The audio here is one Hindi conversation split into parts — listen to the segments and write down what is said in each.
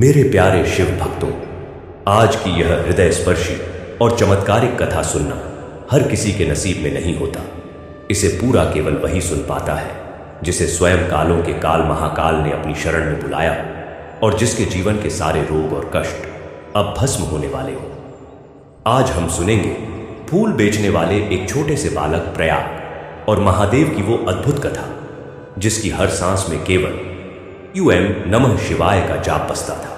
मेरे प्यारे शिव भक्तों, आज की यह हृदय स्पर्शी और चमत्कारिक कथा सुनना हर किसी के नसीब में नहीं होता। इसे पूरा केवल वही सुन पाता है जिसे स्वयं कालों के काल महाकाल ने अपनी शरण में बुलाया और जिसके जीवन के सारे रोग और कष्ट अब भस्म होने वाले हो। आज हम सुनेंगे फूल बेचने वाले एक छोटे से बालक प्रयाग और महादेव की वो अद्भुत कथा जिसकी हर सांस में केवल यूएम नमः शिवाय का जाप बसता था।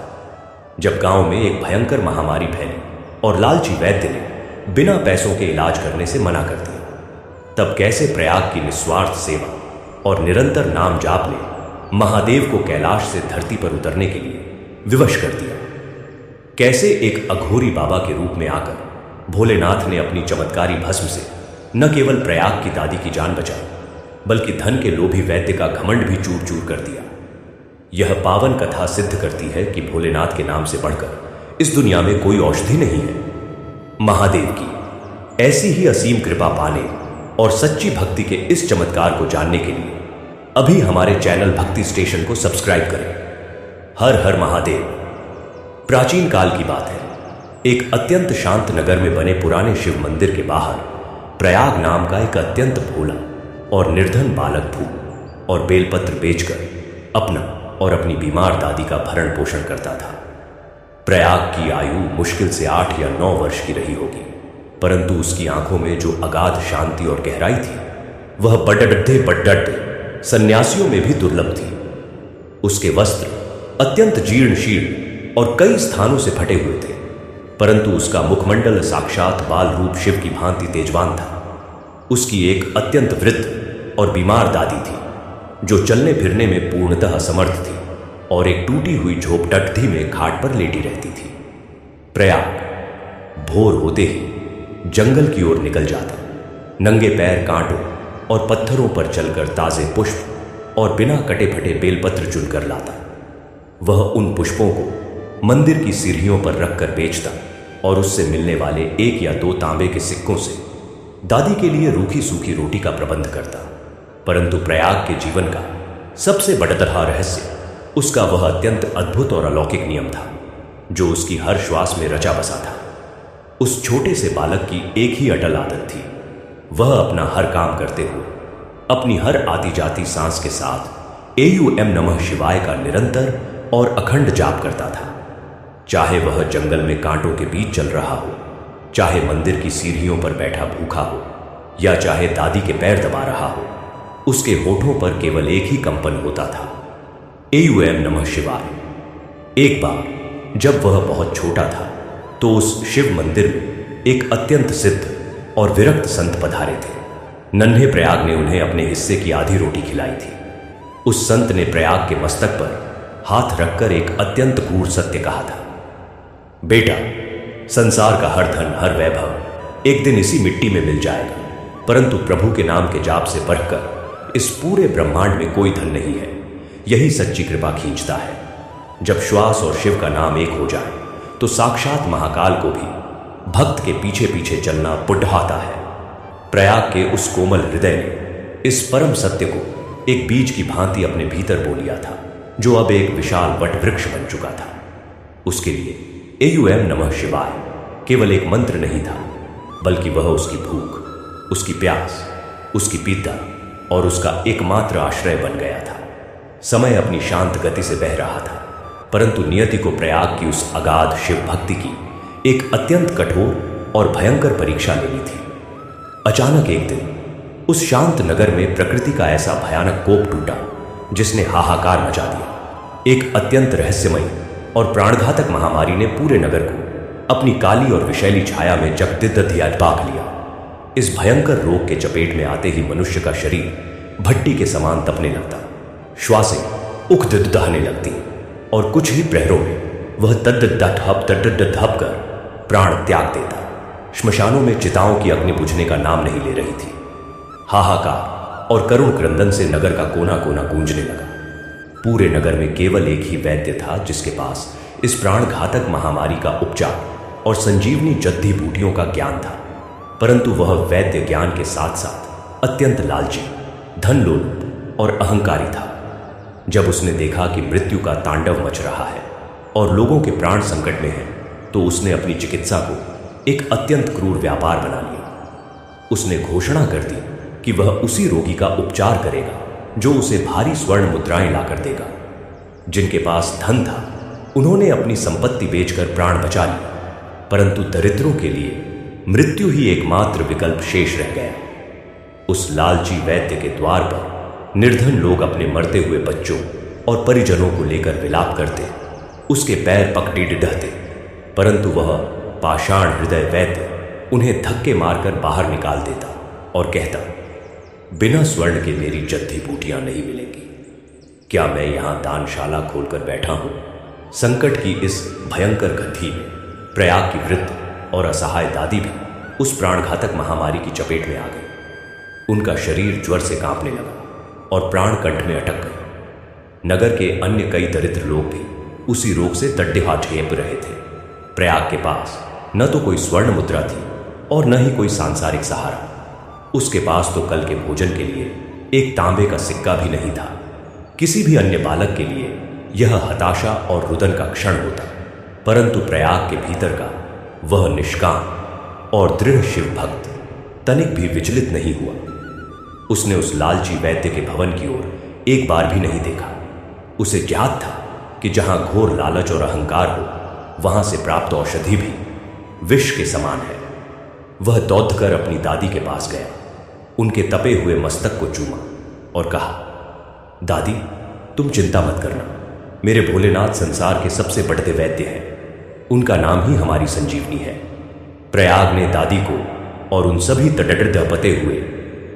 जब गांव में एक भयंकर महामारी फैली और लालची वैद्य ने बिना पैसों के इलाज करने से मना कर दिया, तब कैसे प्रयाग की निस्वार्थ सेवा और निरंतर नाम जाप ने महादेव को कैलाश से धरती पर उतरने के लिए विवश कर दिया। कैसे एक अघोरी बाबा के रूप में आकर भोलेनाथ ने अपनी चमत्कारी भस्म से न केवल प्रयाग की दादी की जान बचाई, बल्कि धन के लोभी वैद्य का घमंड भी चूर चूर कर दिया। यह पावन कथा सिद्ध करती है कि भोलेनाथ के नाम से बढ़कर इस दुनिया में कोई औषधि नहीं है। महादेव की ऐसी ही असीम कृपा पाने और सच्ची भक्ति के इस चमत्कार को जानने के लिए अभी हमारे चैनल भक्ति स्टेशन को सब्सक्राइब करें। हर हर महादेव। प्राचीन काल की बात है, एक अत्यंत शांत नगर में बने पुराने शिव मंदिर के बाहर प्रयाग नाम का एक अत्यंत भोला और निर्धन बालक फूल और बेलपत्र बेचकर अपना और अपनी बीमार दादी का भरण पोषण करता था। प्रयाग की आयु मुश्किल से 8 या 9 वर्ष की रही होगी, परंतु उसकी आंखों में जो अगाध शांति और गहराई थी वह बड्डे सन्यासियों में भी दुर्लभ थी। उसके वस्त्र अत्यंत जीर्ण शीर्ण और कई स्थानों से फटे हुए थे, परंतु उसका मुखमंडल साक्षात बाल रूप शिव की भांति तेजवान था। उसकी एक अत्यंत वृद्ध और बीमार दादी थी जो चलने फिरने में पूर्णतः असमर्थ थी और एक टूटी हुई झोपटट्ठी में खाट पर लेटी रहती थी। प्रयाग भोर होते ही जंगल की ओर निकल जाता, नंगे पैर कांटों और पत्थरों पर चलकर ताजे पुष्प और बिना कटे फटे बेलपत्र चुनकर लाता। वह उन पुष्पों को मंदिर की सीढ़ियों पर रखकर बेचता और उससे मिलने वाले 1 या 2 तांबे के सिक्कों से दादी के लिए रूखी सूखी रोटी का प्रबंध करता। परंतु प्रयाग के जीवन का सबसे बड़ा रहस्य उसका वह अत्यंत अद्भुत और अलौकिक नियम था जो उसकी हर श्वास में रचा बसा था। उस छोटे से बालक की एक ही अटल आदत थी, वह अपना हर काम करते हुए अपनी हर आती जाती सांस के साथ एयूएम नमः शिवाय का निरंतर और अखंड जाप करता था। चाहे वह जंगल में कांटों के बीच चल रहा हो, चाहे मंदिर की सीढ़ियों पर बैठा भूखा हो, या चाहे दादी के पैर दबा रहा हो, उसके होठों पर केवल एक ही कंपन होता था, एयूएम नमः शिवाय। एक बार जब वह बहुत छोटा था तो उस शिव मंदिर में एक अत्यंत सिद्ध और विरक्त संत पधारे थे। नन्हे प्रयाग ने उन्हें अपने हिस्से की आधी रोटी खिलाई थी। उस संत ने प्रयाग के मस्तक पर हाथ रखकर एक अत्यंत गूढ़ सत्य कहा था, बेटा, संसार का हर धन हर वैभव एक दिन इसी मिट्टी में मिल जाएगा, परंतु प्रभु के नाम के जाप से बढ़कर इस पूरे ब्रह्मांड में कोई धन नहीं है। यही सच्ची कृपा खींचता है। जब श्वास और शिव का नाम एक हो जाए तो साक्षात महाकाल को भी भक्त के पीछे पीछे चलना बुढ़ाता है। प्रयाग के उस कोमल हृदय ने इस परम सत्य को एक बीज की भांति अपने भीतर बो लिया था, जो अब एक विशाल वट वृक्ष बन चुका था। उसके लिए एयूएम नमः शिवाय केवल एक मंत्र नहीं था, बल्कि वह उसकी भूख, उसकी प्यास, उसकी पीड़ा और उसका एकमात्र आश्रय बन गया था। समय अपनी शांत गति से बह रहा था, परंतु नियति को प्रयाग की उस अगाध शिव भक्ति की एक अत्यंत कठोर और भयंकर परीक्षा लेनी थी। अचानक एक दिन उस शांत नगर में प्रकृति का ऐसा भयानक कोप टूटा जिसने हाहाकार मचा दिया। एक अत्यंत रहस्यमयी और प्राणघातक महामारी ने पूरे नगर को अपनी काली और विषैली छाया में बांध लिया। इस भयंकर रोग के चपेट में आते ही मनुष्य का शरीर भट्टी के समान तपने लगता, श्वासें उखदहने लगती और कुछ ही प्रहरों में वह तद्दप कर प्राण त्याग देता। श्मशानों में चिताओं की अग्नि बुझने का नाम नहीं ले रही थी। हाहाकार और करुण क्रंदन से नगर का कोना कोना गूंजने लगा। पूरे नगर में केवल एक ही वैद्य था जिसके पास इस प्राणघातक महामारी का उपचार और संजीवनी जद्दी बूटियों का ज्ञान था, परंतु वह वैद्य ज्ञान के साथ साथ अत्यंत लालची, धनलोलुप और अहंकारी था। जब उसने देखा कि मृत्यु का तांडव मच रहा है और लोगों के प्राण संकट में हैं, तो उसने अपनी चिकित्सा को एक अत्यंत क्रूर व्यापार बना लिया। उसने घोषणा कर दी कि वह उसी रोगी का उपचार करेगा जो उसे भारी स्वर्ण मुद्राएं लाकर देगा। जिनके पास धन था उन्होंने अपनी संपत्ति बेचकर प्राण बचा लिए, परंतु दरिद्रों के लिए मृत्यु ही एकमात्र विकल्प शेष रह गया। उस लालची वैद्य के द्वार पर निर्धन लोग अपने मरते हुए बच्चों और परिजनों को लेकर विलाप करते, उसके पैर पकड़ी डिढते, परंतु वह पाषाण हृदय वैद्य उन्हें धक्के मारकर बाहर निकाल देता और कहता, बिना स्वर्ण के मेरी जद्दी बूटियां नहीं मिलेंगी। क्या मैं यहां दानशाला खोलकर बैठा हूं? संकट की इस भयंकर घड़ी में प्रयाग की वृद्ध और असहाय दादी भी उस प्राणघातक महामारी की चपेट में आ गई। उनका शरीर ज्वर से कांपने लगा और प्राण कंठ में अटक गए। नगर के अन्य कई दरिद्र लोग भी उसी रोग से तड्डेहा झेप रहे थे। प्रयाग के पास न तो कोई स्वर्ण मुद्रा थी और न ही कोई सांसारिक सहारा। उसके पास तो कल के भोजन के लिए एक तांबे का सिक्का भी नहीं था। किसी भी अन्य बालक के लिए यह हताशा और रुदन का क्षण होता, परंतु प्रयाग के भीतर का वह निष्काम और दृढ़ शिव भक्त तनिक भी विचलित नहीं हुआ। उसने उस लालची वैद्य के भवन की ओर एक बार भी नहीं देखा। उसे ज्ञात था कि जहां घोर लालच और अहंकार हो, वहां से प्राप्त औषधि भी विष के समान है। वह दौड़कर अपनी दादी के पास गया, उनके तपे हुए मस्तक को चूमा और कहा, दादी तुम चिंता मत करना, मेरे भोलेनाथ संसार के सबसे बढ़ते वैद्य हैं, उनका नाम ही हमारी संजीवनी है। प्रयाग ने दादी को और उन सभी तटडपते हुए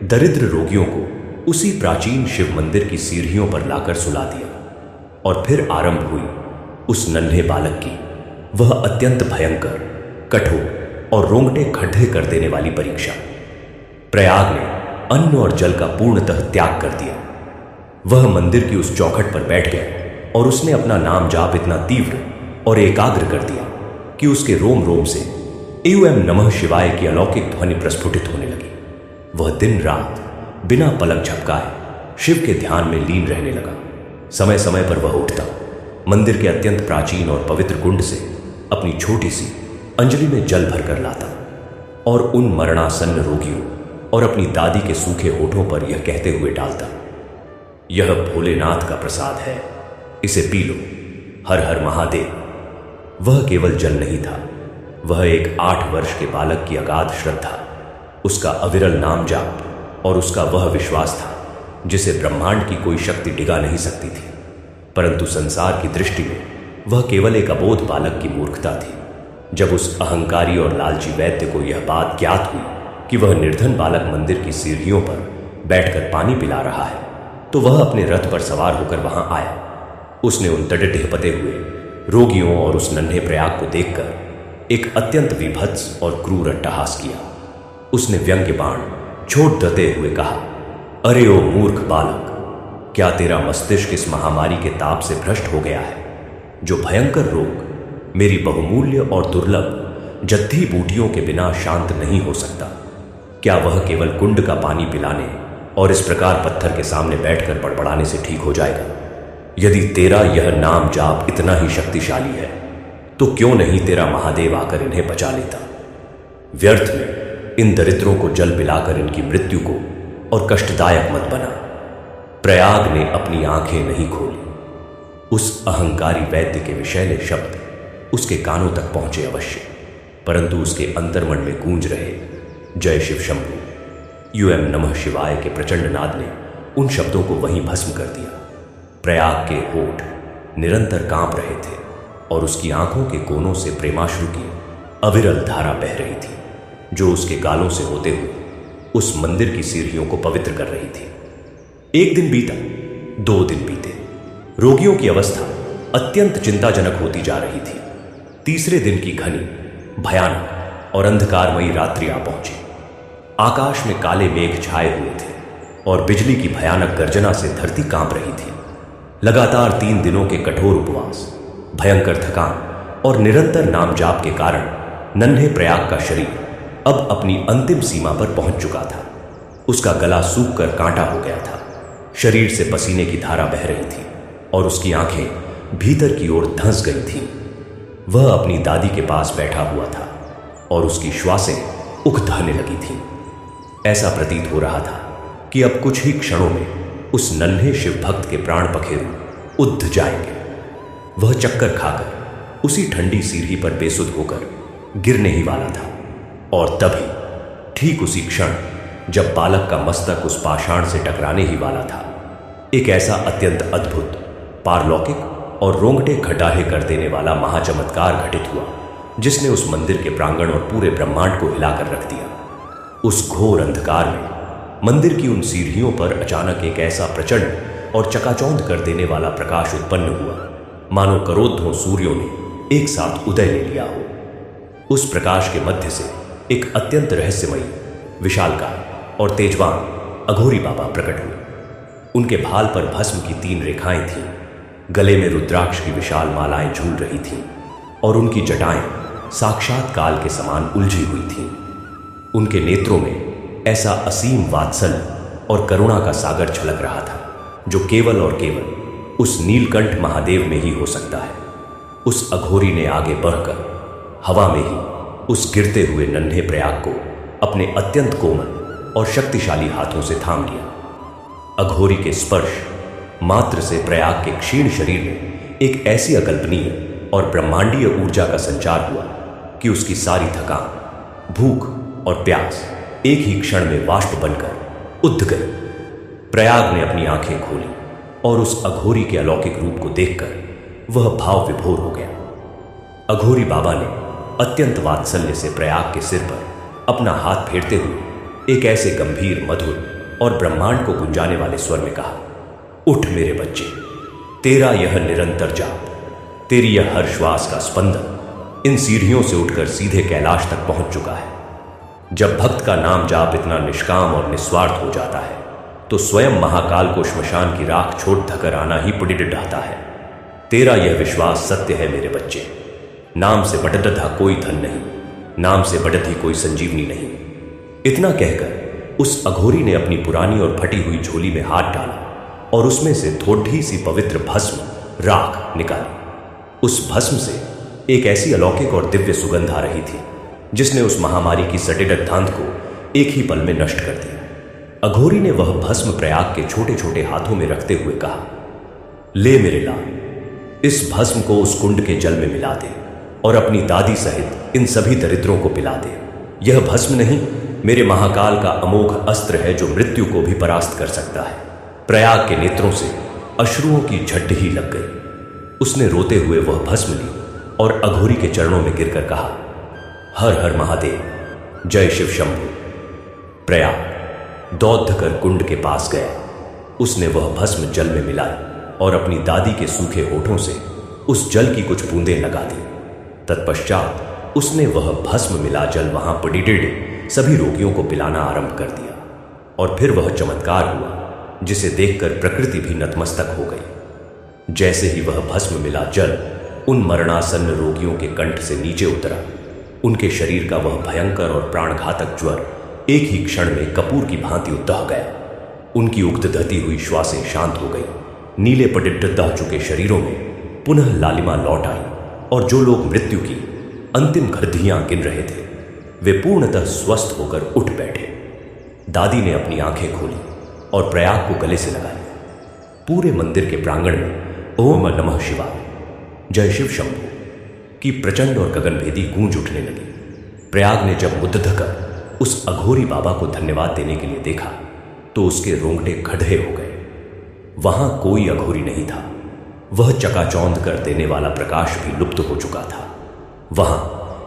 दरिद्र रोगियों को उसी प्राचीन शिव मंदिर की सीढ़ियों पर लाकर सुला दिया और फिर आरंभ हुई उस नन्हे बालक की वह अत्यंत भयंकर, कठोर और रोंगटे खड्डे कर देने वाली परीक्षा। प्रयाग ने अन्न और जल का पूर्णतः त्याग कर दिया। वह मंदिर की उस चौखट पर बैठ गया और उसने अपना नाम जाप इतना तीव्र और एकाग्र कर दिया कि उसके रोम रोम से एवं नमः शिवाय की अलौकिक ध्वनि प्रस्फुटित होने लगी। वह दिन रात बिना पलक झपकाए शिव के ध्यान में लीन रहने लगा। समय समय पर वह उठता, मंदिर के अत्यंत प्राचीन और पवित्र कुंड से अपनी छोटी सी अंजलि में जल भरकर लाता और उन मरणासन्न रोगियों और अपनी दादी के सूखे होठों पर यह कहते हुए डालता, यह भोलेनाथ का प्रसाद है, इसे पी लो, हर हर महादेव। वह केवल जल नहीं था, वह एक 8 वर्ष के बालक की अगाध श्रद्धा, उसका अविरल नाम जाप और उसका वह विश्वास था जिसे ब्रह्मांड की कोई शक्ति डिगा नहीं सकती थी। परंतु संसार की दृष्टि में वह केवल एक अबोध बालक की मूर्खता थी। जब उस अहंकारी और लालची वैद्य को यह बात ज्ञात हुई कि वह निर्धन बालक मंदिर की सीढ़ियों पर बैठकर पानी पिला रहा है, तो वह अपने रथ पर सवार होकर वहां आया। उसने उन तटढपते हुए रोगियों और उस नन्हे प्रयाग को देखकर एक अत्यंत विभत्स और क्रूर अट्टहास किया। उसने व्यंग्य बाण छोड़ देते हुए कहा, अरे ओ मूर्ख बालक, क्या तेरा मस्तिष्क इस महामारी के ताप से भ्रष्ट हो गया है? जो भयंकर रोग मेरी बहुमूल्य और दुर्लभ जद्दी बूटियों के बिना शांत नहीं हो सकता, क्या वह केवल कुंड का पानी पिलाने और इस प्रकार पत्थर के सामने बैठकर बड़बड़ाने से ठीक हो जाएगा? यदि तेरा यह नाम जाप इतना ही शक्तिशाली है, तो क्यों नहीं तेरा महादेव आकर इन्हें बचा लेता? व्यर्थ में इन दरिद्रों को जल पिलाकर इनकी मृत्यु को और कष्टदायक मत बना। प्रयाग ने अपनी आंखें नहीं खोली। उस अहंकारी वैद्य के विषैले शब्द उसके कानों तक पहुंचे अवश्य, परंतु उसके अंतर्मन में गूंज रहे जय शिव शंभु यूएम नमः शिवाय के प्रचंड नाद ने उन शब्दों को वहीं भस्म कर दिया। प्रयाग के होठ निरंतर कांप रहे थे और उसकी आंखों के कोनों से प्रेमाश्रु की अविरल धारा बह रही थी, जो उसके गालों से होते हुए उस मंदिर की सीढ़ियों को पवित्र कर रही थी। 1 दिन बीता, 2 दिन बीते, रोगियों की अवस्था अत्यंत चिंताजनक होती जा रही थी। तीसरे दिन की घनी, भयानक और अंधकारमयी रात्रि आ पहुंची। आकाश में काले मेघ छाए हुए थे और बिजली की भयानक गर्जना से धरती कांप रही थी। लगातार 3 दिनों के कठोर उपवास, भयंकर थकान और निरंतर नाम जाप के कारण नन्हे प्रयाग का शरीर अब अपनी अंतिम सीमा पर पहुंच चुका था। उसका गला सूख कर कांटा हो गया था, शरीर से पसीने की धारा बह रही थी और उसकी आंखें भीतर की ओर धंस गई थीं। वह अपनी दादी के पास बैठा हुआ था और उसकी श्वासें उकताने लगी थीं। ऐसा प्रतीत हो रहा था कि अब कुछ ही क्षणों में उस नन्हे शिव भक्त के प्राण पखेरु उद्ध जाएंगे। वह चक्कर खाकर उसी ठंडी सीढ़ी पर बेसुध होकर गिरने ही वाला था, और तभी ठीक उसी क्षण जब बालक का मस्तक उस पाषाण से टकराने ही वाला था, एक ऐसा अत्यंत अद्भुत, पारलौकिक और रोंगटे खटाहे कर देने वाला महाचमत्कार घटित हुआ, जिसने उस मंदिर के प्रांगण और पूरे ब्रह्मांड को हिलाकर रख दिया। उस घोर अंधकार में मंदिर की उन सीढ़ियों पर अचानक एक ऐसा प्रचंड और चकाचौंध कर देने वाला प्रकाश उत्पन्न हुआ, मानो करोड़ों सूर्यों ने एक साथ उदय ले लिया हो। उस प्रकाश के मध्य से एक अत्यंत रहस्यमयी, विशालकाय और तेजवान अघोरी बाबा प्रकट हुए। उनके भाल पर भस्म की 3 रेखाएं थीं, गले में रुद्राक्ष की विशाल मालाएं झूल रही थीं और उनकी जटाएं साक्षात काल के समान उलझी हुई थीं। उनके नेत्रों में ऐसा असीम वात्सल्य और करुणा का सागर छलक रहा था, जो केवल और केवल उस नीलकंठ महादेव में ही हो सकता है। उस अघोरी ने आगे बढ़कर हवा में ही उस गिरते हुए नन्हे प्रयाग को अपने अत्यंत कोमल और शक्तिशाली हाथों से थाम लिया। अघोरी के स्पर्श मात्र से प्रयाग के क्षीण शरीर में एक ऐसी अकल्पनीय और ब्रह्मांडीय ऊर्जा का संचार हुआ कि उसकी सारी थकान, भूख और प्यास एक ही क्षण में वाष्प बनकर उद्ध गई। प्रयाग ने अपनी आंखें खोली और उस अघोरी के अलौकिक रूप को देखकर वह भाव विभोर हो गया। अघोरी बाबा ने अत्यंत वात्सल्य से प्रयाग के सिर पर अपना हाथ फेरते हुए एक ऐसे गंभीर, मधुर और ब्रह्मांड को गुंजाने वाले स्वर में कहा, उठ मेरे बच्चे, तेरा यह निरंतर जाप, तेरी यह हर श्वास का स्पंदन इन सीढ़ियों से उठकर सीधे कैलाश तक पहुंच चुका है। जब भक्त का नाम जाप इतना निष्काम और निस्वार्थ हो जाता है, तो स्वयं महाकाल को श्मशान की राख छोड़ धकर आना ही पुण्य ढाता है। तेरा यह विश्वास सत्य है मेरे बच्चे। नाम से बढ़ता कोई धन नहीं, नाम से बढ़ती कोई संजीवनी नहीं। इतना कहकर उस अघोरी ने अपनी पुरानी और फटी हुई झोली में हाथ डाला और उसमें से थोड़ी सी पवित्र भस्म, राख निकाली। उस भस्म से एक ऐसी अलौकिक और दिव्य सुगंध आ रही थी, जिसने उस महामारी की सटेडक धांध को एक ही पल में नष्ट कर दिया। अघोरी ने वह भस्म प्रयाग के छोटे छोटे हाथों में रखते हुए कहा, ले मेरे लाल, इस भस्म को उस कुंड के जल में मिला दे और अपनी दादी सहित इन सभी दरिद्रों को पिला दे। यह भस्म नहीं, मेरे महाकाल का अमोघ अस्त्र है, जो मृत्यु को भी परास्त कर सकता है। प्रयाग के नेत्रों से अश्रुओं की झड्ड ही लग गई। उसने रोते हुए वह भस्म ली और अघोरी के चरणों में गिरकर कहा, हर हर महादेव, जय शिव शंभु। प्रयाग दौड़ कर कुंड के पास गया। उसने वह भस्म जल में मिलाई और अपनी दादी के सूखे होठों से उस जल की कुछ बूंदें लगा दी। तत्पश्चात उसने वह भस्म मिला जल वहां पड़ी सभी रोगियों को पिलाना आरंभ कर दिया, और फिर वह चमत्कार हुआ जिसे देखकर प्रकृति भी नतमस्तक हो गई। जैसे ही वह भस्म मिला जल उन मरणासन्न रोगियों के कंठ से नीचे उतरा, उनके शरीर का वह भयंकर और प्राणघातक ज्वर एक ही क्षण में कपूर की भांति उतह गया। उनकी उगदधती हुई श्वासें शांत हो गई। नीले पटित चुके शरीरों में पुनः लालिमा लौट आई, और जो लोग मृत्यु की अंतिम घरधियां गिन रहे थे, वे पूर्णतः स्वस्थ होकर उठ बैठे। दादी ने अपनी आंखें खोली और प्रयाग को गले से लगाया। पूरे मंदिर के प्रांगण में ओम नमः शिवाय, जय शिव शंभु की प्रचंड और गगनभेदी गूंज उठने लगी। प्रयाग ने जब मुद्दकर उस अघोरी बाबा को धन्यवाद देने के लिए देखा, तो उसके रोंगटे खड़े हो गए। वहां कोई अघोरी नहीं था। वह चकाचौंध कर देने वाला प्रकाश भी लुप्त हो चुका था। वहां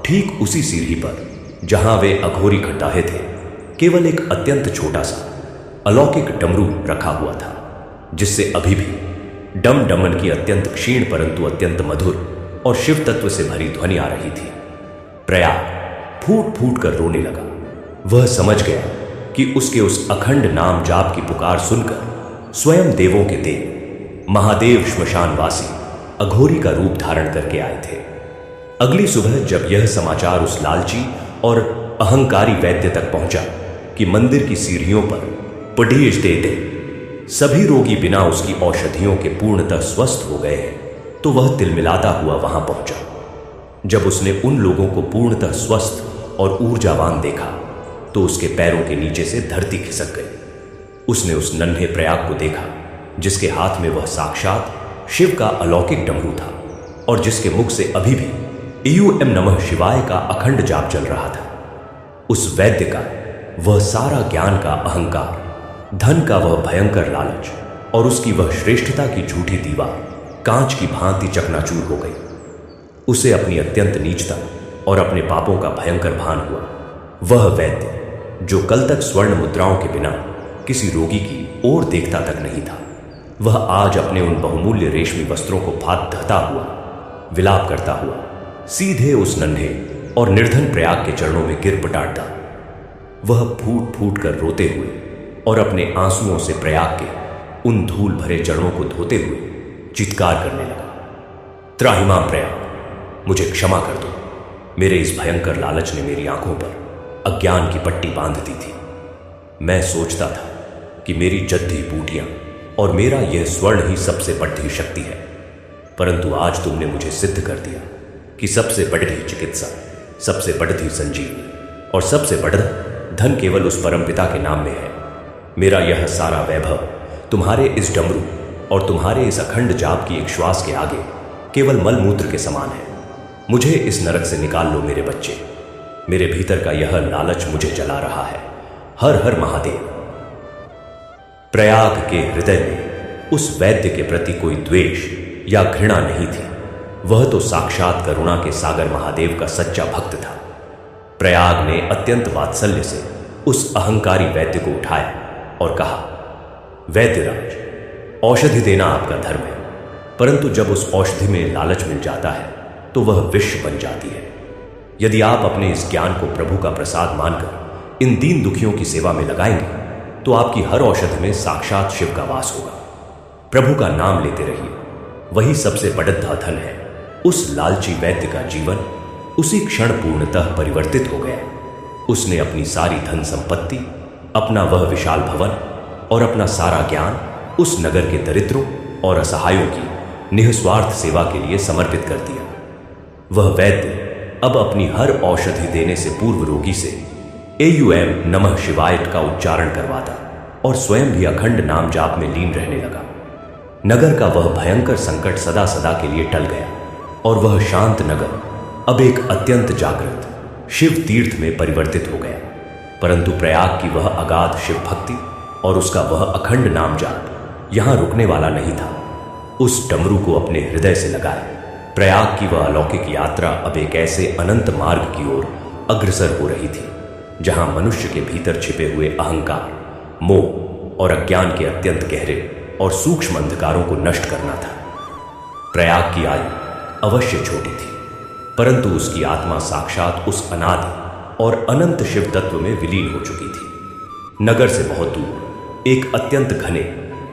ठीक उसी सीढ़ी पर जहां वे अघोरी खटाहे थे, केवल एक अत्यंत छोटा सा अलौकिक डमरू रखा हुआ था, जिससे अभी भी डम डमन की अत्यंत क्षीण परंतु अत्यंत मधुर और शिव तत्व से भरी ध्वनि आ रही थी। प्रयाग फूट फूट कर रोने लगा। वह समझ गया कि उसके उस अखंड नाम जाप की पुकार सुनकर स्वयं देवों के देव महादेव श्मशानवासी अघोरी का रूप धारण करके आए थे। अगली सुबह जब यह समाचार उस लालची और अहंकारी वैद्य तक पहुंचा कि मंदिर की सीढ़ियों पर पढ़ीज दे सभी रोगी बिना उसकी औषधियों के पूर्णतः स्वस्थ हो गए हैं, तो वह तिलमिलाता हुआ वहां पहुंचा। जब उसने उन लोगों को पूर्णतः स्वस्थ और ऊर्जावान देखा तो उसके पैरों के नीचे से धरती खिसक गई। उसने उस नन्हे प्रयाग को देखा जिसके हाथ में वह साक्षात शिव का अलौकिक डमरू था और जिसके मुख से अभी भी ईयूएम नमः शिवाय का अखंड जाप चल रहा था। उस वैद्य का वह सारा ज्ञान का अहंकार, धन का वह भयंकर लालच और उसकी वह श्रेष्ठता की झूठी दीवार कांच की भांति चकनाचूर हो गई। उसे अपनी अत्यंत नीचता और अपने पापों का भयंकर भान हुआ। वह वैद्य जो कल तक स्वर्ण मुद्राओं के बिना किसी रोगी की ओर देखता तक नहीं था, वह आज अपने उन बहुमूल्य रेशमी वस्त्रों को फाड़ धता हुआ, विलाप करता हुआ सीधे उस नन्हे और निर्धन प्रयाग के चरणों में गिर पटाता। वह फूट फूट कर रोते हुए और अपने आंसुओं से प्रयाग के उन धूल भरे चरणों को धोते हुए चित्कार करने लगा, त्राहिमाम प्रयाग, मुझे क्षमा कर दो। मेरे इस भयंकर लालच ने मेरी आंखों पर अज्ञान की पट्टी बांध दी थी। मैं सोचता था कि मेरी जद्दी बूटियां और मेरा यह स्वर्ण ही सबसे बढ़ती शक्ति है, परंतु आज तुमने मुझे सिद्ध कर दिया कि सबसे बढ़ती चिकित्सा, सबसे बढ़ती संजीवनी और सबसे बढ़ता धन केवल उस परमपिता के नाम में है। मेरा यह सारा वैभव तुम्हारे इस डमरू और तुम्हारे इस अखंड जाप की एक श्वास के आगे केवल मलमूत्र के समान है। मुझे इस नरक से निकाल लो मेरे बच्चे। मेरे भीतर का यह लालच मुझे जला रहा है। हर हर महादेव। प्रयाग के हृदय में उस वैद्य के प्रति कोई द्वेष या घृणा नहीं थी। वह तो साक्षात करुणा के सागर महादेव का सच्चा भक्त था। प्रयाग ने अत्यंत वात्सल्य से उस अहंकारी वैद्य को उठाया और कहा, वैद्यराज, औषधि देना आपका धर्म है, परंतु जब उस औषधि में लालच मिल जाता है तो वह विष बन जाती है। यदि आप अपने इस ज्ञान को प्रभु का प्रसाद मानकर इन दीन दुखियों की सेवा में लगाएंगे तो आपकी हर औषधि में साक्षात शिव का वास होगा। प्रभु का नाम लेते रहिए, वही सबसे बढ़ता धन है। उस लालची वैद्य का जीवन उसी क्षण पूर्णतः परिवर्तित हो गया। उसने अपनी सारी धन संपत्ति, अपना वह विशाल भवन और अपना सारा ज्ञान उस नगर के दरिद्रों और असहायों की निःस्वार्थ सेवा के लिए समर्पित कर दिया। वह वैद्य अब अपनी हर औषधि देने से पूर्व रोगी से एयूएम नमः शिवाय का उच्चारण करवाता और स्वयं भी अखंड नाम जाप में लीन रहने लगा। नगर का वह भयंकर संकट सदा सदा के लिए टल गया और वह शांत नगर अब एक अत्यंत जागृत शिव तीर्थ में परिवर्तित हो गया। परंतु प्रयाग की वह अगाध शिव भक्ति और उसका वह अखंड नाम जाप यहां रुकने वाला नहीं था। उस डमरू को अपने हृदय से लगाए प्रयाग की वह अलौकिक यात्रा अब एक ऐसे अनंत मार्ग की ओर अग्रसर हो रही थी जहां मनुष्य के भीतर छिपे हुए अहंकार, मोह और अज्ञान के अत्यंत गहरे और सूक्ष्म अंधकारों को नष्ट करना था। प्रयाग की आयु अवश्य छोटी थी, परंतु उसकी आत्मा साक्षात उस अनादि और अनंत शिव तत्व में विलीन हो चुकी थी। नगर से बहुत दूर एक अत्यंत घने,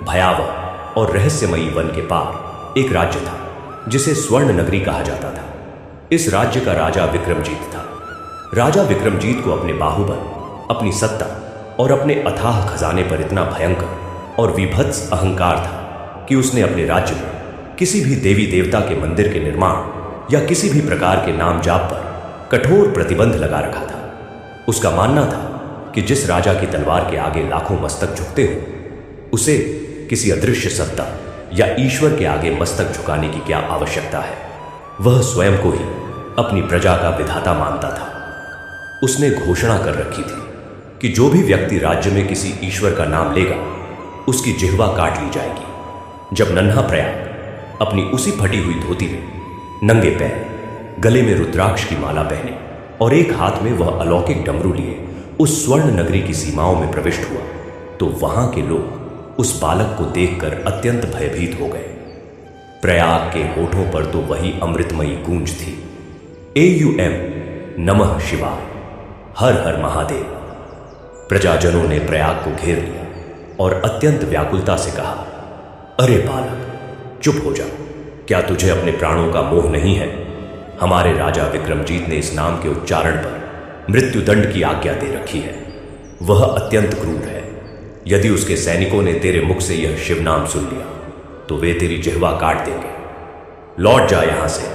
भयावह और रहस्यमयी वन के पार एक राज्य था जिसे स्वर्ण नगरी कहा जाता था। इस राज्य का राजा विक्रमजीत था। राजा विक्रमजीत को अपने बाहुबल, अपनी सत्ता और अपने अथाह खजाने पर इतना भयंकर और विभत्स अहंकार था कि उसने अपने राज्य में किसी भी देवी देवता के मंदिर के निर्माण या किसी भी प्रकार के नाम जाप पर कठोर प्रतिबंध लगा रखा था। उसका मानना था कि जिस राजा की तलवार के आगे लाखों मस्तक झुकते हो, उसे किसी अदृश्य सत्ता या ईश्वर के आगे मस्तक झुकाने की क्या आवश्यकता है। वह स्वयं को ही अपनी प्रजा का विधाता मानता था। उसने घोषणा कर रखी थी कि जो भी व्यक्ति राज्य में किसी ईश्वर का नाम लेगा उसकी जिह्वा काट ली जाएगी। जब नन्हा प्रयाग अपनी उसी फटी हुई धोती में, नंगे पैर, गले में रुद्राक्ष की माला पहने और एक हाथ में वह अलौकिक डमरू लिए उस स्वर्ण नगरी की सीमाओं में प्रविष्ट हुआ तो वहां के लोग उस बालक को देखकर अत्यंत भयभीत हो गए। प्रयाग के होठों पर तो वही अमृतमयी गूंज थी, एयूएम नमः शिवाय, हर हर महादेव। प्रजाजनों ने प्रयाग को घेर लिया और अत्यंत व्याकुलता से कहा, अरे बालक, चुप हो जा। क्या तुझे अपने प्राणों का मोह नहीं है? हमारे राजा विक्रमजीत ने इस नाम के उच्चारण पर मृत्युदंड की आज्ञा दे रखी है। वह अत्यंत क्रूर है। यदि उसके सैनिकों ने तेरे मुख से यह शिव नाम सुन लिया तो वे तेरी जिह्वा काट देंगे। लौट जा यहां से।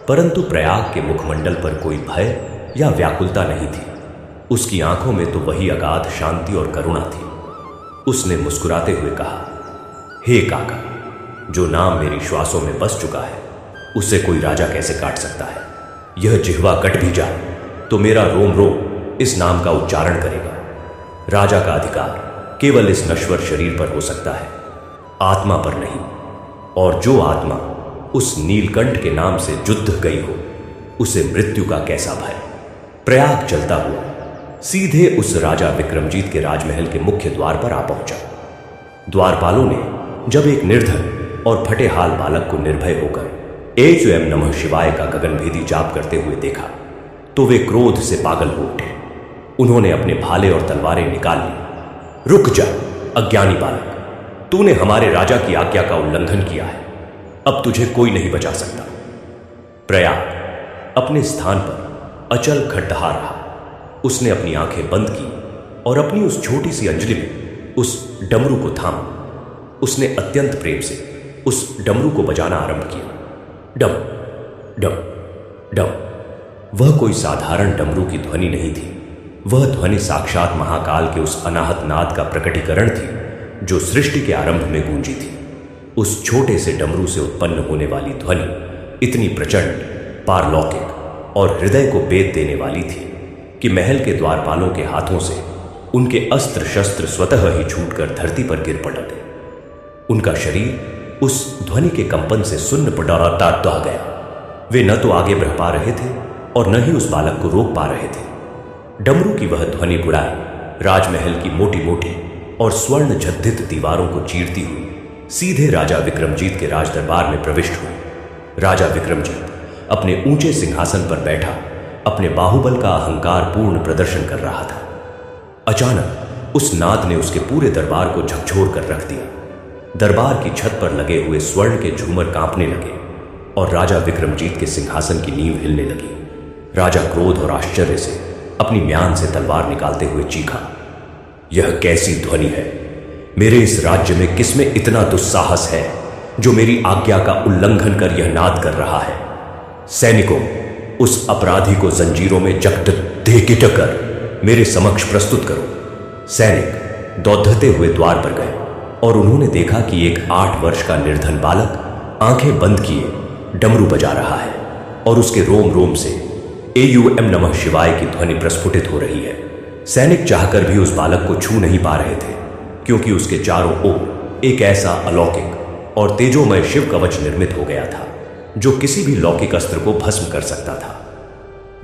परंतु प्रयाग के मुखमंडल पर कोई भय या व्याकुलता नहीं थी। उसकी आंखों में तो वही अगाध शांति और करुणा थी। उसने मुस्कुराते हुए कहा, हे काका, जो नाम मेरी श्वासों में बस चुका है उसे कोई राजा कैसे काट सकता है। यह जिह्वा कट भी जाए तो मेरा रोम रोम इस नाम का उच्चारण करेगा। राजा का अधिकार केवल इस नश्वर शरीर पर हो सकता है, आत्मा पर नहीं। और जो आत्मा उस नीलकंठ के नाम से जुद्ध गई हो उसे मृत्यु का कैसा भय। प्रयाग चलता हुआ सीधे उस राजा विक्रमजीत के राजमहल के मुख्य द्वार पर आ पहुंचा। द्वारपालों ने जब एक निर्धन और फटे हाल बालक को निर्भय होकर एम नमः शिवाय का गगनभेदी जाप करते हुए देखा तो वे क्रोध से पागल हो उठे। उन्होंने अपने भाले और तलवारें निकाल ली। रुक जा अज्ञानी बालक, तूने हमारे राजा की आज्ञा का उल्लंघन किया है, अब तुझे कोई नहीं बचा सकता। प्रयाग अपने स्थान पर अचल खड़दहा रहा। उसने अपनी आंखें बंद की और अपनी उस छोटी सी अंजलि में उस डमरू को थामा। उसने अत्यंत प्रेम से उस डमरू को बजाना आरंभ किया। डम डम डम। वह कोई साधारण डमरू की ध्वनि नहीं थी। वह ध्वनि साक्षात महाकाल के उस अनाहत नाद का प्रकटीकरण थी जो सृष्टि के आरंभ में गूंजी थी। उस छोटे से डमरू से उत्पन्न होने वाली ध्वनि इतनी प्रचंड, पारलौकिक और हृदय को बेद देने वाली थी कि महल के द्वारपालों के हाथों से उनके अस्त्र शस्त्र स्वतः ही छूटकर धरती पर गिर पड़े। उनका शरीर उस ध्वनि के कंपन से सुन्न पड़ा गया। वे न तो आगे बढ़ पा रहे थे और न ही उस बालक को रोक पा रहे थे। डमरू की वह ध्वनि गुड़ाई राजमहल की मोटी मोटी और स्वर्ण झद्दित दीवारों को चीरती हुई सीधे राजा विक्रमजीत के राजदरबार में प्रविष्ट हुई। राजा विक्रमजीत अपने ऊंचे सिंहासन पर बैठा अपने बाहुबल का अहंकार पूर्ण प्रदर्शन कर रहा था। अचानक उस नाद ने उसके पूरे दरबार को झकझोर कर रख दिया। दरबार की छत पर लगे हुए स्वर्ण के झूमर कांपने लगे और राजा विक्रमजीत के सिंहासन की नींव हिलने लगी। राजा क्रोध और आश्चर्य से अपनी म्यान से तलवार निकालते हुए चीखा, यह कैसी ध्वनि है? मेरे इस राज्य में किसमें इतना दुस्साहस है जो मेरी आज्ञा का उल्लंघन कर यह नाद कर रहा है? सैनिकों, उस अपराधी को जंजीरों में जकड़ दे कर मेरे समक्ष प्रस्तुत करो। सैनिक दौड़ते हुए द्वार पर गए और उन्होंने देखा कि एक 8 वर्ष का निर्धन बालक आंखें बंद किए डमरू बजा रहा है और उसके रोम रोम से एम नमः शिवाय की ध्वनि प्रस्फुटित हो रही है। सैनिक चाहकर भी उस बालक को छू नहीं पा रहे थे क्योंकि उसके चारों ओर एक ऐसा अलौकिक और तेजोमय शिव कवच निर्मित हो गया था जो किसी भी लौकिक अस्त्र को भस्म कर सकता था।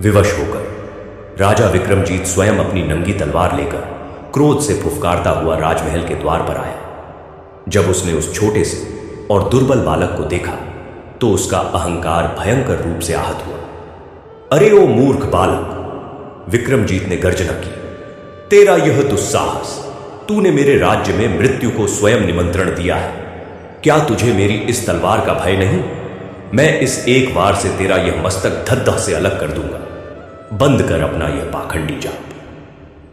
विवश होकर राजा विक्रमजीत स्वयं अपनी नंगी तलवार लेकर क्रोध से फुफकारता हुआ राजमहल के द्वार पर आया। जब उसने उस छोटे से और दुर्बल बालक को देखा तो उसका अहंकार भयंकर रूप से आहत हुआ। अरे ओ मूर्ख बालक, विक्रमजीत ने गर्जना की, तेरा यह दुस्साहस! तूने मेरे राज्य में मृत्यु को स्वयं निमंत्रण दिया है। क्या तुझे मेरी इस तलवार का भय नहीं? मैं इस एक वार से तेरा यह मस्तक धड़ से अलग कर दूंगा। बंद कर अपना यह पाखंडी जाप।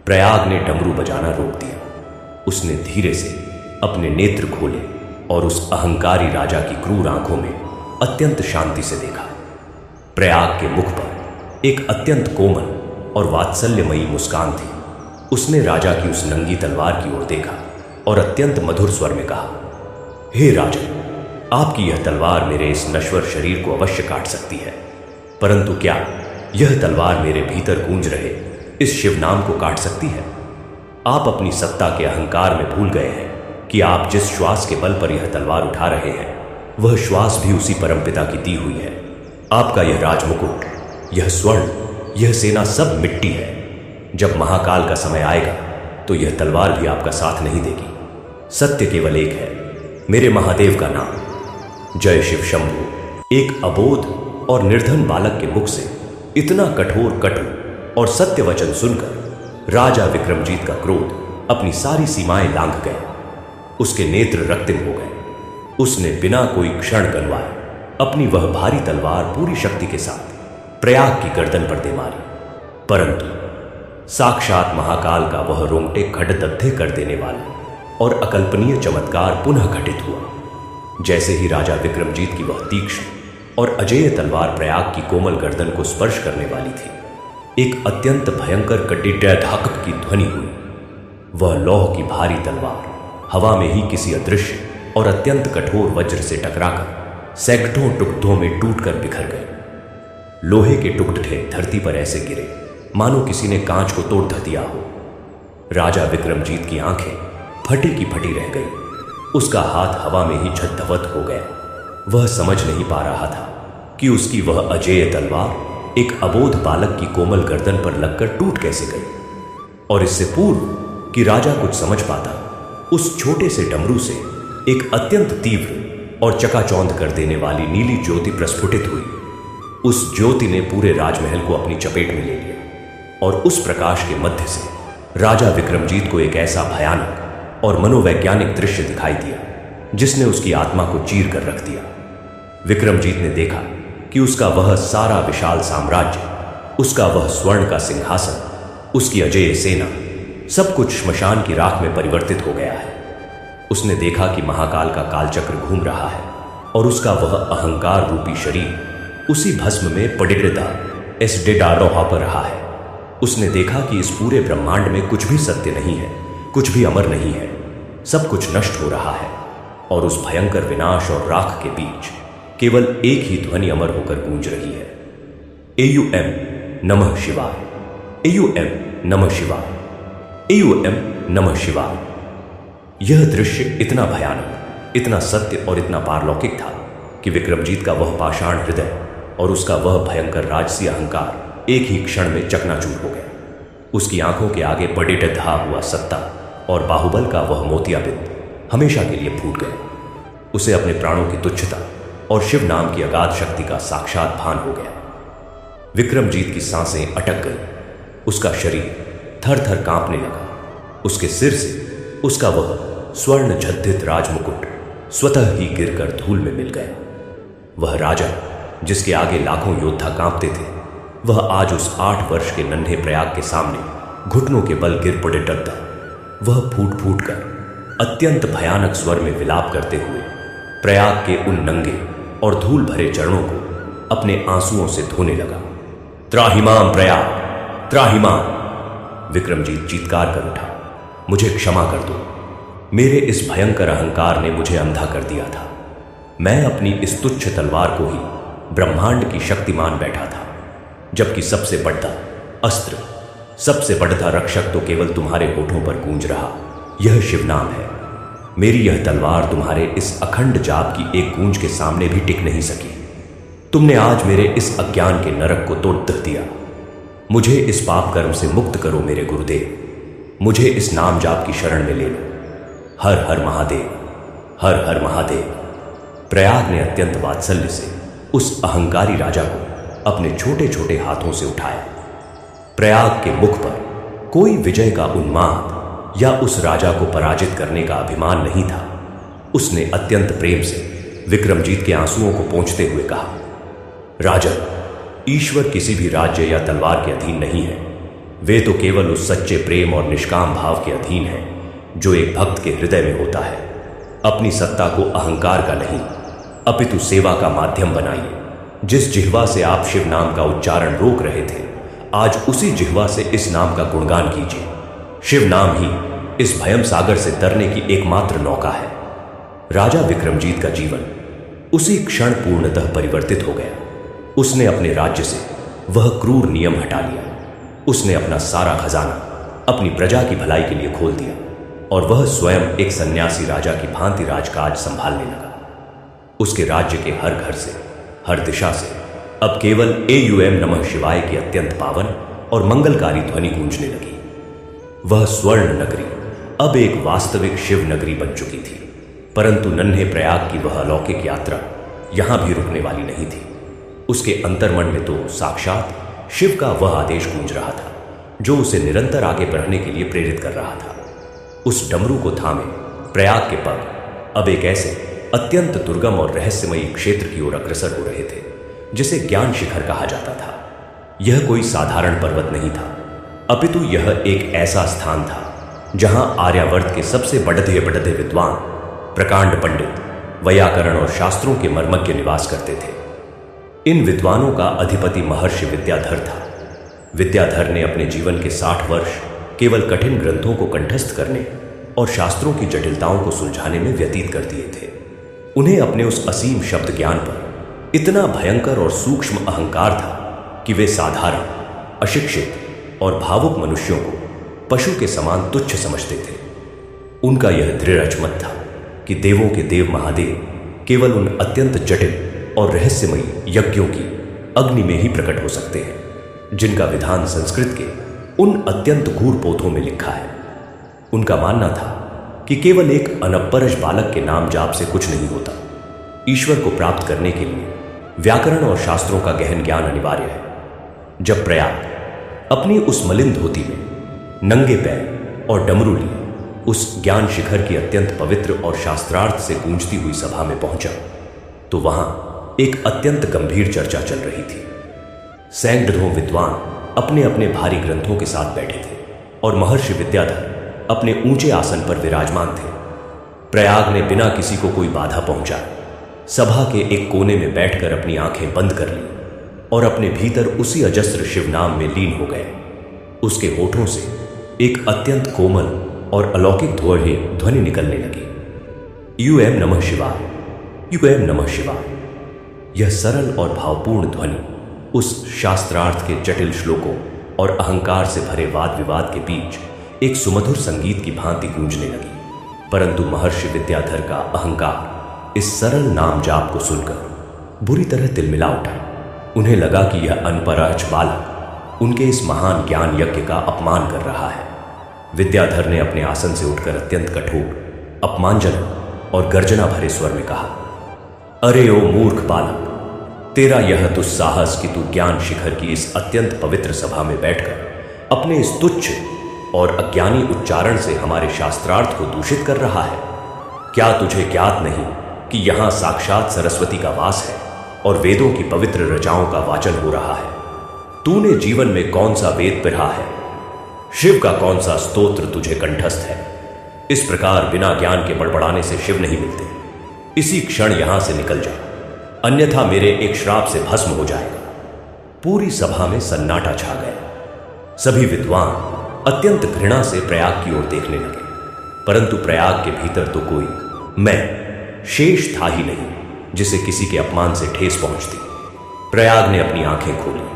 प्रयाग ने डमरू बजाना रोक दिया। उसने धीरे से अपने नेत्र खोले और उस अहंकारी राजा की क्रूर आंखों में अत्यंत शांति से देखा। प्रयाग के मुख पर एक अत्यंत कोमल और वात्सल्यमयी मुस्कान थी। उसने राजा की उस नंगी तलवार की ओर देखा और अत्यंत मधुर स्वर में कहा, हे राजन, आपकी यह तलवार मेरे इस नश्वर शरीर को अवश्य काट सकती है, परंतु क्या यह तलवार मेरे भीतर गूंज रहे इस शिव नाम को काट सकती है? आप अपनी सत्ता के अहंकार में भूल गए हैं कि आप जिस श्वास के बल पर यह तलवार उठा रहे हैं वह श्वास भी उसी परमपिता की दी हुई है। आपका यह राजमुकुट, यह स्वर्ण, यह सेना सब मिट्टी है। जब महाकाल का समय आएगा तो यह तलवार भी आपका साथ नहीं देगी। सत्य केवल एक है, मेरे महादेव का नाम। जय शिव शंभु। एक अबोध और निर्धन बालक के मुख से इतना कठोर कटु और सत्य वचन सुनकर राजा विक्रमजीत का क्रोध अपनी सारी सीमाएं लांघ गए। उसके नेत्र रक्तिम हो गए। उसने बिना कोई क्षण गंवाए अपनी वह भारी तलवार पूरी शक्ति के साथ प्रयाग की गर्दन पर दे मारी। परंतु साक्षात महाकाल का वह रोंगटे खड़दद्दे कर देने वाला और अकल्पनीय चमत्कार पुनः घटित हुआ। जैसे ही राजा विक्रमजीत की वह तीक्ष्ण और अजेय तलवार प्रयाग की कोमल गर्दन को स्पर्श करने वाली थी। एक अत्यंत भयंकर कटिड्याधाकप की ध्वनि हुई। वह लौह की भारी तलवार हवा में ही किसी अदृश्य और अत्यंत कठोर वज्र से टकराकर सैकड़ों टुकड़ों में टूटकर बिखर गए। लोहे के टुकड़े धरती पर ऐसे गिरे मानो किसी ने कांच को तोड़ दिया हो। राजा विक्रमजीत की आंखें फटी की फटी रह गई। उसका हाथ हवा में ही झटधवत हो गया। वह समझ नहीं पा रहा था कि उसकी वह अजेय तलवार एक अबोध बालक की कोमल गर्दन पर लगकर टूट कैसे गई। और इससे पूर्व कि राजा कुछ समझ पाता, उस छोटे से डमरू से एक अत्यंत तीव्र और चकाचौंध कर देने वाली नीली ज्योति प्रस्फुटित हुई। उस ज्योति ने पूरे राजमहल को अपनी चपेट में ले लिया और उस प्रकाश के मध्य से राजा विक्रमजीत को एक ऐसा भयानक और मनोवैज्ञानिक दृश्य दिखाई दिया जिसने उसकी आत्मा को चीर कर रख दिया। विक्रमजीत ने देखा कि उसका वह सारा विशाल साम्राज्य, उसका वह स्वर्ण का सिंहासन, उसकी अजेय सेना, सब कुछ श्मशान की राख में परिवर्तित हो गया है। उसने देखा कि महाकाल का कालचक्र घूम रहा है और उसका वह अहंकार रूपी शरीर उसी भस्म में पडिड्डा एस डेडारोहा पर रहा है। उसने देखा कि इस पूरे ब्रह्मांड में कुछ भी सत्य नहीं है, कुछ भी अमर नहीं है, सब कुछ नष्ट हो रहा है। और उस भयंकर विनाश और राख के बीच केवल एक ही ध्वनि अमर होकर गूंज रही है, एयुएम नमः शिवाय, एयुएम नमः शिवाय, एयुएम नमः शिवाय। यह दृश्य इतना भयानक, इतना सत्य और इतना पारलौकिक था कि विक्रमजीत का वह पाषाण हृदय और उसका वह भयंकर राजसी अहंकार एक ही क्षण में चकनाचूर हो गया। उसकी आंखों के आगे पडिड्डा हुआ सत्ता और बाहुबल का वह मोतियाबिंद हमेशा के लिए फूट गया। उसे अपने प्राणों की तुच्छता और शिव नाम की अगाध शक्ति का साक्षात भान हो गया। विक्रमजीत की सांसें अटक गई। उसका शरीर थर थर कांपने लगा। उसके सिर से उसका वह स्वर्ण झद्दित राजमुकुट स्वतः ही गिरकर धूल में मिल गया। वह राजा जिसके आगे लाखों योद्धा कांपते थे, वह आज उस 8 वर्ष के नन्हे प्रयाग के सामने घुटनों के बल गिर पड़े डरता। वह फूट फूट कर अत्यंत भयानक स्वर में विलाप करते हुए प्रयाग के उन नंगे और धूल भरे चरणों को अपने आंसुओं से धोने लगा। त्राहिमाम प्रयाग, त्राहिमाम! विक्रमजीत चीत्कार कर उठा, मुझे क्षमा कर दो। मेरे इस भयंकर अहंकार ने मुझे अंधा कर दिया था। मैं अपनी इस तुच्छ तलवार को ही ब्रह्मांड की शक्ति मान बैठा था, जबकि सबसे बढ़ता अस्त्र, सबसे बढ़ता रक्षक तो केवल तुम्हारे होठों पर गूंज रहा, यह शिव नाम है। मेरी यह तलवार तुम्हारे इस अखंड जाप की एक गूंज के सामने भी टिक नहीं सकी। तुमने आज मेरे इस अज्ञान के नरक को तोड़ दिया। मुझे इस पाप कर्म से मुक्त करो मेरे गुरुदेव। मुझे इस नाम जाप की शरण में ले लो। हर हर महादेव, हर हर महादेव। प्रयाग ने अत्यंत वात्सल्य से उस अहंकारी राजा को अपने छोटे छोटे हाथों से उठाया। प्रयाग के मुख पर कोई विजय का उन्माद या उस राजा को पराजित करने का अभिमान नहीं था। उसने अत्यंत प्रेम से विक्रमजीत के आंसुओं को पोंछते हुए कहा, राजन, ईश्वर किसी भी राज्य या तलवार के अधीन नहीं है। वे तो केवल उस सच्चे प्रेम और निष्काम भाव के अधीन हैं जो एक भक्त के हृदय में होता है। अपनी सत्ता को अहंकार का नहीं अपितु सेवा का माध्यम बनाइए। जिस जिह्वा से आप शिव नाम का उच्चारण रोक रहे थे, आज उसी जिह्वा से इस नाम का गुणगान कीजिए। शिव नाम ही इस भयम सागर से तरने की एकमात्र नौका है। राजा विक्रमजीत का जीवन उसी क्षण पूर्णतः परिवर्तित हो गया। उसने अपने राज्य से वह क्रूर नियम हटा लिया। उसने अपना सारा खजाना अपनी प्रजा की भलाई के लिए खोल दिया और वह स्वयं एक सन्यासी राजा की भांति राजकाज संभालने लगा। उसके राज्य के हर घर से, हर दिशा से अब केवल एयुएम नमः शिवाय की अत्यंत पावन और मंगलकारी ध्वनि गूंजने लगी। वह स्वर्ण नगरी अब एक वास्तविक शिव नगरी बन चुकी थी। परंतु नन्हे प्रयाग की वह अलौकिक यात्रा यहां भी रुकने वाली नहीं थी। उसके अंतर्मन में तो साक्षात शिव का वह आदेश गूंज रहा था जो उसे निरंतर आगे बढ़ने के लिए प्रेरित कर रहा था। उस डमरू को थामे प्रयाग के पग अब एक ऐसे अत्यंत दुर्गम और रहस्यमयी क्षेत्र की ओर अग्रसर हो रहे थे जिसे ज्ञान शिखर कहा जाता था। यह कोई साधारण पर्वत नहीं था, अपितु यह एक ऐसा स्थान था जहां आर्यावर्त के सबसे बढ़ते बढ़ते विद्वान, प्रकांड पंडित, वैयाकरण और शास्त्रों के मर्मज्ञ निवास करते थे। इन विद्वानों का अधिपति महर्षि विद्याधर था। विद्याधर ने अपने जीवन के 60 वर्ष केवल कठिन ग्रंथों को कंठस्थ करने और शास्त्रों की जटिलताओं को सुलझाने में व्यतीत कर दिए थे। उन्हें अपने उस असीम शब्द ज्ञान पर इतना भयंकर और सूक्ष्म अहंकार था कि वे साधारण, अशिक्षित और भावुक मनुष्यों को पशु के समान तुच्छ समझते थे। उनका यह दृढ़ अचमत था कि देवों के देव महादेव केवल उन अत्यंत जटिल और रहस्यमयी यज्ञों की अग्नि में ही प्रकट हो सकते हैं जिनका विधान संस्कृत के उन अत्यंत गूढ़ पोथों में लिखा है। उनका मानना था कि केवल एक अनपरज बालक के नाम जाप से कुछ नहीं होता। ईश्वर को प्राप्त करने के लिए व्याकरण और शास्त्रों का गहन ज्ञान अनिवार्य है। जब प्रयाग अपनी उस मलिन धोती में नंगे पैर और डमरू लिए उस ज्ञान शिखर की अत्यंत पवित्र और शास्त्रार्थ से गूंजती हुई सभा में पहुंचा तो वहां एक अत्यंत गंभीर चर्चा चल रही थी। सैकड़ों विद्वान अपने अपने भारी ग्रंथों के साथ बैठे थे और महर्षि विद्याधर अपने ऊंचे आसन पर विराजमान थे। प्रयाग ने बिना किसी को कोई बाधा पहुंचाए सभा के एक कोने में बैठकर अपनी आंखें बंद कर ली और अपने भीतर उसी अजस्र शिव नाम में लीन हो गए। उसके होठों से एक अत्यंत कोमल और अलौकिक ध्वनि निकलने लगी। यूएम नमः शिवाय, यूएम नमः शिवाय। यह सरल और भावपूर्ण ध्वनि उस शास्त्रार्थ के जटिल श्लोकों और अहंकार से भरे वाद विवाद के बीच एक सुमधुर संगीत की भांति गूंजने लगी। परंतु महर्षि विद्याधर का अहंकार इस सरल नाम जाप को सुनकर बुरी तरह तिलमिला उठा। उन्हें लगा कि यह अनपराज बालक उनके इस महान ज्ञान यज्ञ का अपमान कर रहा है। विद्याधर ने अपने आसन से उठकर अत्यंत कठोर, अपमानजनक और गर्जना भरे स्वर में कहा, अरे ओ मूर्ख बालक, तेरा यह दुस्साहस कि तू ज्ञान शिखर की इस अत्यंत पवित्र सभा में बैठकर अपने इस तुच्छ और अज्ञानी उच्चारण से हमारे शास्त्रार्थ को दूषित कर रहा है। क्या तुझे ज्ञात नहीं कि यहां साक्षात सरस्वती का वास है और वेदों की पवित्र रचाओं का वाचन हो रहा है? तूने जीवन में कौन सा वेद पढ़ा है? शिव का कौन सा स्तोत्र तुझे कंठस्थ है? इस प्रकार बिना ज्ञान के बड़बड़ाने से शिव नहीं मिलते। इसी क्षण यहां से निकल जा, अन्यथा मेरे एक श्राप से भस्म हो जाएगा। पूरी सभा में सन्नाटा छा गया। सभी विद्वान अत्यंत घृणा से प्रयाग की ओर देखने लगे, परंतु प्रयाग के भीतर तो कोई मैं शेष था ही नहीं जिसे किसी के अपमान से ठेस पहुंचती। प्रयाग ने अपनी आंखें खोली,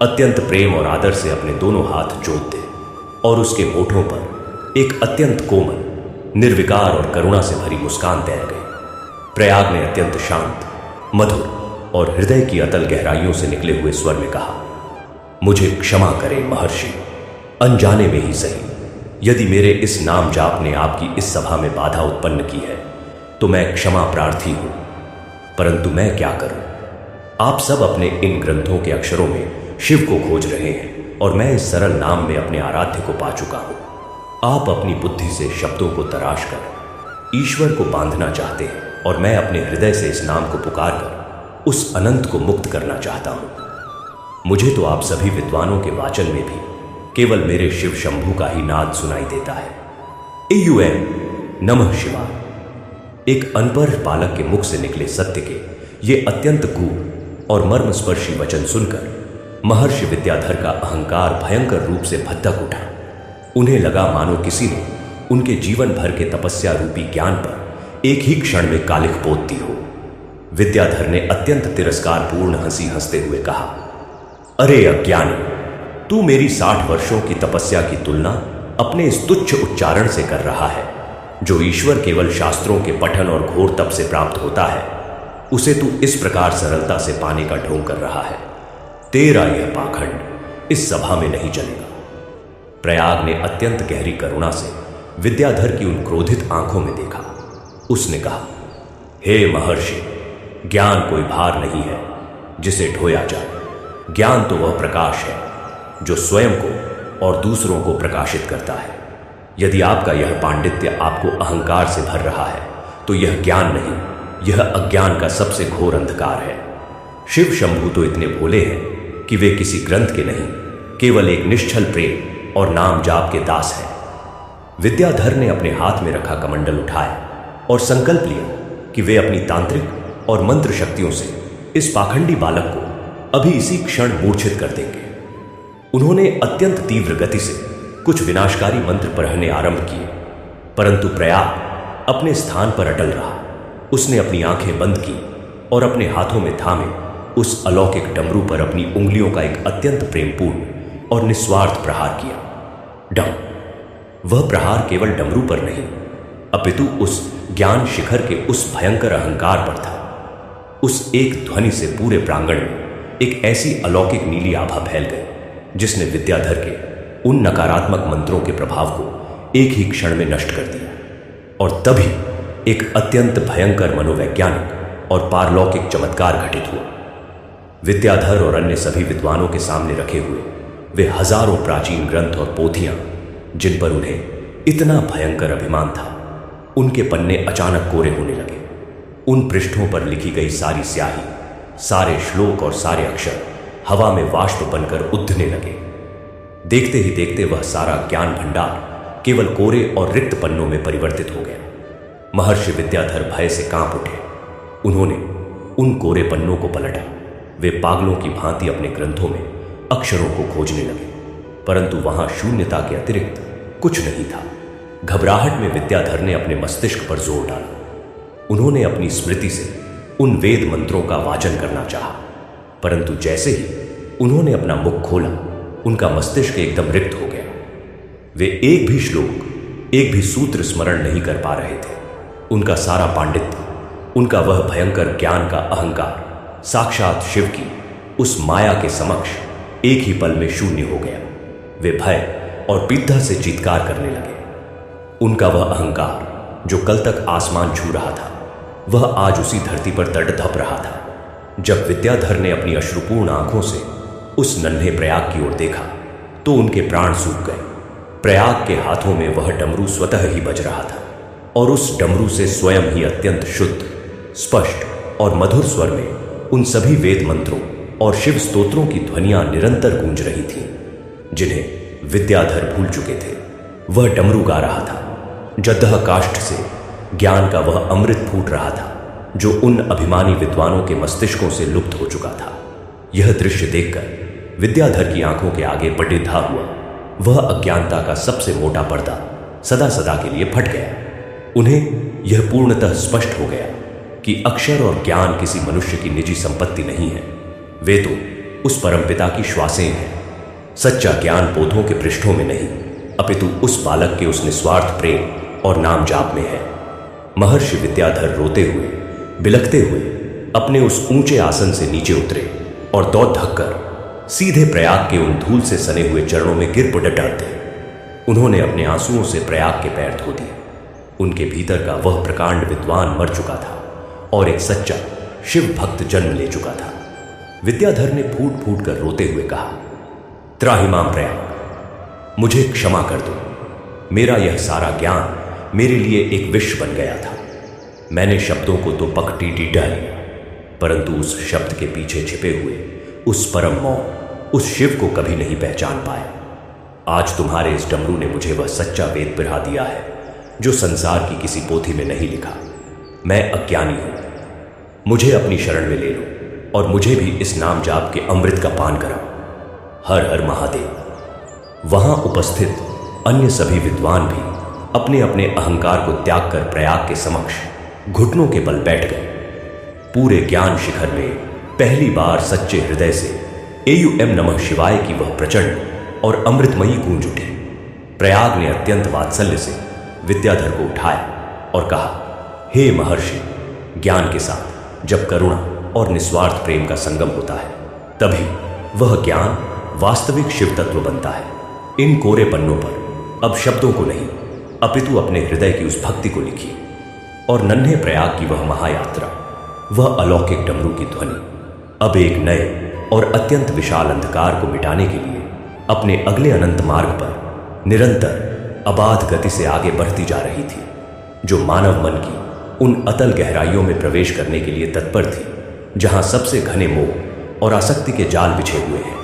अत्यंत प्रेम और आदर से अपने दोनों हाथ जोड़ दे और उसके होठों पर एक अत्यंत कोमल, निर्विकार और करुणा से भरी मुस्कान तैर गई। प्रयाग ने अत्यंत शांत, मधुर और हृदय की अतल गहराइयों से निकले हुए स्वर में कहा, मुझे क्षमा करें महर्षि, अनजाने में ही सही यदि मेरे इस नाम जाप ने आपकी इस सभा में बाधा उत्पन्न की है तो मैं क्षमा प्रार्थी हूं, परंतु मैं क्या करूं? आप सब अपने इन ग्रंथों के अक्षरों में शिव को खोज रहे हैं और मैं इस सरल नाम में अपने आराध्य को पा चुका हूं। आप अपनी बुद्धि से शब्दों को तराश कर ईश्वर को बांधना चाहते हैं और मैं अपने हृदय से इस नाम को पुकार कर उस अनंत को मुक्त करना चाहता हूं। मुझे तो आप सभी विद्वानों के वाचन में भी केवल मेरे शिव शंभू का ही नाद सुनाई देता है। एयूएम नमः शिवाय। एक अनपढ़ बालक के मुख से निकले सत्य के ये अत्यंत गूढ़ और मर्मस्पर्शी वचन सुनकर महर्षि विद्याधर का अहंकार भयंकर रूप से भद्दक उठा। उन्हें लगा मानो किसी ने उनके जीवन भर के तपस्या रूपी ज्ञान पर एक ही क्षण में कालिख पोत दी हो। विद्याधर ने अत्यंत तिरस्कारपूर्ण हंसी हंसते हुए कहा, अरे अज्ञानी, तू मेरी 60 वर्षों की तपस्या की तुलना अपने इस तुच्छ उच्चारण से कर रहा है। जो ईश्वर केवल शास्त्रों के पठन और घोर तप से प्राप्त होता है उसे तू इस प्रकार सरलता से पाने का ढोंग कर रहा है। तेरा यह पाखंड इस सभा में नहीं चलेगा। प्रयाग ने अत्यंत गहरी करुणा से विद्याधर की उन क्रोधित आंखों में देखा। उसने कहा, हे महर्षि, ज्ञान कोई भार नहीं है जिसे ढोया जाए। ज्ञान तो वह प्रकाश है जो स्वयं को और दूसरों को प्रकाशित करता है। यदि आपका यह पांडित्य आपको अहंकार से भर रहा है तो यह ज्ञान नहीं, यह अज्ञान का सबसे घोर अंधकार है। शिव शंभू तो इतने भोले हैं कि वे किसी ग्रंथ के नहीं, केवल एक निश्चल प्रेम और नाम जाप के दास हैं। विद्याधर ने अपने हाथ में रखा कमंडल उठाया और संकल्प लिया कि वे अपनी तांत्रिक और मंत्र शक्तियों से इस पाखंडी बालक को अभी इसी क्षण मूर्छित कर देंगे। उन्होंने अत्यंत तीव्र गति से कुछ विनाशकारी मंत्र पढ़ने आरंभ किए, परंतु प्रयाग अपने स्थान पर अटल रहा। उसने अपनी आंखें बंद की और अपने हाथों में थामे उस अलौकिक डमरू पर अपनी उंगलियों का एक अत्यंत प्रेमपूर्ण और निस्वार्थ प्रहार किया। डम। वह प्रहार केवल डमरू पर नहीं, अपितु उस ज्ञान शिखर के उस भयंकर अहंकार पर था। उस एक ध्वनि से पूरे प्रांगण में एक ऐसी अलौकिक नीली आभा फैल गई जिसने विद्याधर के उन नकारात्मक मंत्रों के प्रभाव को एक ही क्षण में नष्ट कर दिया। और तभी एक अत्यंत भयंकर मनोवैज्ञानिक और पारलौकिक चमत्कार घटित हुआ। विद्याधर और अन्य सभी विद्वानों के सामने रखे हुए वे हजारों प्राचीन ग्रंथ और पोथियां, जिन पर उन्हें इतना भयंकर अभिमान था, उनके पन्ने अचानक कोरे होने लगे। उन पृष्ठों पर लिखी गई सारी स्याही, सारे श्लोक और सारे अक्षर हवा में वाष्प बनकर उद्धने लगे। देखते ही देखते वह सारा ज्ञान भंडार केवल कोरे और रिक्त पन्नों में परिवर्तित हो गया। महर्षि विद्याधर भय से कांप उठे। उन्होंने उन कोरे पन्नों को पलटा। वे पागलों की भांति अपने ग्रंथों में अक्षरों को खोजने लगे, परंतु वहां शून्यता के अतिरिक्त कुछ नहीं था। घबराहट में विद्याधर ने अपने मस्तिष्क पर जोर डाला। उन्होंने अपनी स्मृति से उन वेद मंत्रों का वाचन करना चाहा, परंतु जैसे ही उन्होंने अपना मुख खोला, उनका मस्तिष्क एकदम रिक्त हो गया। वे एक भी श्लोक, एक भी सूत्र स्मरण नहीं कर पा रहे थे। उनका सारा पांडित्य, उनका वह भयंकर ज्ञान का अहंकार साक्षात शिव की उस माया के समक्ष एक ही पल में शून्य हो गया। वे भय और पीड़ा से चीत्कार करने लगे। उनका वह अहंकार जो कल तक आसमान छू रहा था, वह आज उसी धरती पर तड़धप रहा था। जब विद्याधर ने अपनी अश्रुपूर्ण आंखों से उस नन्हे प्रयाग की ओर देखा तो उनके प्राण सूख गए। प्रयाग के हाथों में वह डमरू स्वतः ही बज रहा था और उस डमरू से स्वयं ही अत्यंत शुद्ध, स्पष्ट और मधुर स्वर में उन सभी वेद मंत्रों और शिव स्तोत्रों की ध्वनियां निरंतर गूंज रही थीं, जिन्हें विद्याधर भूल चुके थे। वह डमरू गा रहा था। जद्दह काष्ठ से ज्ञान का वह अमृत फूट रहा था जो उन अभिमानी विद्वानों के मस्तिष्कों से लुप्त हो चुका था। यह दृश्य देखकर विद्याधर की आंखों के आगे बटेधा हुआ वह अज्ञानता का सबसे मोटा पर्दा सदा सदा के लिए फट गया। उन्हें यह पूर्णतः स्पष्ट हो गया कि अक्षर और ज्ञान किसी मनुष्य की निजी संपत्ति नहीं है। वे तो उस परमपिता की श्वासें हैं। सच्चा ज्ञान पौधों के पृष्ठों में नहीं, अपितु उस बालक के उस निस्वार्थ प्रेम और नाम जाप में है। महर्षि विद्याधर रोते हुए, बिलखते हुए अपने उस ऊंचे आसन से नीचे उतरे और दौड़ धक्कर सीधे प्रयाग के उन धूल से सने हुए चरणों में गिर पड़ डालते। उन्होंने अपने आंसुओं से प्रयाग के पैर धो दिए। उनके भीतर का वह प्रकांड विद्वान मर चुका था और एक सच्चा शिव भक्त जन्म ले चुका था। विद्याधर ने फूट फूट कर रोते हुए कहा, त्राहिमाम प्रयाग, मुझे क्षमा कर दो। मेरा यह सारा ज्ञान मेरे लिए एक विष बन गया था। मैंने शब्दों को तो पकटीटी डालिया, परंतु उस शब्द के पीछे छिपे हुए उस परम मौन, उस शिव को कभी नहीं पहचान पाया। आज तुम्हारे इस डमरू ने मुझे वह सच्चा वेद पिढ़ा दिया है जो संसार की किसी पोथी में नहीं लिखा। मैं अज्ञानी हूं, मुझे अपनी शरण में ले लो और मुझे भी इस नाम जाप के अमृत का पान कराओ। हर हर महादेव। वहां उपस्थित अन्य सभी विद्वान भी अपने अपने अहंकार को त्याग कर प्रयाग के समक्ष घुटनों के बल बैठ गए। पूरे ज्ञान शिखर में पहली बार सच्चे हृदय से एयुएम नमः शिवाय की वह प्रचंड और अमृतमयी गूंज उठी। प्रयाग ने अत्यंत वात्सल्य से विद्याधर को उठाया और कहा, हे महर्षि, ज्ञान के साथ जब करुणा और निस्वार्थ प्रेम का संगम होता है, तभी वह ज्ञान वास्तविक शिव तत्व बनता है। इन कोरे पन्नों पर अब शब्दों को नहीं, अपितु अपने हृदय की उस भक्ति को लिखिए। और नन्हे प्रयाग की वह महायात्रा, वह अलौकिक डमरू की ध्वनि अब एक नए और अत्यंत विशाल अंधकार को मिटाने के लिए अपने अगले अनंत मार्ग पर निरंतर अबाध गति से आगे बढ़ती जा रही थी, जो मानव मन की उन अतल गहराइयों में प्रवेश करने के लिए तत्पर थी, जहां सबसे घने मोह और आसक्ति के जाल बिछे हुए हैं।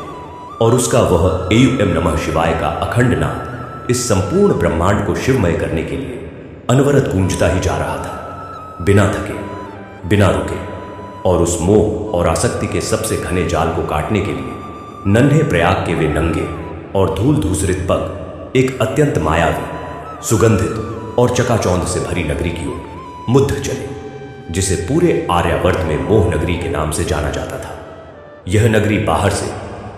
और उसका वह एयुएम नमः शिवाय का अखंड नाद इस संपूर्ण ब्रह्मांड को शिवमय करने के लिए अनवरत गूंजता ही जा रहा था, बिना थके, बिना रुके और उस मोह और आसक्ति के सबसे घने जाल को काटने के लिए नन्हे प्रयाग के वे नंगे और धूल धूसरित पग एक अत्यंत मायावी, सुगंधित और चकाचौंध से भरी नगरी की ओर मुद्ध चले, जिसे पूरे आर्यावर्त में मोह नगरी के नाम से जाना जाता था। यह नगरी बाहर से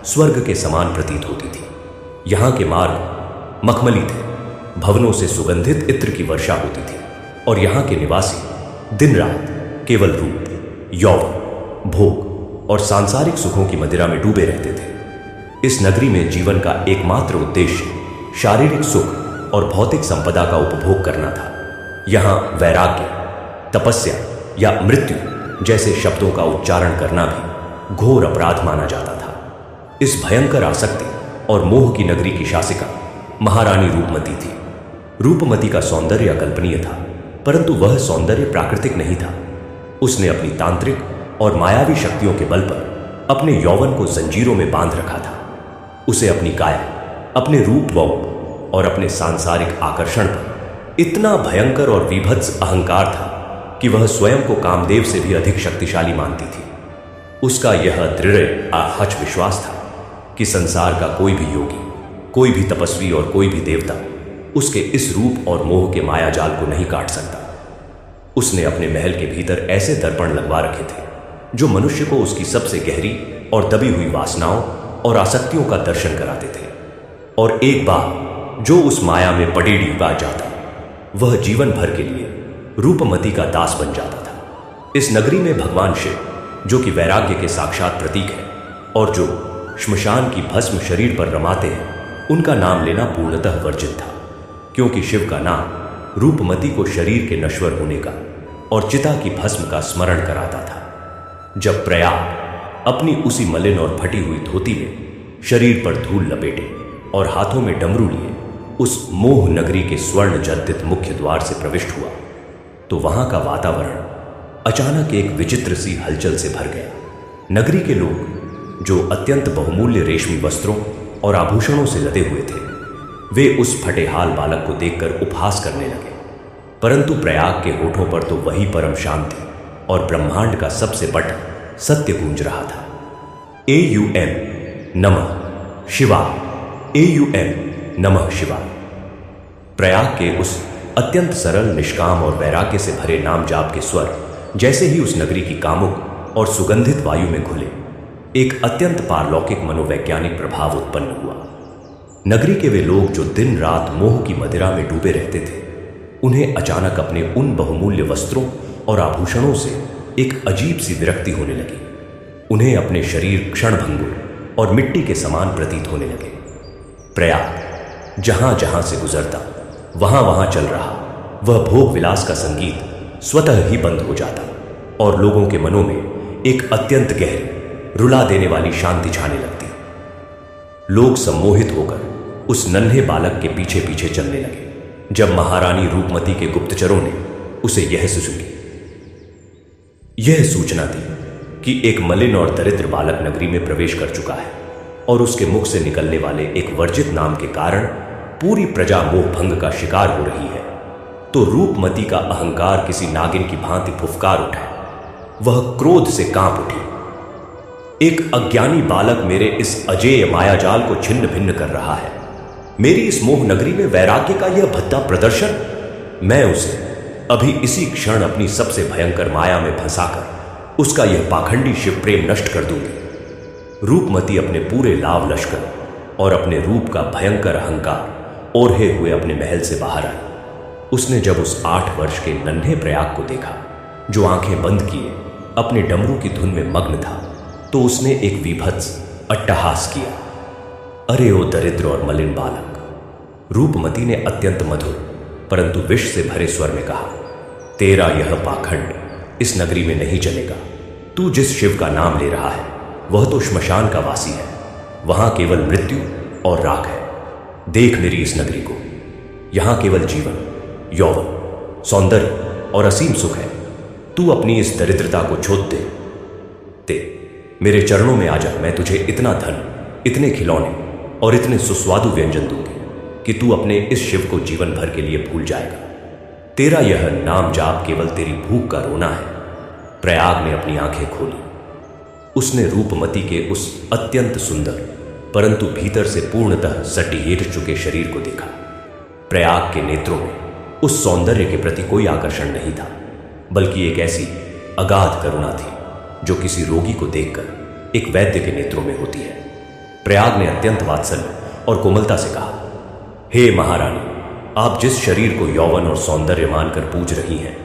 स्वर्ग के समान प्रतीत होती थी। यहाँ के मार्ग मखमली थे, भवनों से सुगंधित इत्र की वर्षा होती थी और यहाँ के निवासी दिन रात केवल रूप, यौवन, भोग और सांसारिक सुखों की मदिरा में डूबे रहते थे। इस नगरी में जीवन का एकमात्र उद्देश्य शारीरिक सुख और भौतिक संपदा का उपभोग करना था। यहाँ वैराग्य, तपस्या या मृत्यु जैसे शब्दों का उच्चारण करना भी घोर अपराध माना जाता था। इस भयंकर आसक्ति और मोह की नगरी की शासिका महारानी रूपमती थी। रूपमती का सौंदर्य अकल्पनीय था, परंतु वह सौंदर्य प्राकृतिक नहीं था। उसने अपनी तांत्रिक और मायावी शक्तियों के बल पर अपने यौवन को जंजीरों में बांध रखा था। उसे अपनी काया, अपने रूप वौप और अपने सांसारिक आकर्षण पर इतना भयंकर और विभत्स अहंकार था कि वह स्वयं को कामदेव से भी अधिक शक्तिशाली मानती थी। उसका यह दृढ़ आहच विश्वास था कि संसार का कोई भी योगी, कोई भी तपस्वी और कोई भी देवता उसके इस रूप और मोह के माया जाल को नहीं काट सकता। उसने अपने महल के भीतर ऐसे दर्पण लगवा रखे थे जो मनुष्य को उसकी सबसे गहरी और दबी हुई वासनाओं और आसक्तियों का दर्शन कराते थे, और एक बार जो उस माया में पडेड़ी पा जाता, वह जीवन भर के लिए रूपमती का दास बन जाता था। इस नगरी में भगवान शिव, जो कि वैराग्य के साक्षात प्रतीक है और जो श्मशान की भस्म शरीर पर रमाते हैं, उनका नाम लेना पूर्णतः वर्जित था, क्योंकि शिव का नाम रूपमती को शरीर के नश्वर होने का और चिता की भस्म का स्मरण कराता था। जब प्रयाग अपनी उसी मलिन और फटी हुई धोती में शरीर पर धूल लपेटे और हाथों में डमरू लिए उस मोह नगरी के स्वर्ण जर्दित मुख्य द्वार से प्रविष्ट हुआ, तो वहां का वातावरण अचानक एक विचित्र सी हलचल से भर गया। नगरी के लोग, जो अत्यंत बहुमूल्य रेशमी वस्त्रों और आभूषणों से लदे हुए थे, वे उस फटेहाल बालक को देखकर उपहास करने लगे, परंतु प्रयाग के होठों पर तो वही परम शांति और ब्रह्मांड का सबसे बड़ा सत्य गूंज रहा था। AUM नमः शिवाय, AUM नमः शिवाय। प्रयाग के उस अत्यंत सरल, निष्काम और वैराग्य से भरे नाम जाप के स्वर जैसे ही उस नगरी की कामुक और सुगंधित वायु में घुले, एक अत्यंत पारलौकिक मनोवैज्ञानिक प्रभाव उत्पन्न हुआ। नगरी के वे लोग जो दिन रात मोह की मदिरा में डूबे रहते थे, उन्हें अचानक अपने उन बहुमूल्य वस्त्रों और आभूषणों से एक अजीब सी विरक्ति होने लगी। उन्हें अपने शरीर क्षणभंगुर और मिट्टी के समान प्रतीत होने लगे। प्रयाग जहां जहां से गुजरता, वहां वहां चल रहा वह भोग विलास का संगीत स्वतः ही बंद हो जाता और लोगों के मनों में एक अत्यंत गहरी, रुला देने वाली शांति छाने लगती। लोग सम्मोहित होकर उस नन्हे बालक के पीछे पीछे चलने लगे। जब महारानी रूपमती के गुप्तचरों ने उसे यह सूचना दी कि एक मलिन और दरिद्र बालक नगरी में प्रवेश कर चुका है और उसके मुख से निकलने वाले एक वर्जित नाम के कारण पूरी प्रजा मोह भंग का शिकार हो रही है, तो रूपमती का अहंकार किसी नागिन की भांति फुफकार उठा। वह क्रोध से कांप उठी। एक अज्ञानी बालक मेरे इस अजेय मायाजाल को छिन्न भिन्न कर रहा है। मेरी इस मोह नगरी में वैराग्य का यह भद्दा प्रदर्शन, मैं उसे अभी इसी क्षण अपनी सबसे भयंकर माया में फंसाकर उसका यह पाखंडी शिव प्रेम नष्ट कर दूंगी। रूपमती अपने पूरे लाव लश्कर और अपने रूप का भयंकर अहंकार ओढ़े हुए अपने महल से बाहर आई। उसने जब उस 8 वर्ष के नन्हे प्रयाग को देखा, जो आंखें बंद किए अपने डमरू की धुन में मग्न था, तो उसने एक विभत्स अट्टहास किया। अरे ओ दरिद्र और मलिन बालक! रूपमती ने अत्यंत मधुर परंतु विष से भरे स्वर में कहा, तेरा यह पाखंड इस नगरी में नहीं चलेगा। तू जिस शिव का नाम ले रहा है वह तो श्मशान का वासी है, वहां केवल मृत्यु और राख है। देख मेरी इस नगरी को, यहां केवल जीवन, यौवन, सौंदर्य और असीम सुख है। तू अपनी इस दरिद्रता को छोड़ दे मेरे चरणों में आ जा। मैं तुझे इतना धन, इतने खिलौने और इतने सुस्वादु व्यंजन दूंगी कि तू अपने इस शिव को जीवन भर के लिए भूल जाएगा। तेरा यह नाम जाप केवल तेरी भूख का रोना है। प्रयाग ने अपनी आंखें खोली। उसने रूपमती के उस अत्यंत सुंदर परंतु भीतर से पूर्णतः सटीर चुके शरीर को देखा। प्रयाग के नेत्रों में उस सौंदर्य के प्रति कोई आकर्षण नहीं था, बल्कि एक ऐसी अगाध करुणा थी जो किसी रोगी को देखकर एक वैद्य के नेत्रों में होती है। प्रयाग ने अत्यंत वात्सल्य और कोमलता से कहा, हे महारानी, आप जिस शरीर को यौवन और सौंदर्य मानकर पूज रही हैं,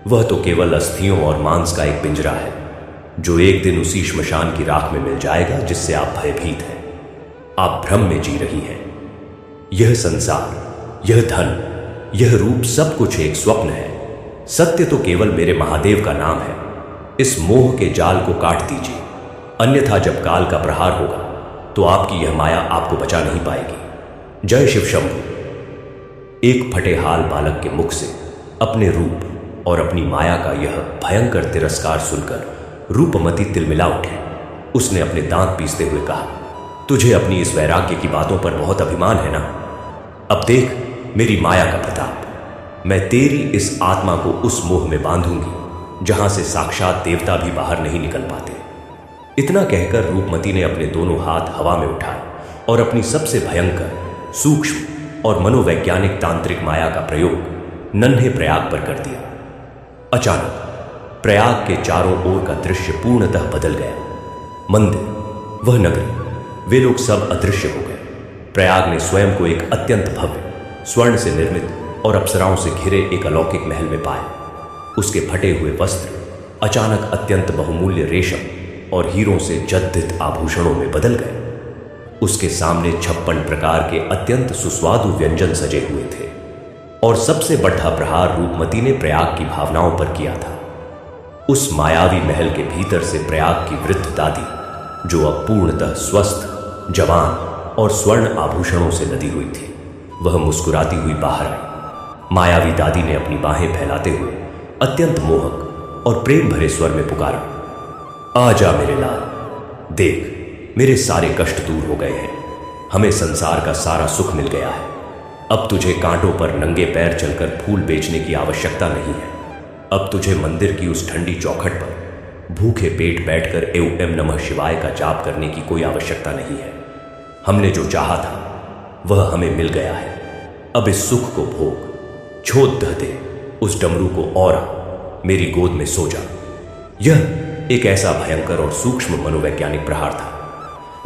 वह तो केवल अस्थियों और मांस का एक पिंजरा है, जो एक दिन उसी श्मशान की राख में मिल जाएगा जिससे आप भयभीत हैं। आप भ्रम में जी रही हैं। यह संसार, यह धन, यह रूप सब कुछ एक स्वप्न है। सत्य तो केवल मेरे महादेव का नाम है। इस मोह के जाल को काट दीजिए, अन्यथा जब काल का प्रहार होगा तो आपकी यह माया आपको बचा नहीं पाएगी। जय शिव शंभु। एक फटेहाल बालक के मुख से अपने रूप और अपनी माया का यह भयंकर तिरस्कार सुनकर रूपमती तिलमिला उठे। उसने अपने दांत पीसते हुए कहा, तुझे अपनी इस वैराग्य की बातों पर बहुत अभिमान है ना? अब देख मेरी माया का प्रताप। मैं तेरी इस आत्मा को उस मोह में बांधूंगी जहां से साक्षात देवता भी बाहर नहीं निकल पाते। इतना कहकर रूपमती ने अपने दोनों हाथ हवा में उठाए और अपनी सबसे भयंकर, सूक्ष्म और मनोवैज्ञानिक तांत्रिक माया का प्रयोग नन्हे प्रयाग पर कर दिया। अचानक प्रयाग के चारों ओर का दृश्य पूर्णतः बदल गया। मंदिर, वह नगरी, वे लोग सब अदृश्य हो गए। प्रयाग ने स्वयं को एक अत्यंत भव्य, स्वर्ण से निर्मित और अप्सराओं से घिरे एक अलौकिक महल में पाया। उसके फटे हुए वस्त्र अचानक अत्यंत बहुमूल्य रेशम और हीरों से जद्दित आभूषणों में बदल गए। उसके सामने 56 प्रकार के अत्यंत सुस्वादु व्यंजन सजे हुए थे और सबसे बड़ा प्रहार रूपमती ने प्रयाग की भावनाओं पर किया था। उस मायावी महल के भीतर से प्रयाग की वृद्ध दादी, जो अब पूर्णतः स्वस्थ, जवान और स्वर्ण आभूषणों से लदी हुई थी, वह मुस्कुराती हुई बाहर आई। मायावी दादी ने अपनी बाहें फैलाते हुए अत्यंत मोहक और प्रेम भरे स्वर में पुकारा, आजा मेरे लाल, देख मेरे सारे कष्ट दूर हो गए हैं। हमें संसार का सारा सुख मिल गया है। अब तुझे कांटों पर नंगे पैर चलकर फूल बेचने की आवश्यकता नहीं है। अब तुझे मंदिर की उस ठंडी चौखट पर भूखे पेट बैठकर एवं एम नमः शिवाय का जाप करने की कोई आवश्यकता नहीं है। हमने जो चाहा था वह हमें मिल गया है। अब इस सुख को भोग, छोड़ दे उस डमरू को और मेरी गोद में सो जा। यह एक ऐसा भयंकर और सूक्ष्म मनोवैज्ञानिक प्रहार था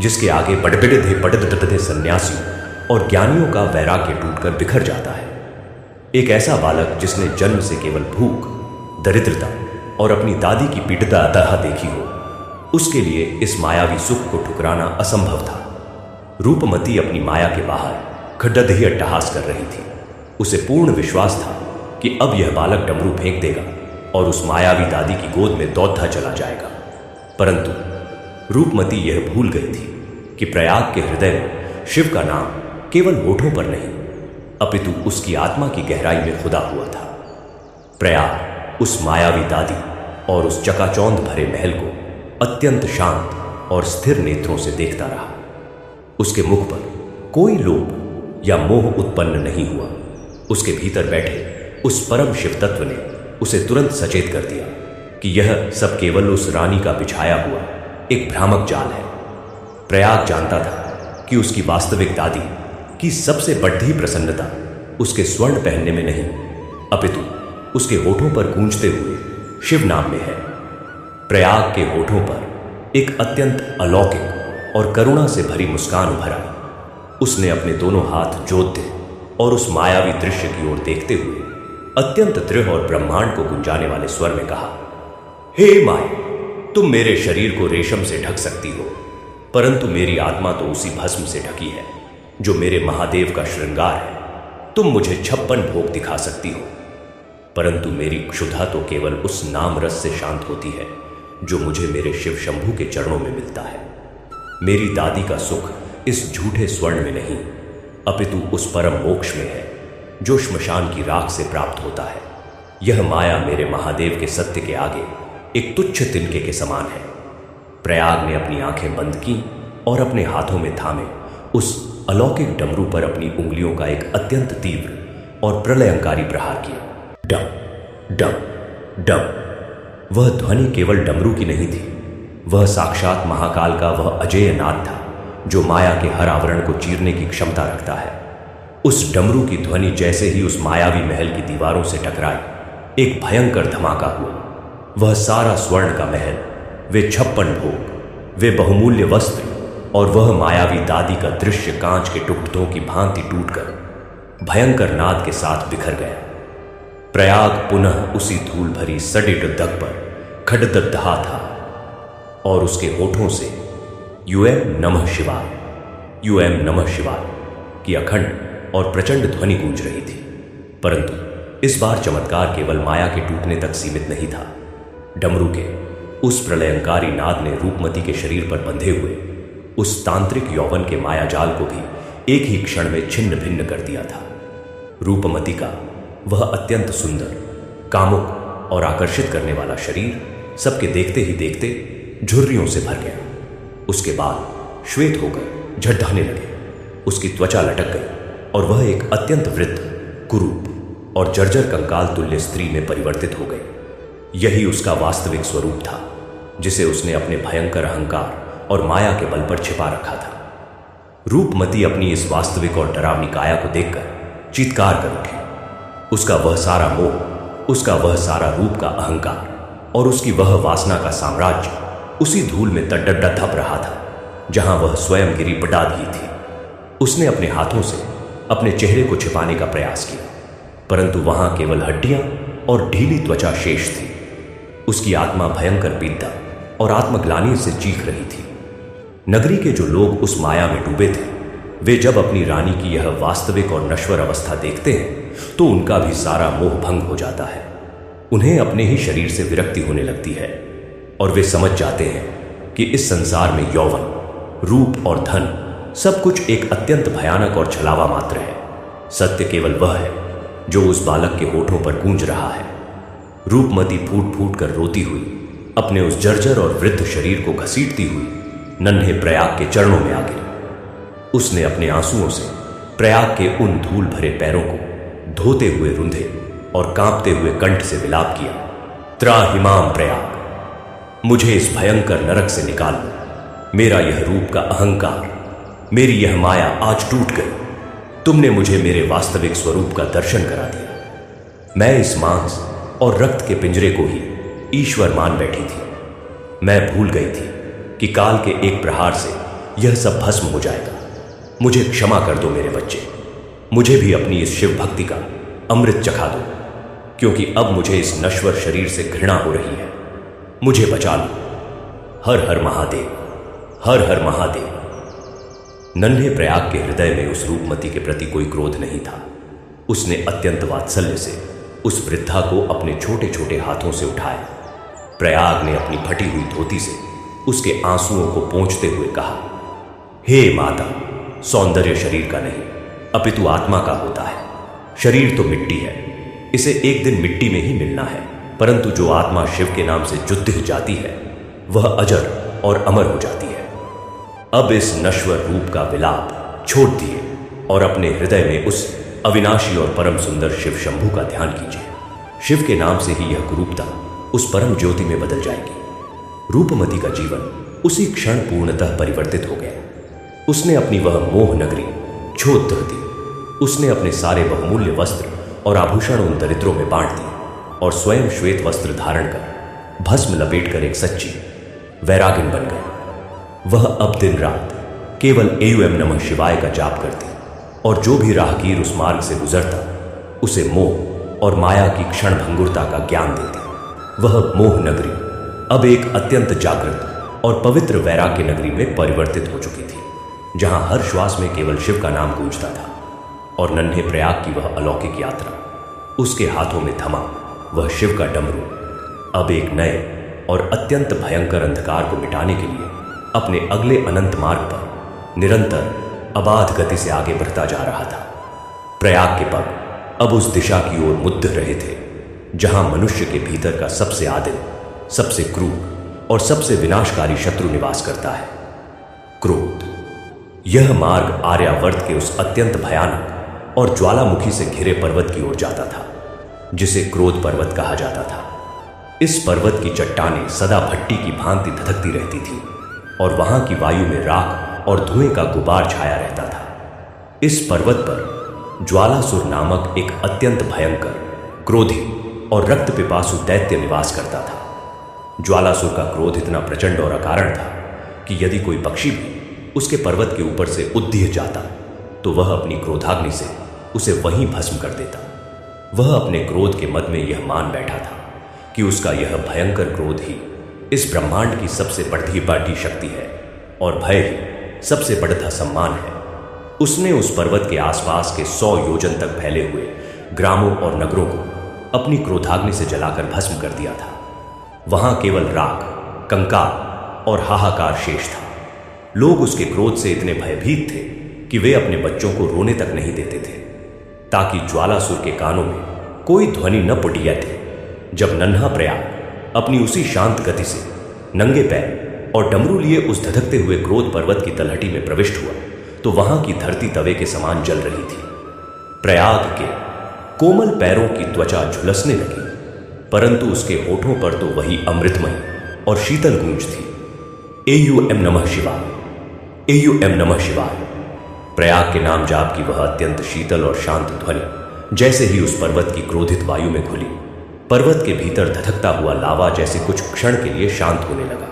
जिसके आगे बड़े सन्यासियों और ज्ञानियों का वैराग्य टूटकर बिखर जाता है। एक ऐसा बालक जिसने जन्म से केवल भूख, दरिद्रता और अपनी दादी की पीड़िता तरह देखी हो, उसके लिए इस मायावी सुख को ठुकराना असंभव था। रूपमती अपनी माया के बाहर खड्डदही अट्टहास कर रही थी। उसे पूर्ण विश्वास था कि अब यह बालक डमरू फेंक देगा और उस मायावी दादी की गोद में दौड़ता चला जाएगा। परंतु रूपमती यह भूल गई थी कि प्रयाग के हृदय में शिव का नाम केवल होठों पर नहीं, अपितु उसकी आत्मा की गहराई में खुदा हुआ था। प्रयाग उस मायावी दादी और उस चकाचौंध भरे महल को अत्यंत शांत और स्थिर नेत्रों से देखता रहा। उसके मुख पर कोई लोभ या मोह उत्पन्न नहीं हुआ। उसके भीतर बैठे उस परम शिव तत्व ने उसे तुरंत सचेत कर दिया कि यह सब केवल उस रानी का बिछाया हुआ एक भ्रामक जाल है। प्रयाग जानता था कि उसकी वास्तविक दादी की सबसे बड़ी प्रसन्नता उसके स्वर्ण पहनने में नहीं, अपितु उसके होठों पर गूंजते हुए शिव नाम में है। प्रयाग के होठों पर एक अत्यंत अलौकिक और करुणा से भरी मुस्कान उभर आई। उसने अपने दोनों हाथ जोत दिए और उस मायावी दृश्य की ओर देखते हुए अत्यंत दृढ़ और ब्रह्मांड को गुंजाने वाले स्वर में कहा, हे माय, तुम मेरे शरीर को रेशम से ढक सकती हो, परंतु मेरी आत्मा तो उसी भस्म से ढकी है जो मेरे महादेव का श्रृंगार है। तुम मुझे 56 भोग दिखा सकती हो, परंतु मेरी क्षुधा तो केवल उस नाम रस से शांत होती है जो मुझे मेरे शिव शंभू के चरणों में मिलता है। मेरी दादी का सुख इस झूठे स्वर्ण में नहीं, अपितु उस परम मोक्ष में है जो श्मशान की राख से प्राप्त होता है। यह माया मेरे महादेव के सत्य के आगे एक तुच्छ तिनके के समान है। प्रयाग ने अपनी आंखें बंद की और अपने हाथों में थामे उस अलौकिक डमरू पर अपनी उंगलियों का एक अत्यंत तीव्र और प्रलयंकारी प्रहार किया। डम डम डम। वह ध्वनि केवल डमरू की नहीं थी, वह साक्षात महाकाल का वह अजेय नाद था जो माया के हर आवरण को चीरने की क्षमता रखता है। उस डमरू की ध्वनि जैसे ही उस मायावी महल की दीवारों से टकराई, एक भयंकर धमाका हुआ। वह सारा स्वर्ण का महल, वे 56 भोग, वे बहुमूल्य वस्त्र और वह मायावी दादी का दृश्य कांच के टुकड़ों की भांति टूटकर भयंकर नाद के साथ बिखर गया। प्रयाग पुनः उसी धूल भरी सडिट दग पर खड़दग्धा था और उसके होठों से यूएम नमः शिवाय, यूएम नमः शिवाय की अखंड और प्रचंड ध्वनि गूंज रही थी। परंतु इस बार चमत्कार केवल माया के टूटने तक सीमित नहीं था। डमरू के उस प्रलयंकारी नाद ने रूपमती के शरीर पर बंधे हुए उस तांत्रिक यौवन के मायाजाल को भी एक ही क्षण में छिन्न भिन्न कर दिया था। रूपमती का वह अत्यंत सुंदर, कामुक और आकर्षित करने वाला शरीर सबके देखते ही देखते झुर्रियों से भर गया। उसके बाल श्वेत होकर झड़ाने लगे, उसकी त्वचा लटक गई और वह एक अत्यंत वृद्ध, कुरूप और जर्जर कंकाल तुल्य स्त्री में परिवर्तित हो गई। यही उसका वास्तविक स्वरूप था जिसे उसने अपने भयंकर अहंकार और माया के बल पर छिपा रखा था। रूपमती अपनी इस वास्तविक और डरावनी काया को देखकर चीत्कार कर उठी। उसका वह सारा मोह, उसका वह सारा रूप का अहंकार और उसकी वह वासना का साम्राज्य उसी धूल में तड़डा धप रहा था जहां वह स्वयं गिरी पटा दी थी। उसने अपने हाथों से अपने चेहरे को छिपाने का प्रयास किया, परंतु वहां केवल हड्डियां और ढीली त्वचा शेष थी। उसकी आत्मा भयंकर पीड़ा और आत्मग्लानि से चीख रही थी। नगरी के जो लोग उस माया में डूबे थे, वे जब अपनी रानी की यह वास्तविक और नश्वर अवस्था देखते हैं तो उनका भी सारा मोह भंग हो जाता है। उन्हें अपने ही शरीर से विरक्ति होने लगती है और वे समझ जाते हैं कि इस संसार में यौवन, रूप और धन सब कुछ एक अत्यंत भयानक और छलावा मात्र है। सत्य केवल वह है जो उस बालक के होठों पर गूंज रहा है। रूपमती फूट फूट कर रोती हुई अपने उस जर्जर और वृद्ध शरीर को घसीटती हुई नन्हे प्रयाग के चरणों में आ गिरी। उसने अपने आंसुओं से प्रयाग के उन धूल भरे पैरों को धोते हुए रुंधे और कांपते हुए कंठ से विलाप किया, त्राहिमाम प्रयाग, मुझे इस भयंकर नरक से निकाल लो। मेरा यह रूप का अहंकार, मेरी यह माया आज टूट गई। तुमने मुझे मेरे वास्तविक स्वरूप का दर्शन करा दिया। मैं इस मांस और रक्त के पिंजरे को ही ईश्वर मान बैठी थी। मैं भूल गई थी कि काल के एक प्रहार से यह सब भस्म हो जाएगा। मुझे क्षमा कर दो मेरे बच्चे, मुझे भी अपनी इस शिव भक्ति का अमृत चखा दो, क्योंकि अब मुझे इस नश्वर शरीर से घृणा हो रही है। मुझे बचा लो। हर हर महादेव, हर हर महादेव। नन्हे प्रयाग के हृदय में उस रूपमती के प्रति कोई क्रोध नहीं था। उसने अत्यंत वात्सल्य से उस वृद्धा को अपने छोटे छोटे हाथों से उठाया। प्रयाग ने अपनी फटी हुई धोती से उसके आंसुओं को पोंछते हुए कहा, हे माता, सौंदर्य शरीर का नहीं अपितु आत्मा का होता है। शरीर तो मिट्टी है, इसे एक दिन मिट्टी में ही मिलना है, परंतु जो आत्मा शिव के नाम से जुद्ध जाती है वह अजर और अमर हो जाती है। अब इस नश्वर रूप का विलाप छोड़ दिए और अपने हृदय में उस अविनाशी और परम सुंदर शिव शंभु का ध्यान कीजिए। शिव के नाम से ही यह कुरूपता उस परम ज्योति में बदल जाएगी। रूपमती का जीवन उसी क्षण पूर्णतः परिवर्तित हो गया। उसने अपनी वह मोह नगरी छोड़ दी। उसने अपने सारे बहुमूल्य वस्त्र और आभूषण उन दरिद्रों में बांट दिए और स्वयं श्वेत वस्त्र धारण कर भस्म लपेटकर एक सच्ची वैरागिन बन गई। वह अब दिन रात केवल एयूएम नमः शिवाय का जाप करती और जो भी राहगीर उस मार्ग से गुजरता उसे मोह और माया की क्षण भंगुरता का ज्ञान देती। वह मोह नगरी अब एक अत्यंत जागृत और पवित्र वैराग्य नगरी में परिवर्तित हो चुकी थी, जहां हर श्वास में केवल शिव का नाम गूंजता था। और नन्हे प्रयाग की वह अलौकिक यात्रा, उसके हाथों में थमा वह शिव का डमरू, अब एक नए और अत्यंत भयंकर अंधकार को मिटाने के लिए अपने अगले अनंत मार्ग पर निरंतर अबाध गति से आगे बढ़ता जा रहा था। प्रयाग के पग अब उस दिशा की ओर मुद्द रहे थे जहां मनुष्य के भीतर का सबसे आदिम, सबसे क्रूर और सबसे विनाशकारी शत्रु निवास करता है, क्रोध। यह मार्ग आर्यावर्त के उस अत्यंत भयानक और ज्वालामुखी से घिरे पर्वत की ओर जाता था जिसे क्रोध पर्वत कहा जाता था। इस पर्वत की चट्टानें सदा भट्टी की भांति धधकती रहती थीं और वहां की वायु में राख और धुएं का गुबार छाया रहता था। इस पर्वत पर ज्वालासुर नामक एक अत्यंत भयंकर, क्रोधी और रक्त पिपासु दैत्य निवास करता था। ज्वालासुर का क्रोध इतना प्रचंड और अकारण था कि यदि कोई पक्षी भी उसके पर्वत के ऊपर से उद्दीह जाता तो वह अपनी क्रोधाग्नि से उसे वहीं भस्म कर देता। वह अपने क्रोध के मद में यह मान बैठा था कि उसका यह भयंकर क्रोध ही इस ब्रह्मांड की सबसे बड़ी शक्ति है और भय ही सबसे बड़ा सम्मान है। उसने उस पर्वत के आसपास के 100 योजन तक फैले हुए ग्रामों और नगरों को अपनी क्रोधाग्नि से जलाकर भस्म कर दिया था। वहां केवल राख, कंकाल और हाहाकार शेष था। लोग उसके क्रोध से इतने भयभीत थे कि वे अपने बच्चों को रोने तक नहीं देते थे ताकि ज्वालासुर के कानों में कोई ध्वनि न पुटिया थे। जब नन्हा प्रयाग अपनी उसी शांत गति से नंगे पैर और डमरू लिए उस धधकते हुए क्रोध पर्वत की तलहटी में प्रविष्ट हुआ तो वहां की धरती तवे के समान जल रही थी। प्रयाग के कोमल पैरों की त्वचा झुलसने लगी, परंतु उसके होठों पर तो वही अमृतमयी और शीतल गूंज थी। एयूएम नमः शिवाय, एयूएम नमः शिवाय। प्रयाग के नाम जाप की वह अत्यंत शीतल और शांत ध्वनि जैसे ही उस पर्वत की क्रोधित वायु में घुली, पर्वत के भीतर धधकता हुआ लावा जैसे कुछ क्षण के लिए शांत होने लगा।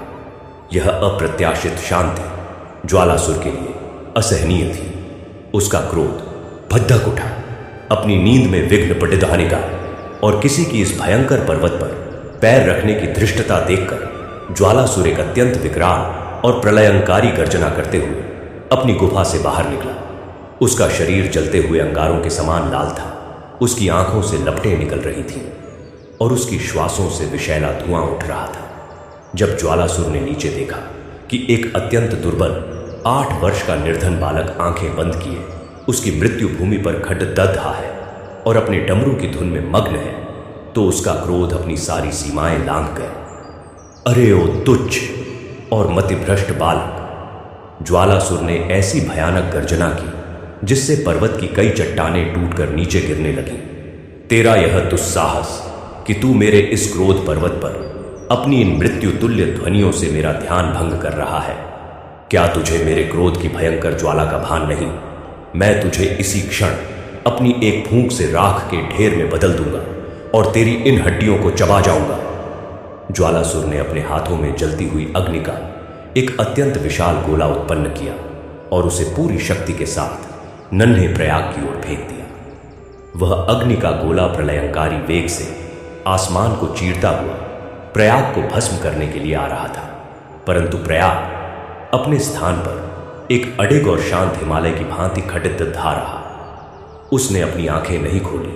यह अप्रत्याशित शांति ज्वालासुर के लिए असहनीय थी। उसका क्रोध भद्दक उठा। अपनी नींद में विघ्न पटिदहाने का और किसी की इस भयंकर पर्वत पर पैर रखने की धृष्टता देखकर ज्वालासुर एक अत्यंत विकराल और प्रलयंकारी गर्जना करते हुए अपनी गुफा से बाहर निकला। उसका शरीर जलते हुए अंगारों के समान लाल था। उसकी आंखों से लपटें निकल रही थीं और उसकी श्वासों से विषैला धुआं उठ रहा था। जब ज्वालासुर ने नीचे देखा कि एक अत्यंत दुर्बल 8 वर्ष का निर्धन बालक आंखें बंद किए उसकी मृत्यु भूमि पर खड्डदहा है और अपने डमरू की धुन में मग्न है, तो उसका क्रोध अपनी सारी सीमाएं लांघ गए। अरे ओ तुच्छ और मतिभ्रष्ट बालक! ज्वालासुर ने ऐसी भयानक गर्जना की जिससे पर्वत की कई चट्टानें टूटकर नीचे गिरने लगीं। तेरा यह दुस्साहस कि तू मेरे इस क्रोध पर्वत पर अपनी इन मृत्यु तुल्य ध्वनियों से मेरा ध्यान भंग कर रहा है। क्या तुझे मेरे क्रोध की भयंकर ज्वाला का भान नहीं? मैं तुझे इसी क्षण अपनी एक फूंक से राख के ढेर में बदल दूंगा और तेरी इन हड्डियों को चबा जाऊंगा। ज्वालासुर ने अपने हाथों में जलती हुई अग्नि का एक अत्यंत विशाल गोला उत्पन्न किया और उसे पूरी शक्ति के साथ नन्हे प्रयाग की ओर फेंक दिया। वह अग्नि का गोला प्रलयंकारी वेग से आसमान को चीरता हुआ प्रयाग को भस्म करने के लिए आ रहा था, परंतु प्रयाग अपने स्थान पर एक अडिग और शांत हिमालय की भांति खटितधा रहा। उसने अपनी आंखें नहीं खोली।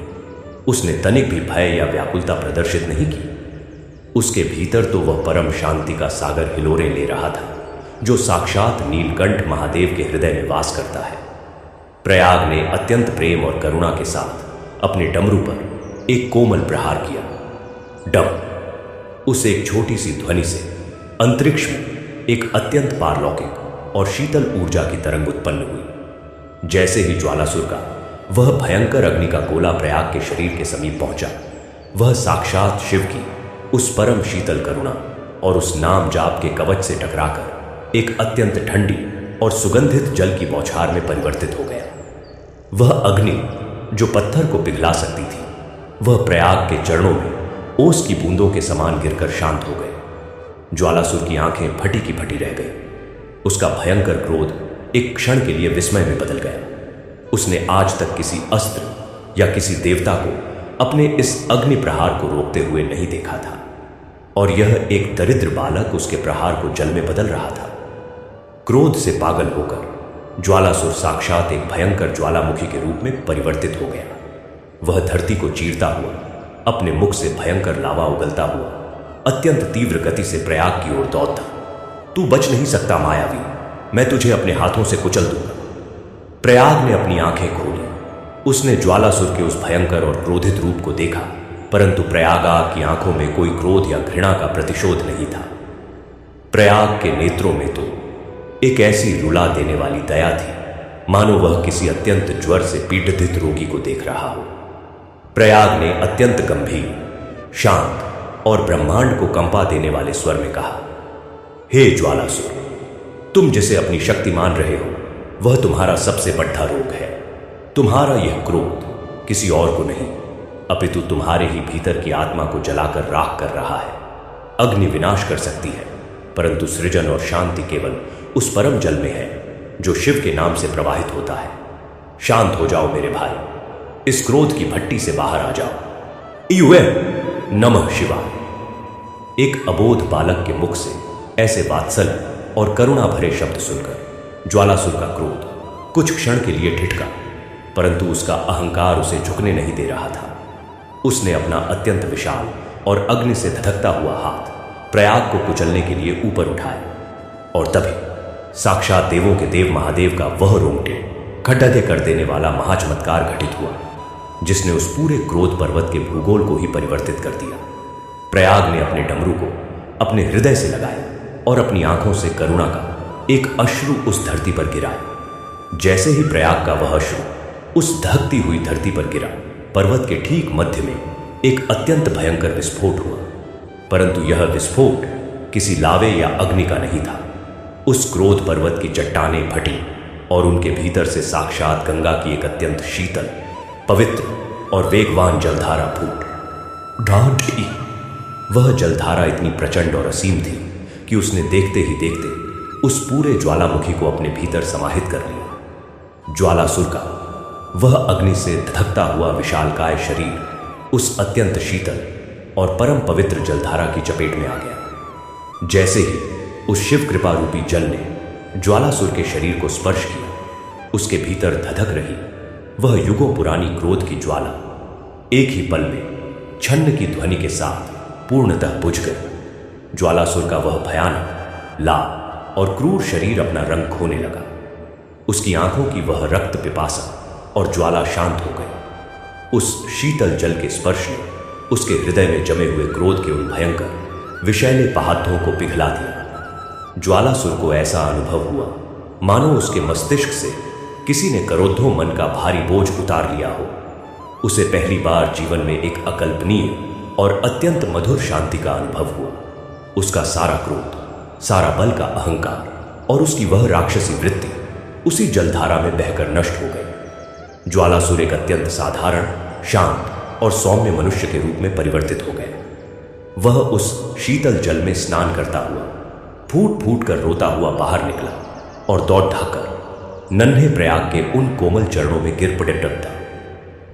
उसने तनिक भी भय या व्याकुलता प्रदर्शित नहीं की। उसके भीतर तो वह परम शांति का सागर हिलोरे ले रहा था जो साक्षात नीलकंठ महादेव के हृदय में वास करता है। प्रयाग ने अत्यंत प्रेम और करुणा के साथ अपने डमरू पर एक कोमल प्रहार किया। डम! उस एक छोटी सी ध्वनि से अंतरिक्ष में एक अत्यंत पारलौकिक और शीतल ऊर्जा की तरंग उत्पन्न हुई। जैसे ही ज्वालासुर का वह भयंकर अग्नि का गोला प्रयाग के शरीर के समीप पहुंचा, वह साक्षात शिव की उस परम शीतल करुणा और उस नाम जाप के कवच से टकराकर एक अत्यंत ठंडी और सुगंधित जल की बौछार में परिवर्तित हो गया। वह अग्नि जो पत्थर को पिघला सकती थी, वह प्रयाग के चरणों में ओस की बूंदों के समान गिरकर शांत हो गए। ज्वालासुर की आंखें फटी की फटी रह गई। उसका भयंकर क्रोध एक क्षण के लिए विस्मय में बदल गया। उसने आज तक किसी अस्त्र या किसी देवता को अपने इस अग्नि प्रहार को रोकते हुए नहीं देखा था, और यह एक दरिद्र बालक उसके प्रहार को जल में बदल रहा था। क्रोध से पागल होकर ज्वालासुर साक्षात एक भयंकर ज्वालामुखी के रूप में परिवर्तित हो गया। वह धरती को चीरता हुआ अपने मुख से भयंकर लावा उगलता हुआ अत्यंत तीव्र गति से प्रयाग की ओर दौड़ता। तू बच नहीं सकता मायावी, मैं तुझे अपने हाथों से कुचल दूंगा। प्रयाग ने अपनी आंखें खोली। उसने ज्वालासुर के उस भयंकर और क्रोधित रूप को देखा, परंतु प्रयाग की आंखों में कोई क्रोध या घृणा का प्रतिशोध नहीं था। प्रयाग के नेत्रों में तो एक ऐसी रुला देने वाली दया थी मानो वह किसी अत्यंत ज्वर से पीड़ित रोगी को देख रहा हो। प्रयाग ने अत्यंत गंभीर, शांत और ब्रह्मांड को कंपा देने वाले स्वर में कहा, हे ज्वालासुर, तुम जिसे अपनी शक्ति मान रहे हो वह तुम्हारा सबसे बड़ा रोग है। तुम्हारा यह क्रोध किसी और को नहीं अपितु तुम्हारे ही भीतर की आत्मा को जलाकर राख कर रहा है। अग्नि विनाश कर सकती है, परंतु सृजन और शांति केवल उस परम जल में है जो शिव के नाम से प्रवाहित होता है। शांत हो जाओ मेरे भाई, इस क्रोध की भट्टी से बाहर आ जाओ। यूएम नमः शिवाय। एक अबोध बालक के मुख से ऐसे वात्सल्य और करुणा भरे शब्द सुनकर ज्वालासुर का क्रोध कुछ क्षण के लिए ठिठका, परंतु उसका अहंकार उसे झुकने नहीं दे रहा था। उसने अपना अत्यंत विशाल और अग्नि से धधकता हुआ हाथ प्रयाग को कुचलने के लिए ऊपर उठाया और तभी साक्षात देवों के देव महादेव का वह रोंगटे खड्डे कर देने वाला महाचमत्कार घटित हुआ, जिसने उस पूरे क्रोध पर्वत के भूगोल को ही परिवर्तित कर दिया। प्रयाग ने अपने डमरू को अपने हृदय से लगाया और अपनी आंखों से करुणा का एक अश्रु उस धरती पर गिराया। जैसे ही प्रयाग का वह अश्रु उस धकती हुई धरती पर गिरा, पर्वत के ठीक मध्य में एक अत्यंत भयंकर विस्फोट हुआ, परंतु यह विस्फोट किसी लावे या अग्नि का नहीं था। उस क्रोध पर्वत की चट्टानें फटी और उनके भीतर से साक्षात गंगा की एक अत्यंत शीतल, पवित्र और वेगवान जलधारा फूट ढांढी। वह जलधारा इतनी प्रचंड और असीम थी कि उसने देखते ही देखते उस पूरे ज्वालामुखी को अपने भीतर समाहित कर लिया। ज्वालासुर का वह अग्नि से धधकता हुआ विशालकाय शरीर उस अत्यंत शीतल और परम पवित्र जलधारा की चपेट में आ गया। जैसे ही उस शिव कृपा रूपी जल ने ज्वालासुर के शरीर को स्पर्श किया, उसके भीतर धधक रही वह युगों पुरानी क्रोध की ज्वाला एक ही पल में छन्न की ध्वनि के साथ पूर्णतः बुझ गई। ज्वालासुर का वह भयानक, लाल और क्रूर शरीर अपना रंग खोने लगा। उसकी आंखों की वह रक्त पिपासा और ज्वाला शांत हो गई। उस शीतल जल के स्पर्श ने उसके हृदय में जमे हुए क्रोध के उन भयंकर विषैले पहाड़ों को पिघला दिया। ज्वालासुर को ऐसा अनुभव हुआ मानो उसके मस्तिष्क से किसी ने करोधों मन का भारी बोझ उतार लिया हो। उसे पहली बार जीवन में एक अकल्पनीय और अत्यंत मधुर शांति का अनुभव हुआ। उसका सारा क्रोध, सारा बल का अहंकार और उसकी वह राक्षसी वृत्ति उसी जलधारा में बहकर नष्ट हो गई। ज्वालासुर एक अत्यंत साधारण, शांत और सौम्य मनुष्य के रूप में परिवर्तित हो गए। वह उस शीतल जल में स्नान करता हुआ फूट फूट कर रोता हुआ बाहर निकला और दौड़ भागकर नन्हे प्रयाग के उन कोमल चरणों में गिर पड़े डरता।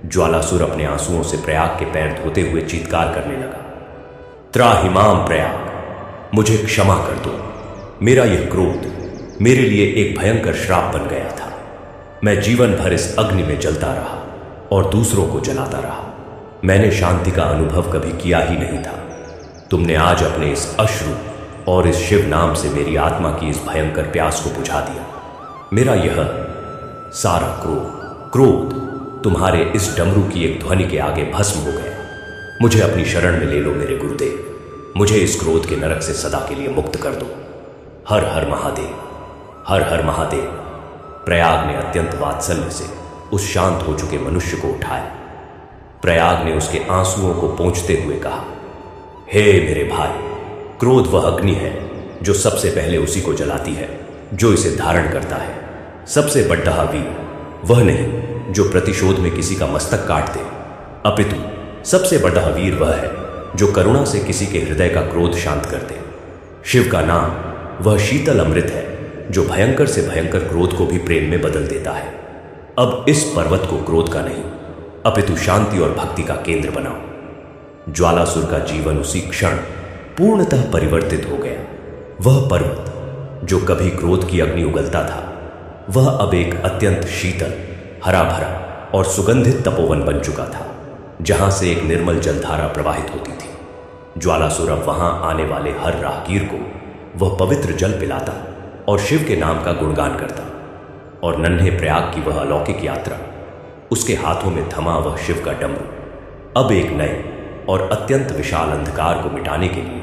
ज्वालासुर अपने आंसुओं से प्रयाग के पैर धोते हुए चीत्कार करने लगा, त्राहिमाम प्रयाग, मुझे क्षमा कर दो। मेरा यह क्रोध मेरे लिए एक भयंकर श्राप बन गया था। मैं जीवन भर इस अग्नि में जलता रहा और दूसरों को जलाता रहा। मैंने शांति का अनुभव कभी किया ही नहीं था। तुमने आज अपने इस अश्रु और इस शिव नाम से मेरी आत्मा की इस भयंकर प्यास को बुझा दिया। मेरा यह सारा क्रोध तुम्हारे इस डमरू की एक ध्वनि के आगे भस्म हो गया। मुझे अपनी शरण में ले लो मेरे गुरुदेव। मुझे इस क्रोध के नरक से सदा के लिए मुक्त कर दो। हर हर महादेव, हर हर महादेव। प्रयाग ने अत्यंत वात्सल्य से उस शांत हो चुके मनुष्य को उठाया। प्रयाग ने उसके आंसुओं को पोंछते हुए कहा, हे मेरे भाई, क्रोध वह अग्नि है जो सबसे पहले उसी को जलाती है जो इसे धारण करता है। सबसे बड़ा वीर वह नहीं जो प्रतिशोध में किसी का मस्तक काट दे, अपितु सबसे बड़ा वीर वह है जो करुणा से किसी के हृदय का क्रोध शांत कर दे। शिव का नाम वह शीतल अमृत है जो भयंकर से भयंकर क्रोध को भी प्रेम में बदल देता है। अब इस पर्वत को क्रोध का नहीं अपितु शांति और भक्ति का केंद्र बनाओ। ज्वालासुर का जीवन उसी क्षण पूर्णतः परिवर्तित हो गया। वह पर्वत जो कभी क्रोध की अग्नि उगलता था, वह अब एक अत्यंत शीतल, हरा भरा और सुगंधित तपोवन बन चुका था, जहां से एक निर्मल जलधारा प्रवाहित होती थी। ज्वालासुर अब वहां आने वाले हर राहगीर को वह पवित्र जल पिलाता और शिव के नाम का गुणगान करता। और नन्हे प्रयाग की वह अलौकिक यात्रा, उसके हाथों में थमा वह शिव का डमरू अब एक नए और अत्यंत विशाल अंधकार को मिटाने के लिए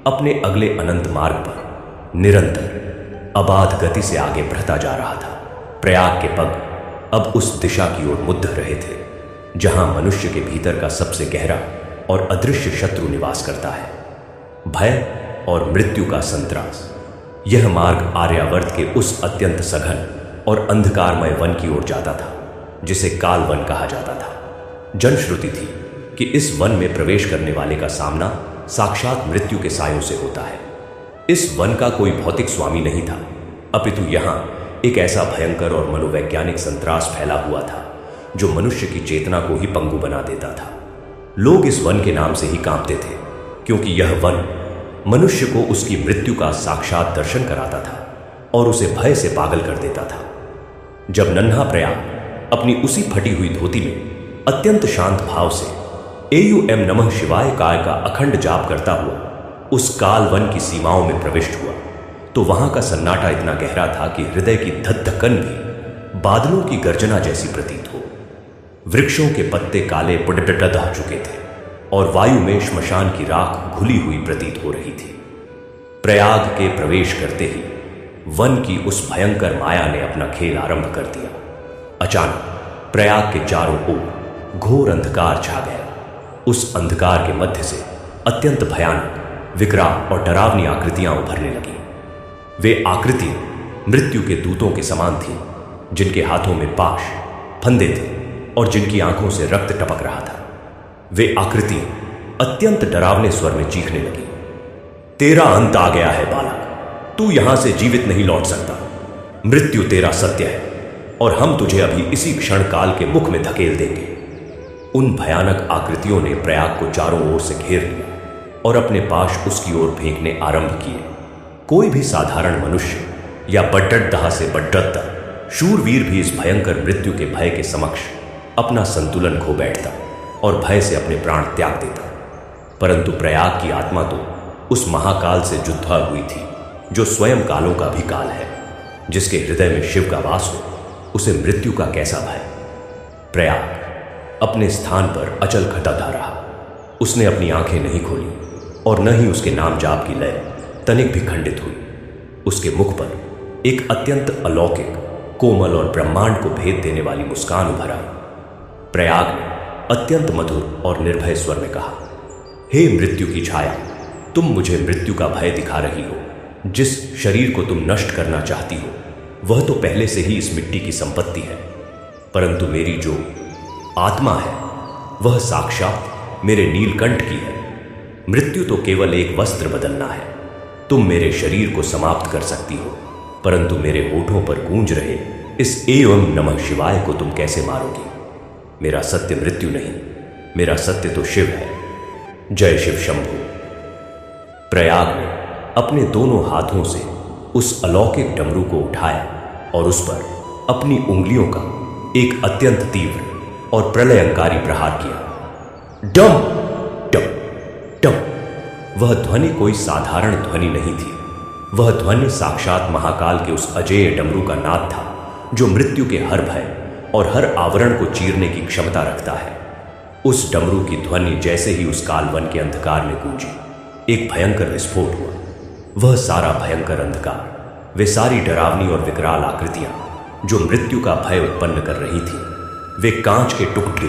अपने अगले अनंत मार्ग पर निरंतर अबाध गति से आगे बढ़ता जा रहा था। प्रयाग के पग अब उस दिशा की ओर मुद्ध रहे थे जहां मनुष्य के भीतर का सबसे गहरा और अदृश्य शत्रु निवास करता है। भय और मृत्यु का संत्रास। यह मार्ग आर्यावर्त के उस अत्यंत सघन और अंधकारमय वन की ओर जाता था जिसे काल वन कहा जाता था। जनश्रुति थी कि इस वन में प्रवेश करने वाले का सामना साक्षात मृत्यु के सायों से होता है। इस वन का कोई भौतिक स्वामी नहीं था, अपितु यहां एक ऐसा भयंकर और मनोवैज्ञानिक संत्रास फैला हुआ था जो मनुष्य की चेतना को ही पंगु बना देता था। लोग इस वन के नाम से ही कांपते थे, क्योंकि यह वन मनुष्य को उसकी मृत्यु का साक्षात दर्शन कराता था और उसे भय से पागल कर देता था। जब नन्हा प्रयाग अपनी उसी फटी हुई धोती में अत्यंत शांत भाव से एयुएम नमः शिवाय काय का अखंड जाप करता हुआ उस काल वन की सीमाओं में प्रविष्ट हुआ, तो वहां का सन्नाटा इतना गहरा था कि हृदय की धड़कन भी बादलों की गर्जना जैसी प्रतीत हो। वृक्षों के पत्ते काले पड़टटह चुके थे और वायु में श्मशान की राख घुली हुई प्रतीत हो रही थी। प्रयाग के प्रवेश करते ही वन की उस भयंकर माया ने अपना खेल आरंभ कर दिया। अचानक प्रयाग के चारों ओर घोर अंधकार छा गया। उस अंधकार के मध्य से अत्यंत भयानक, विकराल और डरावनी आकृतियां उभरने लगीं। वे आकृतियां मृत्यु के दूतों के समान थीं, जिनके हाथों में पाश, फंदे थे और जिनकी आंखों से रक्त टपक रहा था। वे आकृतियां अत्यंत डरावने स्वर में चीखने लगी, तेरा अंत आ गया है बालक, तू यहां से जीवित नहीं लौट सकता। मृत्यु तेरा सत्य है और हम तुझे अभी इसी क्षण काल के मुख में धकेल देंगे। उन भयानक आकृतियों ने प्रयाग को चारों ओर से घेर लिया और अपने पाश उसकी ओर फेंकने आरंभ किए। कोई भी साधारण मनुष्य या बड्डड़दहा से बड्डड़ता शूरवीर भी इस भयंकर मृत्यु के भय के समक्ष अपना संतुलन खो बैठता और भय से अपने प्राण त्याग देता। परंतु प्रयाग की आत्मा तो उस महाकाल से जुद्धा हुई थी, जो स्वयं कालों का भी काल है। जिसके हृदय में शिव का वास हो, उसे मृत्यु का कैसा भय। प्रयाग अपने स्थान पर अचल खड़ा रहा। उसने अपनी आंखें नहीं खोली और न ही उसके नाम जाप की लय तनिक भी खंडित हुई। उसके मुख पर एक अत्यंत अलौकिक, कोमल और ब्रह्मांड को भेद देने वाली मुस्कान उभर आई। प्रयाग ने अत्यंत मधुर और निर्भय स्वर में कहा, हे मृत्यु की छाया, तुम मुझे मृत्यु का भय दिखा रही हो। जिस शरीर को तुम नष्ट करना चाहती हो वह तो पहले से ही इस मिट्टी की संपत्ति है, परंतु मेरी जो आत्मा है वह साक्षात मेरे नीलकंठ की है। मृत्यु तो केवल एक वस्त्र बदलना है। तुम मेरे शरीर को समाप्त कर सकती हो, परंतु मेरे होठों पर गूंज रहे इस एवं नमः शिवाय को तुम कैसे मारोगी। मेरा सत्य मृत्यु नहीं, मेरा सत्य तो शिव है। जय शिव शंभु। प्रयाग ने अपने दोनों हाथों से उस अलौकिक डमरू को उठाया और उस पर अपनी उंगलियों का एक अत्यंत तीव्र और प्रलयंकारी प्रहार किया। डम डम डम। वह ध्वनि कोई साधारण ध्वनि नहीं थी। वह ध्वनि साक्षात महाकाल के उस अजेय डमरू का नाद था, जो मृत्यु के हर भय और हर आवरण को चीरने की क्षमता रखता है। उस डमरू की ध्वनि जैसे ही उस कालवन के अंधकार में गूंजी, एक भयंकर विस्फोट हुआ। वह सारा भयंकर अंधकार, वे सारी डरावनी और विकराल आकृतियां जो मृत्यु का भय उत्पन्न कर रही थी, वे कांच के टुकड़े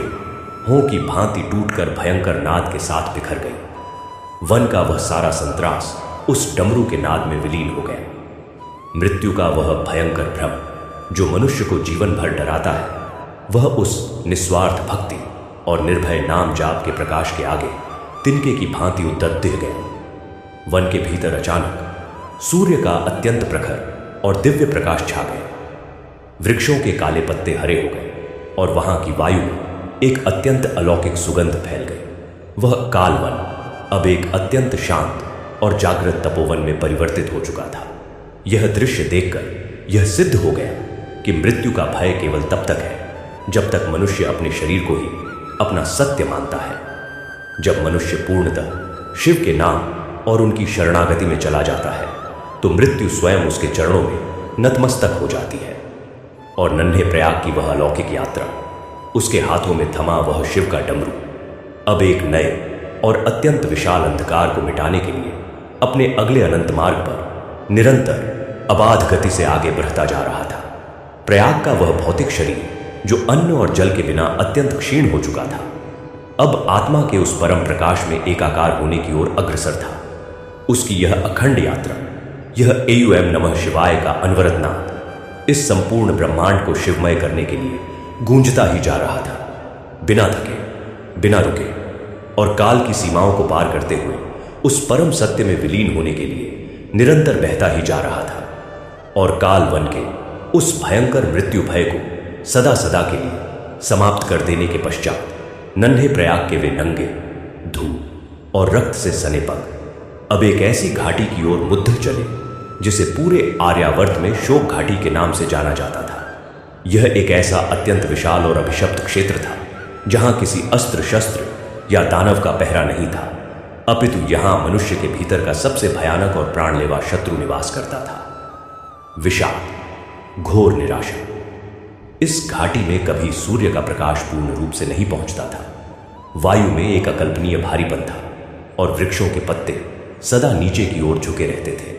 हों की भांति टूटकर भयंकर नाद के साथ बिखर गई। वन का वह सारा संत्रास उस डमरू के नाद में विलीन हो गया। मृत्यु का वह भयंकर भ्रम जो मनुष्य को जीवन भर डराता है, वह उस निस्वार्थ भक्ति और निर्भय नाम जाप के प्रकाश के आगे तिनके की भांति उद्दत दिख गया। वन के भीतर अचानक सूर्य का अत्यंत प्रखर और दिव्य प्रकाश छा गया। वृक्षों के काले पत्ते हरे हो गए और वहां की वायु में एक अत्यंत अलौकिक सुगंध फैल गई। वह कालवन अब एक अत्यंत शांत और जागृत तपोवन में परिवर्तित हो चुका था। यह दृश्य देखकर यह सिद्ध हो गया कि मृत्यु का भय केवल तब तक है जब तक मनुष्य अपने शरीर को ही अपना सत्य मानता है। जब मनुष्य पूर्णतः शिव के नाम और उनकी शरणागति में चला जाता है, तो मृत्यु स्वयं उसके चरणों में नतमस्तक हो जाती है। और नन्हे प्रयाग की वह अलौकिक यात्रा, उसके हाथों में थमा वह शिव का डमरू, अब एक नए और अत्यंत विशाल अंधकार को मिटाने के लिए अपने अगले अनंत मार्ग पर निरंतर अबाध गति से आगे बढ़ता जा रहा था। प्रयाग का वह भौतिक शरीर, जो अन्न और जल के बिना अत्यंत क्षीण हो चुका था, अब आत्मा के उस परम प्रकाश में एकाकार होने की ओर अग्रसर था। उसकी यह अखंड यात्रा, यह एयूएम नमः शिवाय का अनवरत नाद इस संपूर्ण ब्रह्मांड को शिवमय करने के लिए गूंजता ही जा रहा था, बिना थके, बिना रुके और काल की सीमाओं को पार करते हुए उस परम सत्य में विलीन होने के लिए निरंतर बहता ही जा रहा था। और काल वन के उस भयंकर मृत्यु भय को सदा सदा के लिए समाप्त कर देने के पश्चात नन्हे प्रयाग के वे नंगे, धूप और रक्त से सने पग अब एक ऐसी घाटी की ओर मुद्ध चले जिसे पूरे आर्यावर्त में शोक घाटी के नाम से जाना जाता था। यह एक ऐसा अत्यंत विशाल और अभिशप्त क्षेत्र था जहां किसी अस्त्र शस्त्र या दानव का पहरा नहीं था, अपितु यहां मनुष्य के भीतर का सबसे भयानक और प्राणलेवा शत्रु निवास करता था, विषाद, घोर निराशा। इस घाटी में कभी सूर्य का प्रकाश पूर्ण रूप से नहीं पहुंचता था। वायु में एक अकल्पनीय भारीपन था और वृक्षों के पत्ते सदा नीचे की ओर झुके रहते थे,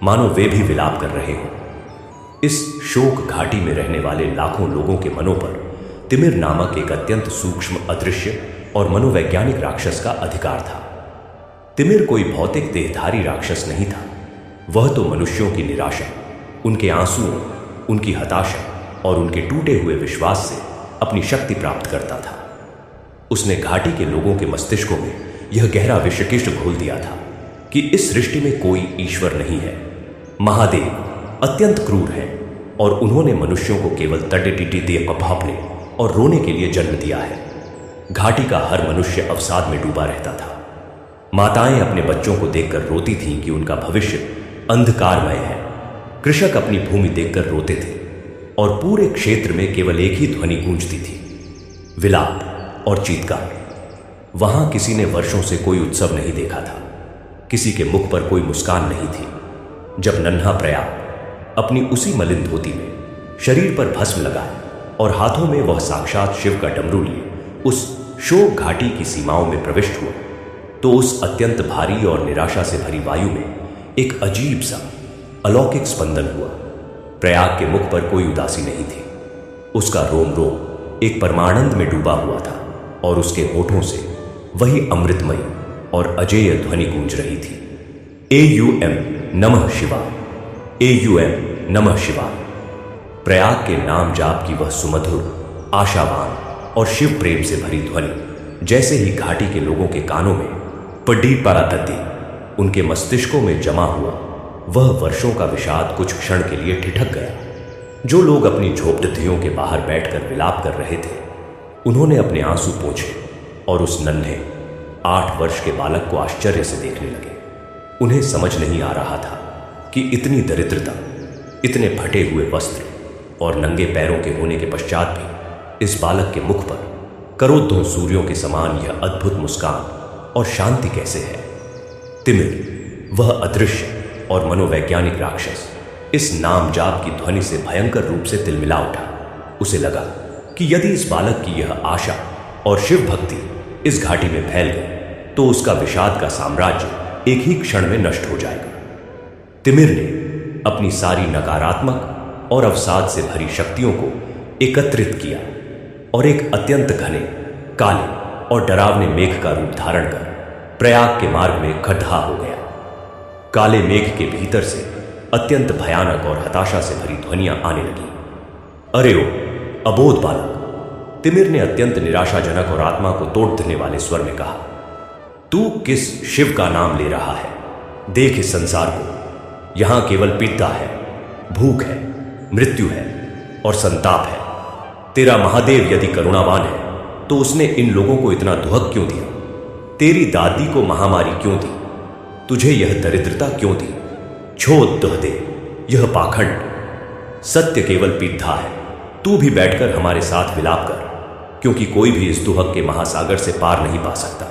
मानो वे भी विलाप कर रहे हों। इस शोक घाटी में रहने वाले लाखों लोगों के मनों पर तिमिर नामक एक अत्यंत सूक्ष्म, अदृश्य और मनोवैज्ञानिक राक्षस का अधिकार था। तिमिर कोई भौतिक देहधारी राक्षस नहीं था, वह तो मनुष्यों की निराशा, उनके आंसुओं, उनकी हताशा और उनके टूटे हुए विश्वास से अपनी शक्ति प्राप्त करता था। उसने घाटी के लोगों के मस्तिष्कों में यह गहरा विषकिष्ट घोल दिया था कि इस सृष्टि में कोई ईश्वर नहीं है। महादेव अत्यंत क्रूर है और उन्होंने मनुष्यों को केवल तड़िटी देह भापने और रोने के लिए जन्म दिया है। घाटी का हर मनुष्य अवसाद में डूबा रहता था। माताएं अपने बच्चों को देखकर रोती थीं कि उनका भविष्य अंधकारमय है। कृषक अपनी भूमि देखकर रोते थे और पूरे क्षेत्र में केवल एक ही ध्वनि गूंजती थी, विलाप और चीत्कार। वहां किसी ने वर्षों से कोई उत्सव नहीं देखा था, किसी के मुख पर कोई मुस्कान नहीं थी। जब नन्हा प्रयाग अपनी उसी मलिन धोती में शरीर पर भस्म लगाए और हाथों में वह साक्षात शिव का डमरू लिए उस शोक घाटी की सीमाओं में प्रविष्ट हुआ, तो उस अत्यंत भारी और निराशा से भरी वायु में एक अजीब सा अलौकिक स्पंदन हुआ। प्रयाग के मुख पर कोई उदासी नहीं थी, उसका रोम रोम एक परमानंद में डूबा हुआ था और उसके होठों से वही अमृतमयी और अजेय ध्वनि गूंज रही थी, एयूएम नमः शिवाय, एयूएम नमः शिवाय। प्रयाग के नाम जाप की वह सुमधुर, आशावान और शिव प्रेम से भरी ध्वनि जैसे ही घाटी के लोगों के कानों में पड़ी परातती, उनके मस्तिष्कों में जमा हुआ, वह वर्षों का विषाद कुछ क्षण के लिए ठिठक गया। जो लोग अपनी झोपड़ियों के बाहर बैठकर विलाप कर रहे थे, उन्होंने अपने आंसू पोंछे और उस नन्हे 8 वर्ष के बालक को आश्चर्य से देखने लगे। उन्हें समझ नहीं आ रहा था कि इतनी दरिद्रता, इतने फटे हुए वस्त्र और नंगे पैरों के होने के पश्चात भी इस बालक के मुख पर करोड़ों सूर्यों के समान यह अद्भुत मुस्कान और शांति कैसे है। तिमिर, वह अदृश्य और मनोवैज्ञानिक राक्षस, इस नाम जाप की ध्वनि से भयंकर रूप से तिलमिला उठा। उसे लगा कि यदि इस बालक की यह आशा और शिव भक्ति इस घाटी में फैल गई तो उसका विषाद का साम्राज्य एक ही क्षण में नष्ट हो जाएगा। तिमिर ने अपनी सारी नकारात्मक और अवसाद से भरी शक्तियों को एकत्रित किया और एक अत्यंत घने, काले और डरावने मेघ का रूप धारण कर प्रयाग के मार्ग में खड्डा हो गया। काले मेघ के भीतर से अत्यंत भयानक और हताशा से भरी ध्वनियां आने लगी। अरे ओ अबोध बालक, तिमिर ने अत्यंत निराशाजनक और आत्मा को तोड़ देने वाले स्वर में कहा, तू किस शिव का नाम ले रहा है? देख इस संसार को, यहां केवल पीड़ा है, भूख है, मृत्यु है और संताप है। तेरा महादेव यदि करुणावान है तो उसने इन लोगों को इतना दुहक क्यों दिया? तेरी दादी को महामारी क्यों दी? तुझे यह दरिद्रता क्यों दी? छोड़ दुह दे यह पाखंड। सत्य केवल पीधा है। तू भी बैठकर हमारे साथ विलाप कर, क्योंकि कोई भी इस दुहक के महासागर से पार नहीं पा सकता।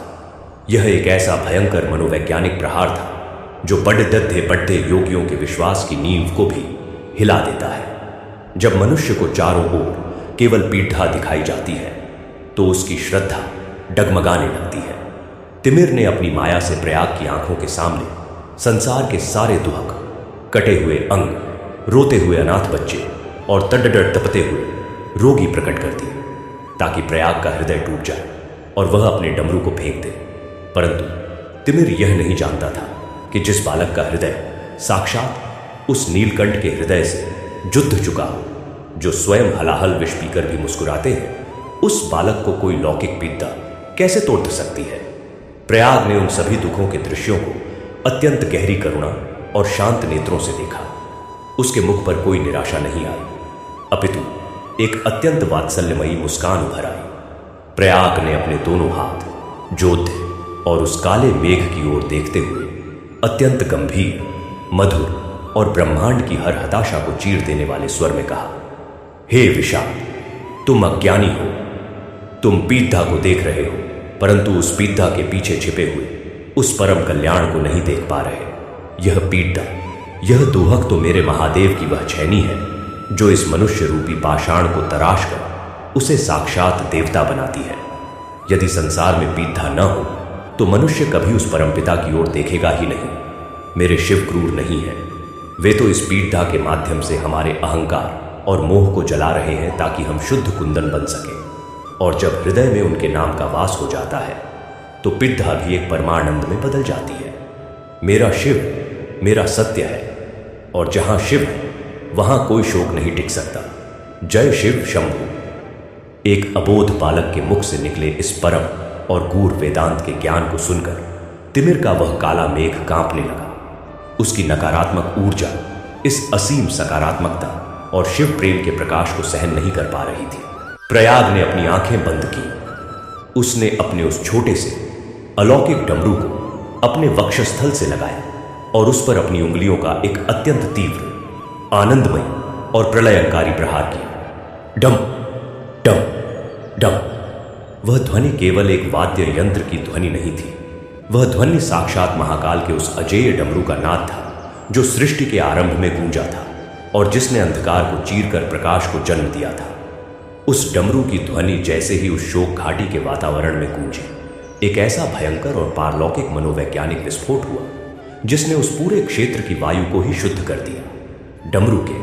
यह एक ऐसा भयंकर मनोवैज्ञानिक प्रहार था जो बड़े योगियों के विश्वास की नींव को भी हिला देता है। जब मनुष्य को चारों ओर केवल पीढ़ा दिखाई जाती है तो उसकी श्रद्धा डगमगाने लगती है। तिमिर ने अपनी माया से प्रयाग की आंखों के सामने संसार के सारे दुहक, कटे हुए अंग, रोते हुए अनाथ बच्चे और तड़तड़पते हुए रोगी प्रकट कर दिए, ताकि प्रयाग का हृदय टूट जाए और वह अपने डमरू को फेंक दे। परंतु तिमिर यह नहीं जानता था कि जिस बालक का हृदय साक्षात उस नीलकंठ के हृदय से जुद्ध चुका हो, जो स्वयं हलाहल विष पीकर भी मुस्कुराते हैं, उस बालक को कोई लौकिक विद्या कैसे तोड़ सकती है। प्रयाग ने उन सभी दुखों के दृश्यों को अत्यंत गहरी करुणा और शांत नेत्रों से देखा। उसके मुख पर कोई निराशा नहीं आई, अपितु एक अत्यंत वात्सल्यमयी मुस्कान उभर आई। प्रयाग ने अपने दोनों हाथ जोत थे और उस काले मेघ की ओर देखते हुए अत्यंत गंभीर, मधुर और ब्रह्मांड की हर हताशा को चीर देने वाले स्वर में कहा, हे विषाद, तुम अज्ञानी हो। तुम पीधा को देख रहे हो, परंतु उस पीधा के पीछे छिपे हुए उस परम कल्याण को नहीं देख पा रहे। यह पीधा, यह दोहक तो मेरे महादेव की वह छैनी है जो इस मनुष्य रूपी पाषाण को तराश कर उसे साक्षात देवता बनाती है। यदि संसार में पीधा न हो तो मनुष्य कभी उस परमपिता की ओर देखेगा ही नहीं। मेरे शिव क्रूर नहीं है, वे तो इस पीड़ा के माध्यम से हमारे अहंकार और मोह को जला रहे हैं ताकि हम शुद्ध कुंदन बन सके। और जब हृदय में उनके नाम का वास हो जाता है तो पिद्धा भी एक परमानंद में बदल जाती है। मेरा शिव मेरा सत्य है, और जहां शिव है वहां कोई शोक नहीं टिक सकता। जय शिव शंभु। एक अबोध बालक के मुख से निकले इस परम और गूढ़ वेदांत के ज्ञान को सुनकर तिमिर का वह काला मेघ कांपने लगा। उसकी नकारात्मक ऊर्जा इस असीम सकारात्मकता और शिव प्रेम के प्रकाश को सहन नहीं कर पा रही थी। प्रयाग ने अपनी आंखें बंद की। उसने अपने उस छोटे से अलौकिक डमरू को अपने वक्षस्थल से लगाया और उस पर अपनी उंगलियों का एक अत्यंत तीव्र, आनंदमय और प्रलयंकारी प्रहार किया। डम डम डम। वह ध्वनि केवल एक वाद्य यंत्र की ध्वनि नहीं थी, वह ध्वनि साक्षात महाकाल के उस अजेय डमरू का नाद था जो सृष्टि के आरंभ में गूंजा था और जिसने अंधकार को चीरकर प्रकाश को जन्म दिया था। उस डमरू की ध्वनि जैसे ही उस शोक घाटी के वातावरण में गूंजी, एक ऐसा भयंकर और पारलौकिक मनोवैज्ञानिक विस्फोट हुआ जिसने उस पूरे क्षेत्र की वायु को ही शुद्ध कर दिया। डमरू के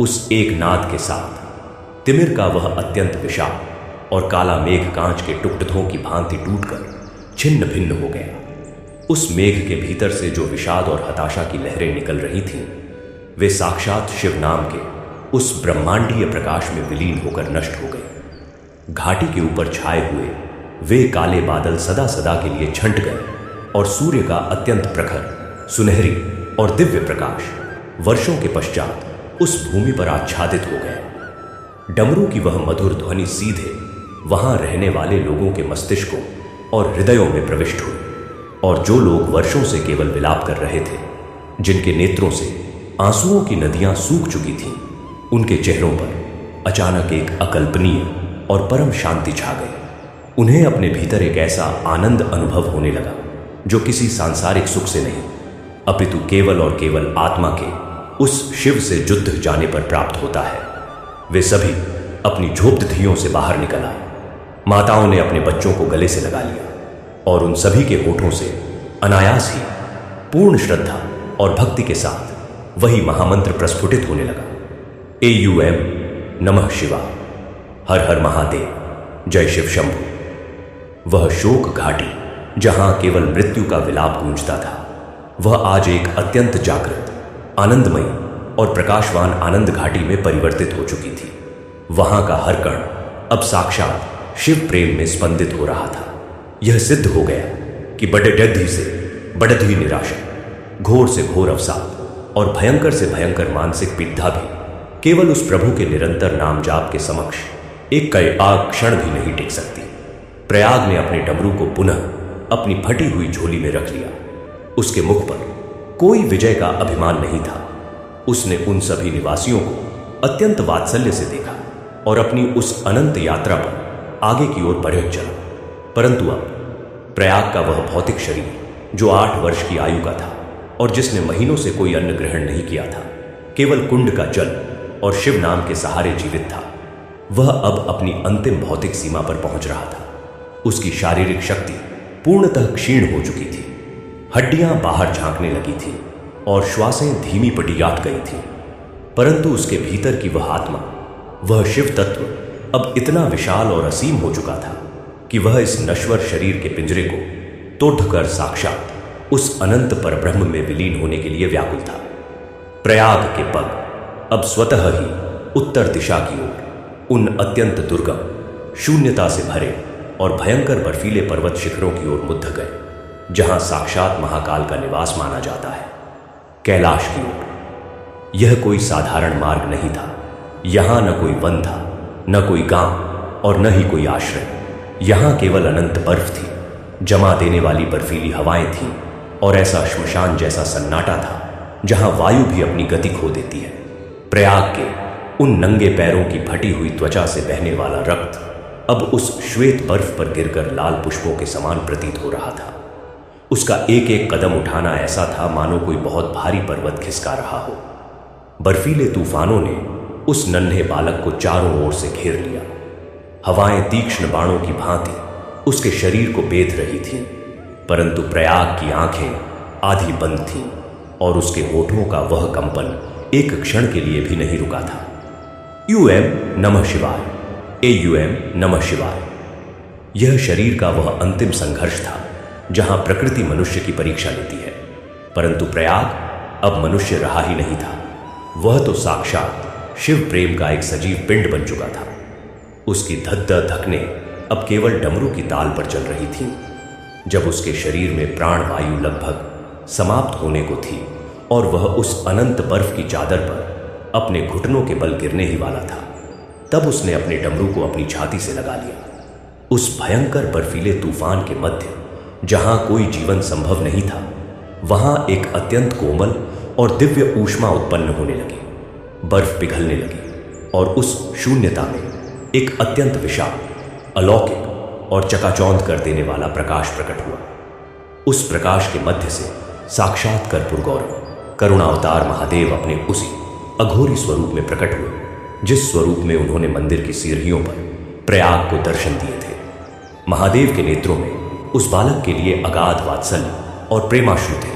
उस एक नाद के साथ तिमिर का वह अत्यंत विशाल और काला मेघ कांच के टुकड़ों की भांति टूटकर छिन्न भिन्न हो गया। उस मेघ के भीतर से जो विषाद और हताशा की लहरें निकल रही थीं, वे साक्षात शिव नाम के उस ब्रह्मांडीय प्रकाश में विलीन होकर नष्ट हो गए। घाटी के ऊपर छाए हुए वे काले बादल सदा सदा के लिए छंट गए और सूर्य का अत्यंत प्रखर, सुनहरी और दिव्य प्रकाश वर्षों के पश्चात उस भूमि पर आच्छादित हो गया। डमरू की वह मधुर ध्वनि सीधे वहां रहने वाले लोगों के मस्तिष्कों और हृदयों में प्रविष्ट हुई, और जो लोग वर्षों से केवल विलाप कर रहे थे, जिनके नेत्रों से आंसुओं की नदियां सूख चुकी थीं, उनके चेहरों पर अचानक एक अकल्पनीय और परम शांति छा गई। उन्हें अपने भीतर एक ऐसा आनंद अनुभव होने लगा जो किसी सांसारिक सुख से नहीं, अपितु केवल और केवल आत्मा के उस शिव से जुद्ध जाने पर प्राप्त होता है। वे सभी अपनी झोपड़ धियों से बाहर निकल आए। माताओं ने अपने बच्चों को गले से लगा लिया और उन सभी के होठों से अनायास ही पूर्ण श्रद्धा और भक्ति के साथ वही महामंत्र प्रस्फुटित होने लगा। AUM नमः शिवाय, हर हर महादेव, जय शिव शंभु। वह शोक घाटी जहां केवल मृत्यु का विलाप गूंजता था, वह आज एक अत्यंत जागृत, आनंदमयी और प्रकाशवान आनंद घाटी में परिवर्तित हो चुकी थी। वहां का हर कण अब साक्षात शिव प्रेम में स्पंदित हो रहा था। यह सिद्ध हो गया कि बढ़ती से बढ़ती निराशा, घोर से घोर अवसाद और भयंकर से भयंकर मानसिक पीड़ा भी केवल उस प्रभु के निरंतर नाम जाप के समक्ष एक आग क्षण भी नहीं टिक सकती। प्रयाग ने अपने डमरू को पुनः अपनी फटी हुई झोली में रख लिया। उसके मुख पर कोई विजय का अभिमान नहीं था। उसने उन सभी निवासियों को अत्यंत वात्सल्य से देखा और अपनी उस अनंत यात्रा पर आगे की ओर बढ़ चला। परंतु अब प्रयाग का वह भौतिक शरीर जो 8 वर्ष की आयु का था और जिसने महीनों से कोई अन्न ग्रहण नहीं किया था, केवल कुंड का जल और शिव नाम के सहारे जीवित था, वह अब अपनी अंतिम भौतिक सीमा पर पहुंच रहा था। उसकी शारीरिक शक्ति पूर्णतः क्षीण हो चुकी थी, हड्डियां बाहर झांकने लगी थी और श्वासें धीमी पड़ी जाट गई थी। परंतु उसके भीतर की वह आत्मा, वह शिव तत्व अब इतना विशाल और असीम हो चुका था कि वह इस नश्वर शरीर के पिंजरे को तोड़कर साक्षात उस अनंत परब्रह्म में विलीन होने के लिए व्याकुल था। प्रयाग के पग अब स्वतः ही उत्तर दिशा की ओर उन अत्यंत दुर्गम, शून्यता से भरे और भयंकर बर्फीले पर्वत शिखरों की ओर मुद्ध गए, जहां साक्षात महाकाल का निवास माना जाता है, कैलाश की ओर। यह कोई साधारण मार्ग नहीं था। यहां न कोई वन था, न कोई गांव और न ही कोई आश्रय। यहां केवल अनंत बर्फ थी, जमा देने वाली बर्फीली हवाएं थीं और ऐसा श्मशान जैसा सन्नाटा था जहां वायु भी अपनी गति खो देती है। प्रयाग के उन नंगे पैरों की फटी हुई त्वचा से बहने वाला रक्त अब उस श्वेत बर्फ पर गिरकर लाल पुष्पों के समान प्रतीत हो रहा था। उसका एक एक कदम उठाना ऐसा था मानो कोई बहुत भारी पर्वत खिसका रहा हो। बर्फीले तूफानों ने उस नन्हे बालक को चारों ओर से घेर लिया। हवाएं तीक्ष्ण बाणों की भांति उसके शरीर को बेध रही थीं, परंतु प्रयाग की आंखें आधी बंद थीं और उसके होठों का वह कंपन एक क्षण के लिए भी नहीं रुका था। यूएम नमः शिवाय, एयूएम नमः शिवाय। यह शरीर का वह अंतिम संघर्ष था जहां प्रकृति मनुष्य की परीक्षा लेती है, परंतु प्रयाग अब मनुष्य रहा ही नहीं था। वह तो साक्षात शिव प्रेम का एक सजीव पिंड बन चुका था। उसकी धक-धक धकने अब केवल डमरू की ताल पर चल रही थीं। जब उसके शरीर में प्राण वायु लगभग समाप्त होने को थी और वह उस अनंत बर्फ की चादर पर अपने घुटनों के बल गिरने ही वाला था, तब उसने अपने डमरू को अपनी छाती से लगा लिया। उस भयंकर बर्फीले तूफान के मध्य जहां कोई जीवन संभव नहीं था, वहां एक अत्यंत कोमल और दिव्य ऊष्मा उत्पन्न होने लगी। बर्फ पिघलने लगी और उस शून्यता में एक अत्यंत विशाल, अलौकिक और चकाचौंध कर देने वाला प्रकाश प्रकट हुआ। उस प्रकाश के मध्य से साक्षात कर्पूर गौरव करुणावतार महादेव अपने उसी अघोरी स्वरूप में प्रकट हुए, जिस स्वरूप में उन्होंने मंदिर की सीढ़ियों पर प्रयाग को दर्शन दिए थे। महादेव के नेत्रों में उस बालक के लिए अगाध वात्सल्य और प्रेमाश्रु थे।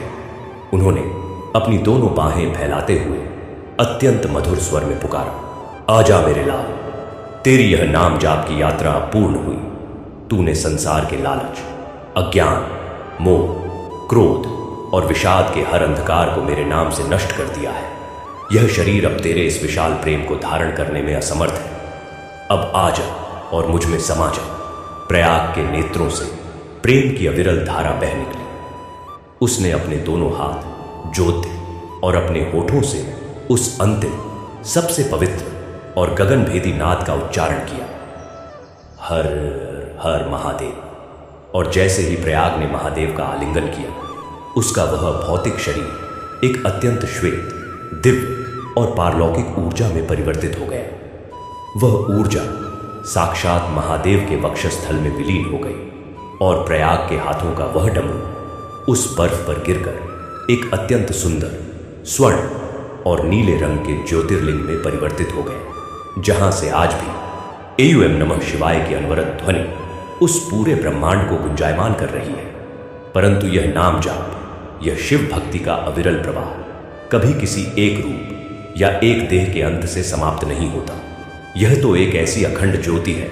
उन्होंने अपनी दोनों बाहें फैलाते हुए अत्यंत मधुर स्वर में पुकारा, आजा मेरे लाल, तेरी यह नाम जाप की यात्रा पूर्ण हुई। तूने संसार के लालच, अज्ञान, मोह, क्रोध और विषाद के हर अंधकार को मेरे नाम से नष्ट कर दिया है। यह शरीर अब तेरे इस विशाल प्रेम को धारण करने में असमर्थ है। अब आ जा और मुझ में समा जा। प्रयाग के नेत्रों से प्रेम की अविरल धारा बह निकली। उसने अपने दोनों हाथ जोत दिए और अपने होठों से उस अंतिम, सबसे पवित्र और गगनभेदी नाद का उच्चारण किया, हर हर महादेव। और जैसे ही प्रयाग ने महादेव का आलिंगन किया, उसका वह भौतिक शरीर एक अत्यंत श्वेत, दिव्य और पारलौकिक ऊर्जा में परिवर्तित हो गया। वह ऊर्जा साक्षात महादेव के वक्षस्थल में विलीन हो गई और प्रयाग के हाथों का वह डमरू उस बर्फ पर गिरकर एक अत्यंत सुंदर, स्वर्ण और नीले रंग के ज्योतिर्लिंग में परिवर्तित हो गए, जहां से आज भी एयूएम नमः शिवाय की अनवरत ध्वनि उस पूरे ब्रह्मांड को गुंजायमान कर रही है। परंतु यह नाम जाप, यह शिव भक्ति का अविरल प्रवाह कभी किसी एक रूप या एक देह के अंत से समाप्त नहीं होता। यह तो एक ऐसी अखंड ज्योति है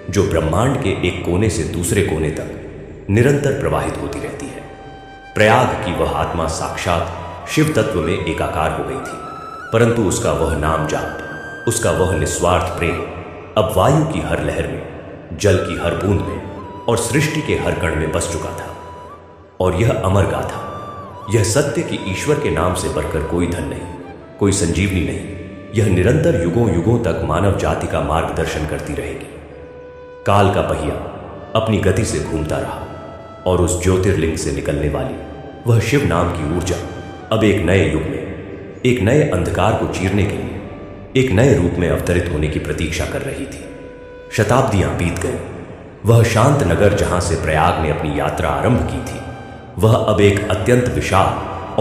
जो ब्रह्मांड के एक कोने से दूसरे कोने तक निरंतर प्रवाहित होती रहती है। प्रयाग की वह आत्मा साक्षात शिव तत्व में एकाकार हो गई थी, परंतु उसका वह नाम जाप, उसका वह निस्वार्थ प्रेम अब वायु की हर लहर में, जल की हर बूंद में और सृष्टि के हर कण में बस चुका था। और यह अमर गाथा, यह सत्य कि ईश्वर के नाम से बढ़कर कोई धन नहीं, कोई संजीवनी नहीं, यह निरंतर युगों युगों तक मानव जाति का मार्गदर्शन करती रहेगी। काल का पहिया अपनी गति से घूमता रहा और उस ज्योतिर्लिंग से निकलने वाली वह शिव नाम की ऊर्जा अब एक नए युग में, एक नए अंधकार को चीरने के लिए एक नए रूप में अवतरित होने की प्रतीक्षा कर रही थी। शताब्दियां बीत गई। वह शांत नगर जहां से प्रयाग ने अपनी यात्रा आरंभ की थी, वह अब एक अत्यंत विशाल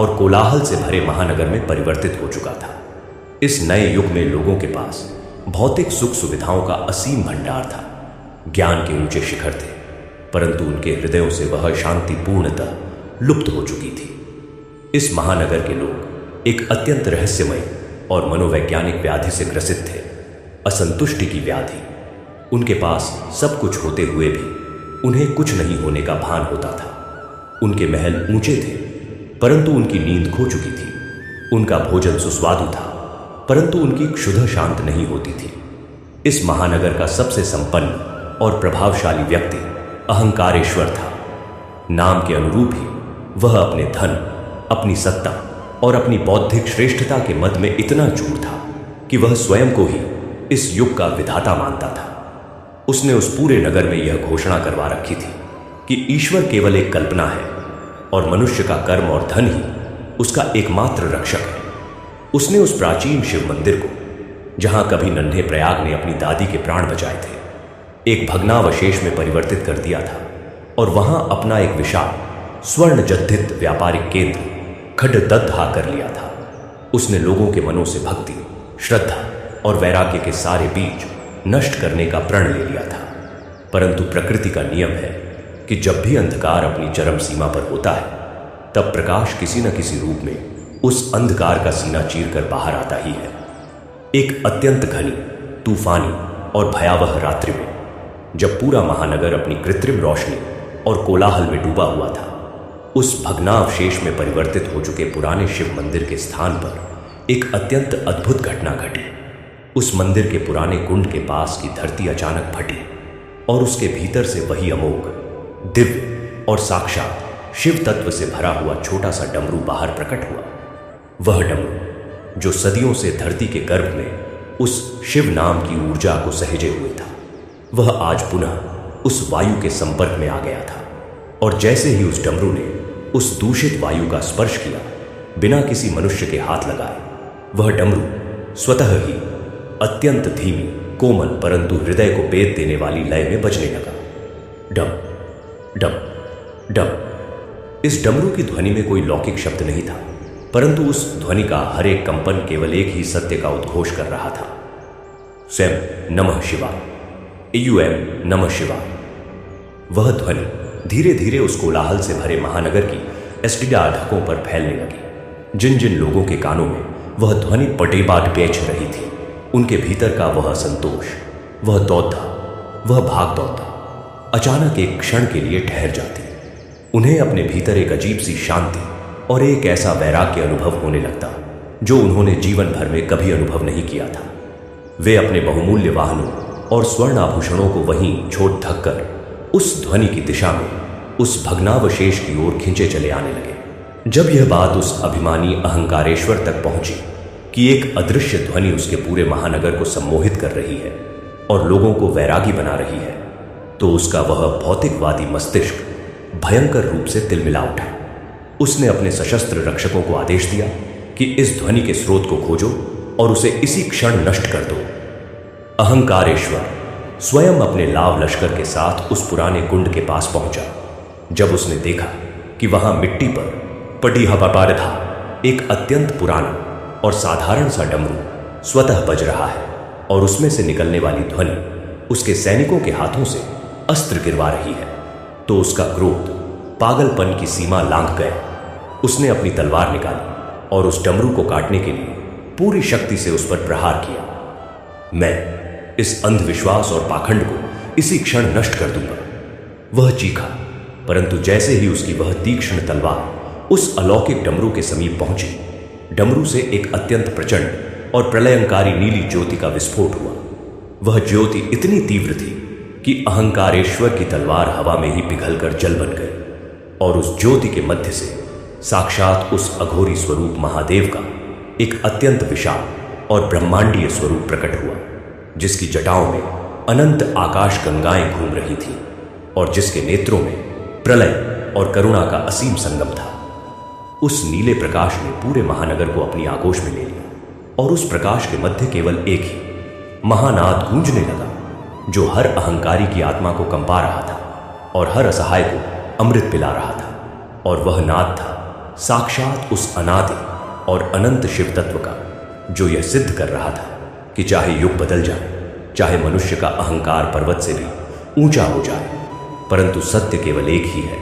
और कोलाहल से भरे महानगर में परिवर्तित हो चुका था। इस नए युग में लोगों के पास भौतिक सुख सुविधाओं का असीम भंडार था, ज्ञान के ऊंचे शिखर थे, परंतु उनके हृदयों से वह शांति पूर्णतः लुप्त हो चुकी थी। इस महानगर के लोग एक अत्यंत रहस्यमय और मनोवैज्ञानिक व्याधि से ग्रसित थे, असंतुष्टि की व्याधि। उनके पास सब कुछ होते हुए भी उन्हें कुछ नहीं होने का भान होता था। उनके महल ऊंचे थे, परंतु उनकी नींद खो चुकी थी। उनका भोजन सुस्वादु था, परंतु उनकी क्षुधा शांत नहीं होती थी। इस महानगर का सबसे संपन्न और प्रभावशाली व्यक्ति अहंकारेश्वर था। नाम के अनुरूप ही वह अपने धन, अपनी सत्ता और अपनी बौद्धिक श्रेष्ठता के मद में इतना चूर था कि वह स्वयं को ही इस युग का विधाता मानता था। उसने उस पूरे नगर में यह घोषणा करवा रखी थी कि ईश्वर केवल एक कल्पना है और मनुष्य का कर्म और धन ही उसका एकमात्र रक्षक है। उसने उस प्राचीन शिव मंदिर को, जहां कभी नन्हे प्रयाग ने अपनी दादी के प्राण बचाए थे, एक भग्नावशेष में परिवर्तित कर दिया था और वहां अपना एक विशाल स्वर्ण जद्धित व्यापारिक केंद्र खड्डदद्धा कर लिया था। उसने लोगों के मनों से भक्ति, श्रद्धा और वैराग्य के सारे बीज नष्ट करने का प्रण ले लिया था। परंतु प्रकृति का नियम है कि जब भी अंधकार अपनी चरम सीमा पर होता है, तब प्रकाश किसी न किसी रूप में उस अंधकार का सीना चीरकर बाहर आता ही है। एक अत्यंत घनी, तूफानी और भयावह रात्रि में, जब पूरा महानगर अपनी कृत्रिम रोशनी और कोलाहल में डूबा हुआ था, उस भग्नावशेष में परिवर्तित हो चुके पुराने शिव मंदिर के स्थान पर एक अत्यंत अद्भुत घटना घटी। उस मंदिर के पुराने कुंड के पास की धरती अचानक फटी और उसके भीतर से वही अमोघ, दिव्य और साक्षात शिव तत्व से भरा हुआ छोटा सा डमरू बाहर प्रकट हुआ। वह डमरू जो सदियों से धरती के गर्भ में उस शिव नाम की ऊर्जा को सहेजे हुए था, वह आज पुनः उस वायु के संपर्क में आ गया था। और जैसे ही उस डमरू ने उस दूषित वायु का स्पर्श किया, बिना किसी मनुष्य के हाथ लगाए, वह डमरू स्वतः ही अत्यंत धीमी, कोमल परंतु हृदय को बेद देने वाली लय में बजने लगा। डम डम डम। इस डमरू की ध्वनि में कोई लौकिक शब्द नहीं था, परंतु उस ध्वनि का हर एक कंपन केवल एक ही सत्य का उद्घोष कर रहा था। स्वयं नमः शिवाय, एयूएम नमः शिवाय। वह ध्वनि धीरे धीरे उस कोलाहल से भरे महानगर की एस्टिडा ढकों पर फैलने लगी। जिन जिन लोगों के कानों में वह ध्वनि पटेबाट बेच रही थी, उनके भीतर का वह संतोष, वह दौड़ता, वह भाग दौड़ता अचानक एक क्षण के लिए ठहर जाती। उन्हें अपने भीतर एक अजीब सी शांति और एक ऐसा वैराग्य अनुभव होने लगता जो उन्होंने जीवन भर में कभी अनुभव नहीं किया था। वे अपने बहुमूल्य वाहनों और स्वर्ण आभूषणों को वहीं छोड़ ढक कर उस ध्वनि की दिशा में, उस भग्नावशेष की ओर खींचे चले आने लगे। जब यह बात उस अभिमानी अहंकारेश्वर तक पहुंची कि एक अदृश्य ध्वनि उसके पूरे महानगर को सम्मोहित कर रही है और लोगों को वैरागी बना रही है, तो उसका वह भौतिकवादी मस्तिष्क भयंकर रूप से तिलमिला उठा। उसने अपने सशस्त्र रक्षकों को आदेश दिया कि इस ध्वनि के स्रोत को खोजो और उसे इसी क्षण नष्ट कर दो। अहंकारेश्वर स्वयं अपने लाव लश्कर के साथ उस पुराने कुंड के पास पहुंचा। जब उसने देखा कि वहां मिट्टी पर पटी हपापारधा एक अत्यंत पुराना और साधारण सा डमरू स्वतः बज रहा है और उसमें से निकलने वाली ध्वनि उसके सैनिकों के हाथों से अस्त्र गिरवा रही है, तो उसका क्रोध पागलपन की सीमा लांघ गया। उसने अपनी तलवार निकाली और उस डमरू को काटने के लिए पूरी शक्ति से उस पर प्रहार किया। मैं इस अंधविश्वास और पाखंड को इसी क्षण नष्ट कर दूंगा, वह चीखा। परंतु जैसे ही उसकी वह तीक्ष्ण तलवार उस अलौकिक डमरू के समीप पहुंची, डमरू से एक अत्यंत प्रचंड और प्रलयंकारी नीली ज्योति का विस्फोट हुआ। वह ज्योति इतनी तीव्र थी कि अहंकारेश्वर की तलवार हवा में ही पिघलकर जल बन गई और उस ज्योति के मध्य से साक्षात उस अघोरी स्वरूप महादेव का एक अत्यंत विशाल और ब्रह्मांडीय स्वरूप प्रकट हुआ, जिसकी जटाओं में अनंत आकाश गंगाएं घूम रही थीं और जिसके नेत्रों में प्रलय और करुणा का असीम संगम था। उस नीले प्रकाश ने पूरे महानगर को अपनी आगोश में ले लिया और उस प्रकाश के मध्य केवल एक ही महानाद गूंजने लगा, जो हर अहंकारी की आत्मा को कंपा रहा था और हर असहाय को अमृत पिला रहा था। और वह नाद था साक्षात उस अनादि और अनंत शिव तत्व का, जो यह सिद्ध कर रहा था कि चाहे युग बदल जाए, चाहे मनुष्य का अहंकार पर्वत से भी ऊंचा हो जाए, परंतु सत्य केवल एक ही है।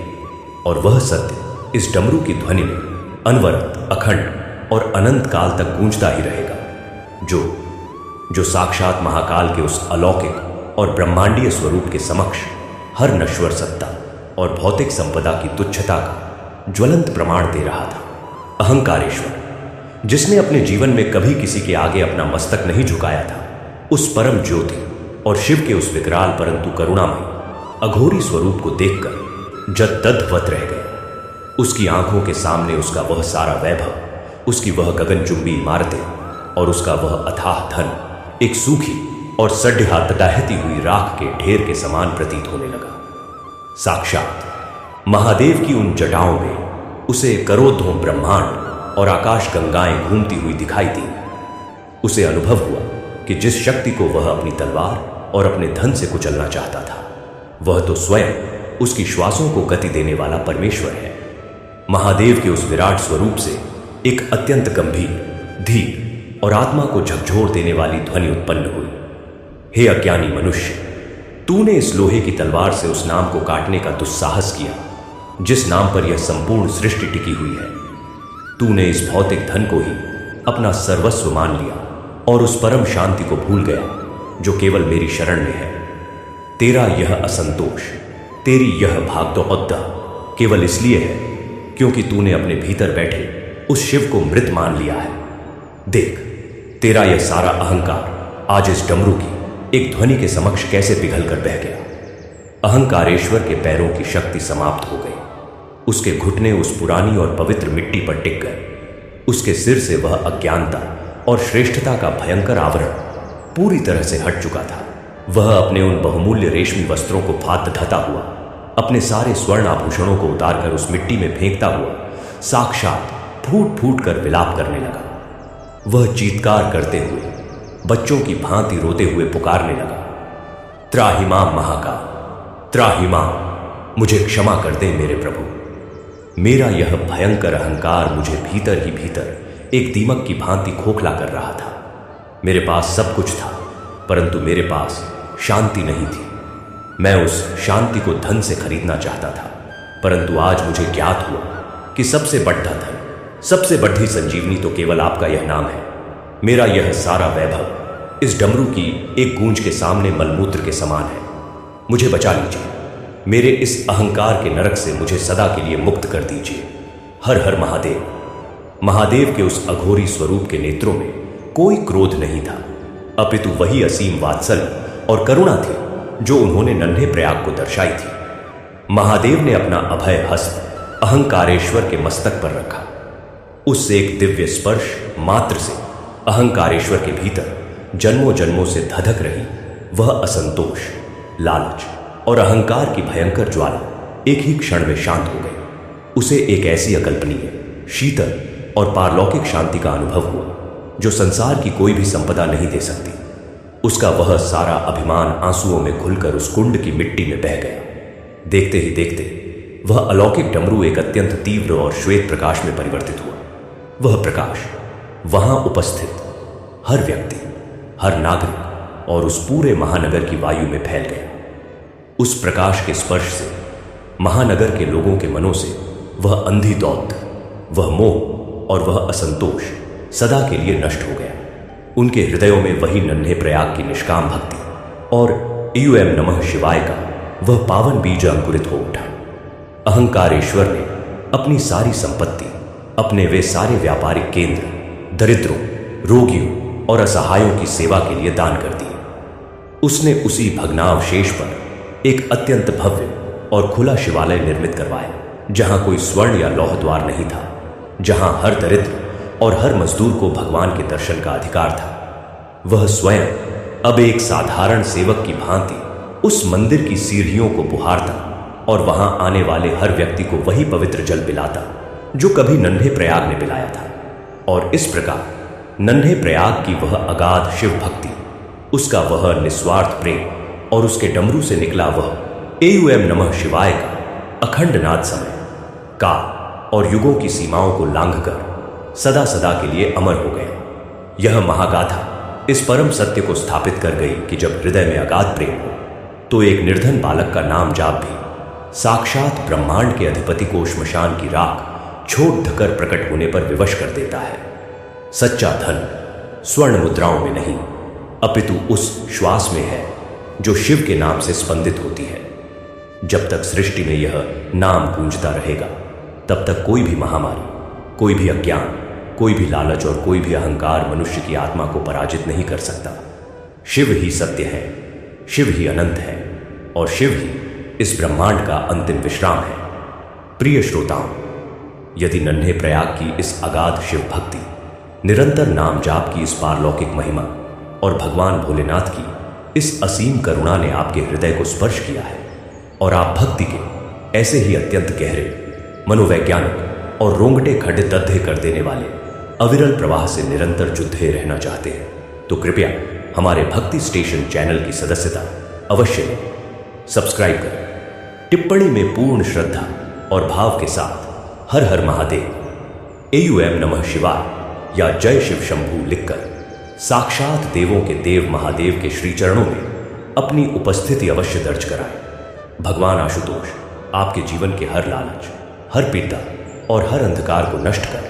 और वह सत्य इस डमरू की ध्वनि में अनवरत, अखंड और अनंत काल तक गूंजता ही रहेगा, जो साक्षात महाकाल के उस अलौकिक और ब्रह्मांडीय स्वरूप के समक्ष हर नश्वर सत्ता और भौतिक संपदा की तुच्छता का ज्वलंत प्रमाण दे रहा था। अहंकारेश्वर, जिसने अपने जीवन में कभी किसी के आगे अपना मस्तक नहीं झुकाया था, उस परम ज्योति और शिव के उस विकराल परंतु करुणामय अघोरी स्वरूप को देखकर जद तद्वत रह गए। उसकी आंखों के सामने उसका वह सारा वैभव, उसकी वह गगनचुंबी इमारतें और उसका वह अथाह धन एक सूखी और सड्ढा तटाहती हुई राख के ढेर के समान प्रतीत होने लगा। साक्षात महादेव की उन जटाओं में उसे करोड़ों ब्रह्मांड और आकाश गंगाएं घूमती हुई दिखाई दी। उसे अनुभव हुआ कि जिस शक्ति को वह अपनी तलवार और अपने धन से कुचलना चाहता था, वह तो स्वयं उसकी श्वासों को गति देने वाला परमेश्वर है। महादेव के उस विराट स्वरूप से एक अत्यंत गंभीर, धीर और आत्मा को झकझोर देने वाली ध्वनि उत्पन्न हुई। हे अज्ञानी मनुष्य, तूने इस लोहे की तलवार से उस नाम को काटने का दुस्साहस किया जिस नाम पर यह संपूर्ण सृष्टि टिकी हुई है। तूने इस भौतिक धन को ही अपना सर्वस्व मान लिया और उस परम शांति को भूल गया जो केवल मेरी शरण में है। तेरा यह असंतोष, तेरी यह भागदौड़ केवल इसलिए है क्योंकि तूने अपने भीतर बैठे उस शिव को मृत मान लिया है। देख, तेरा यह सारा अहंकार आज इस डमरू की एक ध्वनि के समक्ष कैसे पिघल कर बह गया। अहंकारेश्वर के पैरों की शक्ति समाप्त हो गई। उसके घुटने उस पुरानी और पवित्र मिट्टी पर टिक गए। उसके सिर से वह अज्ञानता और श्रेष्ठता का भयंकर आवरण पूरी तरह से हट चुका था। वह अपने उन बहुमूल्य रेशमी वस्त्रों को फात ढता हुआ, अपने सारे स्वर्ण आभूषणों को उतारकर उस मिट्टी में फेंकता हुआ साक्षात फूट फूट कर विलाप करने लगा। वह चीत्कार करते हुए बच्चों की भांति रोते हुए पुकारने लगा, त्राहिमाम महाकाल, त्राहिमाम, मुझे क्षमा कर दे मेरे प्रभु। मेरा यह भयंकर अहंकार मुझे भीतर ही भीतर एक दीमक की भांति खोखला कर रहा था। मेरे पास सब कुछ था, परंतु मेरे पास शांति नहीं थी। मैं उस शांति को धन से खरीदना चाहता था, परंतु आज मुझे ज्ञात हुआ कि सबसे बड़ा धन, सबसे बड़ी संजीवनी तो केवल आपका यह नाम है। मेरा यह सारा वैभव इस डमरू की एक गूंज के सामने मलमूत्र के समान है। मुझे बचा लीजिए, मेरे इस अहंकार के नरक से मुझे सदा के लिए मुक्त कर दीजिए। हर हर महादेव। महादेव के उस अघोरी स्वरूप के नेत्रों में कोई क्रोध नहीं था, अपितु वही असीम वात्सल्य और करुणा थी जो उन्होंने नन्हे प्रयाग को दर्शाई थी। महादेव ने अपना अभय हस्त अहंकारेश्वर के मस्तक पर रखा। उससे एक दिव्य स्पर्श मात्र से अहंकारेश्वर के भीतर जन्मों जन्मों से धधक रही वह असंतोष, लालच और अहंकार की भयंकर ज्वाला एक ही क्षण में शांत हो गई। उसे एक ऐसी अकल्पनीय, शीतल और पारलौकिक शांति का अनुभव हुआ जो संसार की कोई भी संपदा नहीं दे सकती। उसका वह सारा अभिमान आंसुओं में घुलकर उस कुंड की मिट्टी में बह गया। देखते ही देखते वह अलौकिक डमरू एक अत्यंत तीव्र और श्वेत प्रकाश में परिवर्तित हुआ। वह प्रकाश वहां उपस्थित हर व्यक्ति, हर नागरिक और उस पूरे महानगर की वायु में फैल गया। उस प्रकाश के स्पर्श से महानगर के लोगों के मनों से वह अंधी दौड़, वह मोह और वह असंतोष सदा के लिए नष्ट हो गया। उनके हृदयों में वही नन्हे प्रयाग की निष्काम भक्ति और ईयूएम नमः शिवाय का वह पावन बीज अंकुरित हो उठा। अहंकारेश्वर ने अपनी सारी संपत्ति अपने वे सारे व्यापारिक केंद्र दरिद्रों, रोगियों और असहायों की सेवा के लिए दान कर दिए। उसने उसी भग्नावशेष पर एक अत्यंत भव्य और खुला शिवालय निर्मित करवाया, जहां कोई स्वर्ण या लौह द्वार नहीं था, जहां हर दरिद्र और हर मजदूर को भगवान के दर्शन का अधिकार था। वह स्वयं अब एक साधारण सेवक की भांति उस मंदिर की सीढ़ियों को बुहारता और वहां आने वाले हर व्यक्ति को वही पवित्र जल पिलाता जो कभी नन्हे प्रयाग ने पिलाया था। और इस प्रकार नन्हे प्रयाग की वह अगाध शिव भक्ति, उसका वह निस्वार्थ प्रेम और उसके डमरू से निकला वह एयूएम नमः शिवाय का अखंड नाद समय, काल और युगों की सीमाओं को लांघकर सदा सदा के लिए अमर हो गया। यह महागाथा इस परम सत्य को स्थापित कर गई कि जब हृदय में अगाध प्रेम हो तो एक निर्धन बालक का नाम जाप भी साक्षात ब्रह्मांड के अधिपति को श्मशान की राख छोड़ धकर प्रकट होने पर विवश कर देता है। सच्चा धन स्वर्ण मुद्राओं में नहीं, अपितु उस श्वास में है जो शिव के नाम से स्पंदित होती है। जब तक सृष्टि में यह नाम गूंजता रहेगा, तब तक कोई भी महामारी, कोई भी अज्ञान, कोई भी लालच और कोई भी अहंकार मनुष्य की आत्मा को पराजित नहीं कर सकता। शिव ही सत्य है, शिव ही अनंत है और शिव ही इस ब्रह्मांड का अंतिम विश्राम है। प्रिय श्रोताओं, यदि नन्हे प्रयाग की इस अगाध शिव भक्ति, निरंतर नाम जाप की इस पारलौकिक महिमा और भगवान भोलेनाथ की इस असीम करुणा ने आपके हृदय को स्पर्श किया है और आप भक्ति के ऐसे ही अत्यंत गहरे, मनोवैज्ञानिक और रोंगटे खड़े दद्धे कर देने वाले अविरल प्रवाह से निरंतर जुड़े रहना चाहते हैं, तो कृपया हमारे भक्ति स्टेशन चैनल की सदस्यता अवश्य लें। सब्सक्राइब करें। टिप्पणी में पूर्ण श्रद्धा और भाव के साथ हर हर महादेव, AUM नमः शिवाय या जय शिव शंभू लिखकर साक्षात देवों के देव महादेव के श्री चरणों में अपनी उपस्थिति अवश्य दर्ज कराएं। भगवान आशुतोष आपके जीवन के हर लालच, हर पीड़ा और हर अंधकार को नष्ट करें।